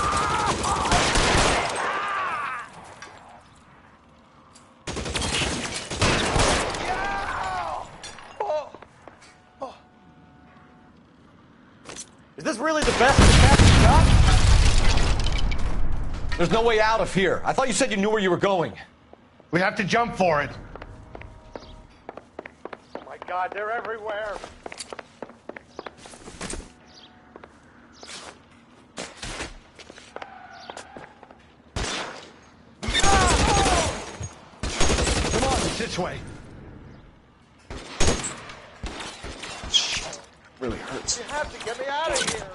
S15: Is this really the best McCaffrey got? There's no way out of here. I thought you said you knew where you were going.
S14: We have to jump for it. Oh my God, they're everywhere. Come on, it's this way.
S17: Really hurts.
S14: You have to get me out of here.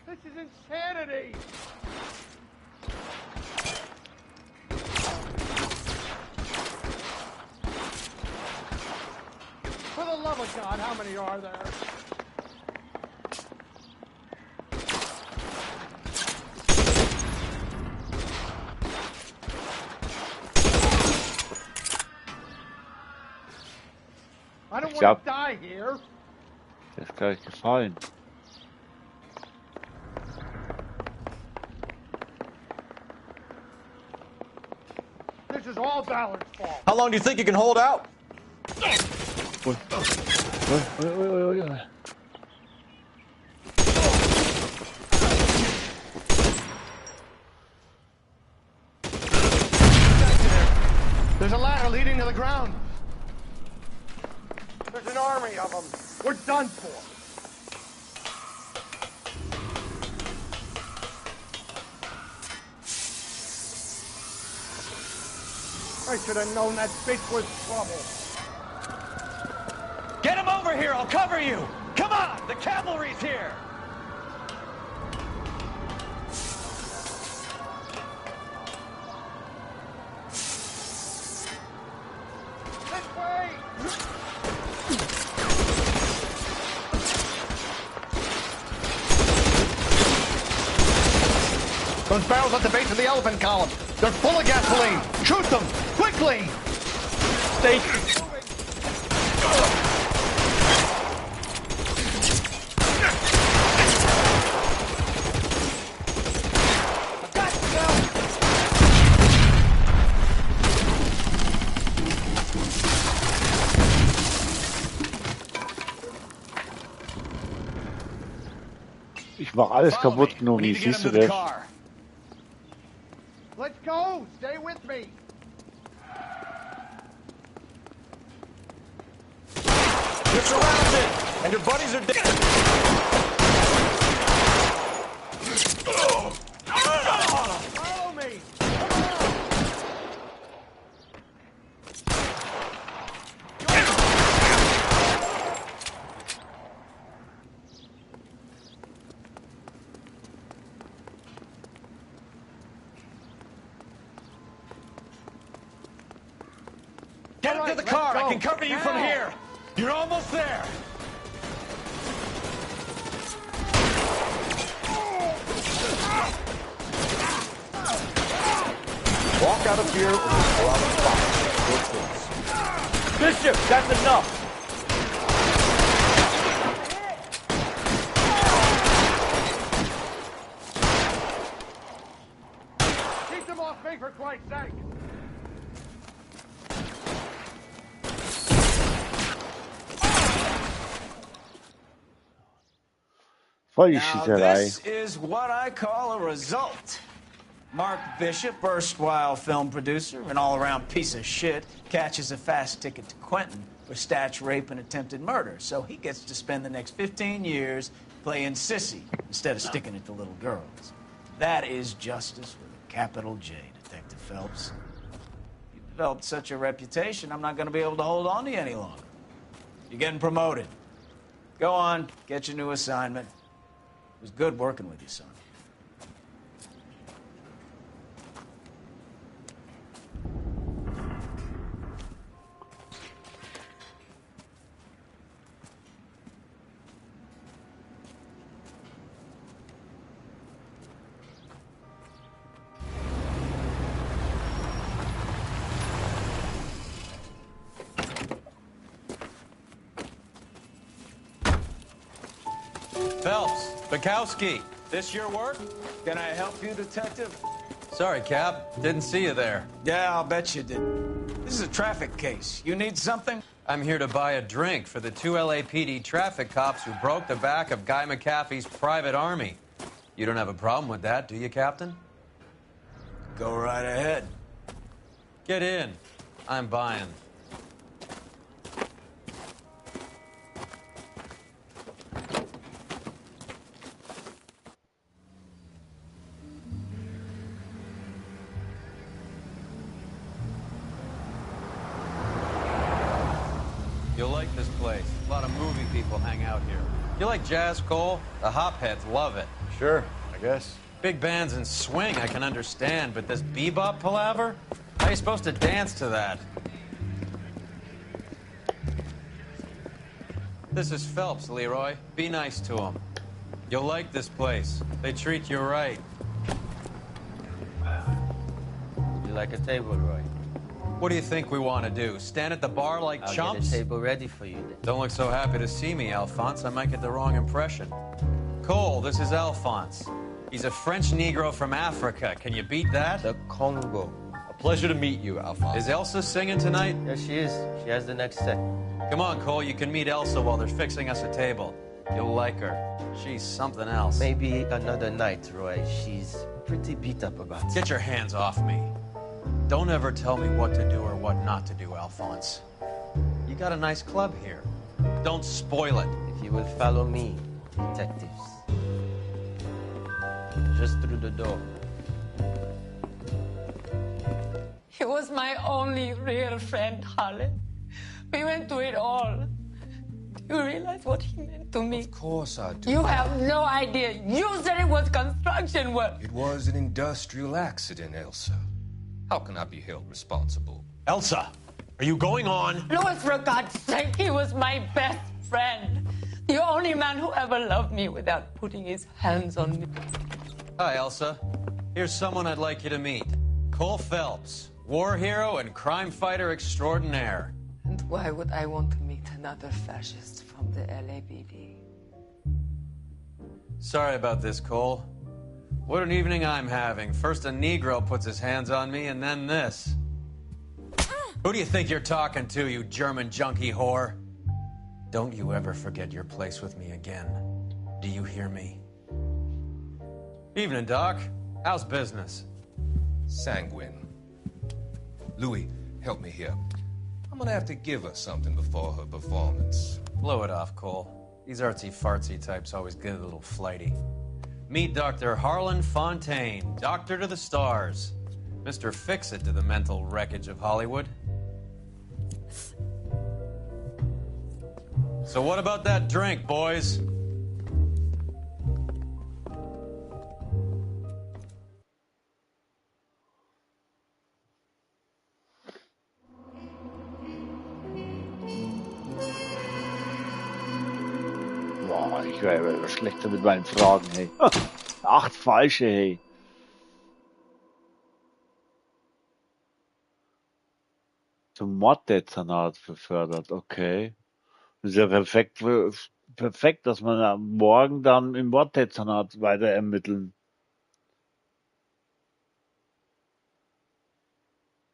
S14: This is insanity. For the love of God, how many are there? I don't want to die here.
S1: Das ist gleich gefallen.
S14: This is all Ballard's fault.
S15: How long do you think you can hold out?
S14: There's a ladder leading to the ground. There's an army of them. We're done for. I should have known that bitch was trouble.
S15: Get him over here, I'll cover you! Come on, the cavalry's here!
S14: This way! Those barrels at the base of the elephant column. They're full of gasoline. Shoot them! Quickly!
S15: Stay...
S1: Ich mach alles kaputt, Gnomi. Siehst du das?
S14: Let's go! Stay with me!
S15: You're surrounded! And your buddies are dead!
S14: Follow me!
S15: Get into the car! I can cover you from here! You're almost there! Walk out of here or pull out the box. Bishop, that's enough!
S14: Keep them off me, for Christ's sake!
S23: Now, this is what I call a result. Mark Bishop, erstwhile film producer, an all-around piece of shit, catches a fast ticket to Quentin for statch rape and attempted murder. So he gets to spend the next 15 years playing sissy instead of sticking it to little girls. That is justice with a capital J, Detective Phelps. You've developed such a reputation, I'm not going to be able to hold on to you any longer. You're getting promoted. Go on, get your new assignment. It was good working with you, son.
S11: Phelps, Bukowski, this your work?
S23: Can I help you, Detective?
S11: Sorry, Cap. Didn't see you there.
S23: Yeah, I'll bet you did. This is a traffic case. You need something?
S11: I'm here to buy a drink for the 2 LAPD traffic cops who broke the back of Guy McAfee's private army. You don't have a problem with that, do you, Captain?
S23: Go right ahead.
S11: Get in. I'm buying. You'll like this place. A lot of movie people hang out here. You like jazz, Cole? The hopheads love it.
S5: Sure, I guess.
S11: Big bands and swing I can understand, but this bebop palaver? How are you supposed to dance to that? This is Phelps, Leroy. Be nice to him. You'll like this place. They treat you right.
S2: You like a table, Roy?
S11: What do you think we want to do? Stand at the bar like
S2: I'll
S11: chumps?
S2: get a table ready for you then.
S11: Don't look so happy to see me, Alphonse. I might get the wrong impression. Cole, this is Alphonse. He's a French Negro from Africa. Can you beat that?
S2: The Congo.
S5: A pleasure to meet you, Alphonse.
S11: Is Elsa singing tonight?
S2: Yes, she is. She has the next set.
S11: Come on, Cole. You can meet Elsa while they're fixing us a table. You'll like her. She's something else.
S2: Maybe another night, Roy. She's pretty beat up about it.
S11: Get your hands off me. Don't ever tell me what to do or what not to do, Alphonse. You got a nice club here. Don't spoil it.
S2: If you will follow me, detectives. Just through the door.
S8: He was my only real friend, Harlan. We went through it all. Do you realize what he meant to me?
S21: Of course I do.
S8: You have no idea. You said it was construction work.
S21: It was an industrial accident, Elsa. How can I be held responsible?
S11: Elsa, are you going on?
S8: Louis, for God's sake, he was my best friend. The only man who ever loved me without putting his hands on me.
S11: Hi, Elsa. Here's someone I'd like you to meet. Cole Phelps, war hero and crime fighter extraordinaire.
S8: And why would I want to meet another fascist from the LAPD?
S11: Sorry about this, Cole. What an evening I'm having. First a Negro puts his hands on me, and then this. Who do you think you're talking to, you German junkie whore? Don't you ever forget your place with me again. Do you hear me? Evening, Doc. How's business?
S21: Sanguine. Louis, help me here. I'm gonna have to give her something before her performance.
S11: Blow it off, Cole. These artsy-fartsy types always get a little flighty. Meet Dr. Harlan Fontaine, doctor to the stars. Mr. Fix-It to the mental wreckage of Hollywood. So what about that drink, boys?
S1: Boah, ich wäre immer schlechter mit meinen Fragen, hey. 8 falsche, hey. Zum Morddezernat befördert, okay. Das ist ja perfekt, dass man am Morgen dann im Morddezernat weiter ermitteln.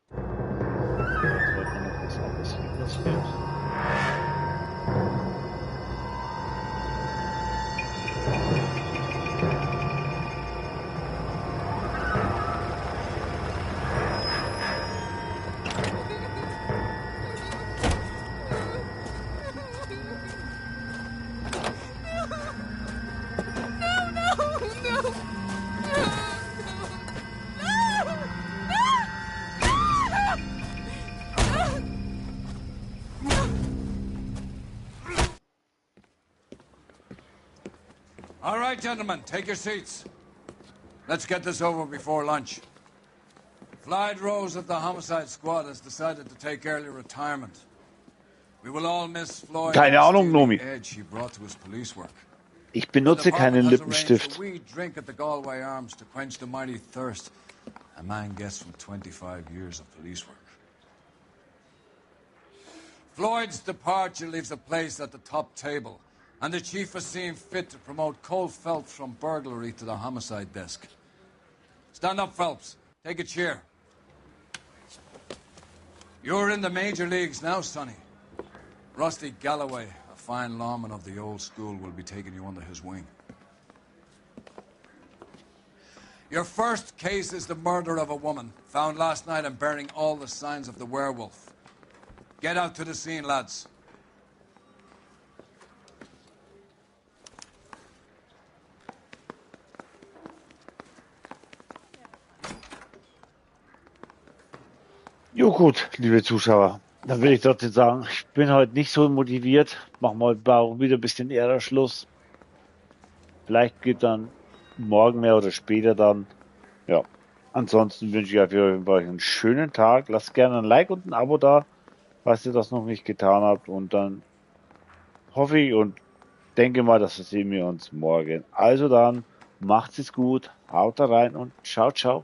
S1: Was alles hier passiert.
S24: All right, gentlemen, take your seats. Let's get this over before lunch. Clyde Rose of the Homicide Squad has decided to take early retirement. We will all miss Floyd.
S1: Keine Ahnung, Nomi.
S24: Edge he brought to his police work.
S1: Ich benutze keinen Lippenstift.
S24: We drink at the Galway Arms to quench the mighty thirst. A man gets from 25 years of police work. Floyd's departure leaves a place at the top table, And the chief has seen fit to promote Cole Phelps from burglary to the homicide desk. Stand up, Phelps. Take a chair. You're in the major leagues now, Sonny. Rusty Galloway, a fine lawman of the old school, will be taking you under his wing. Your first case is the murder of a woman, found last night and bearing all the signs of the werewolf. Get out to the scene, lads.
S1: Jo gut, liebe Zuschauer, dann will ich trotzdem sagen, ich bin heute nicht so motiviert. Machen wir heute auch wieder ein bisschen eher Schluss. Vielleicht geht dann morgen mehr oder später dann. Ja, ansonsten wünsche ich euch einen schönen Tag. Lasst gerne ein Like und ein Abo da, falls ihr das noch nicht getan habt. Und dann hoffe ich und denke mal, dass wir uns morgen. Also dann, macht's es gut, haut da rein und ciao, ciao.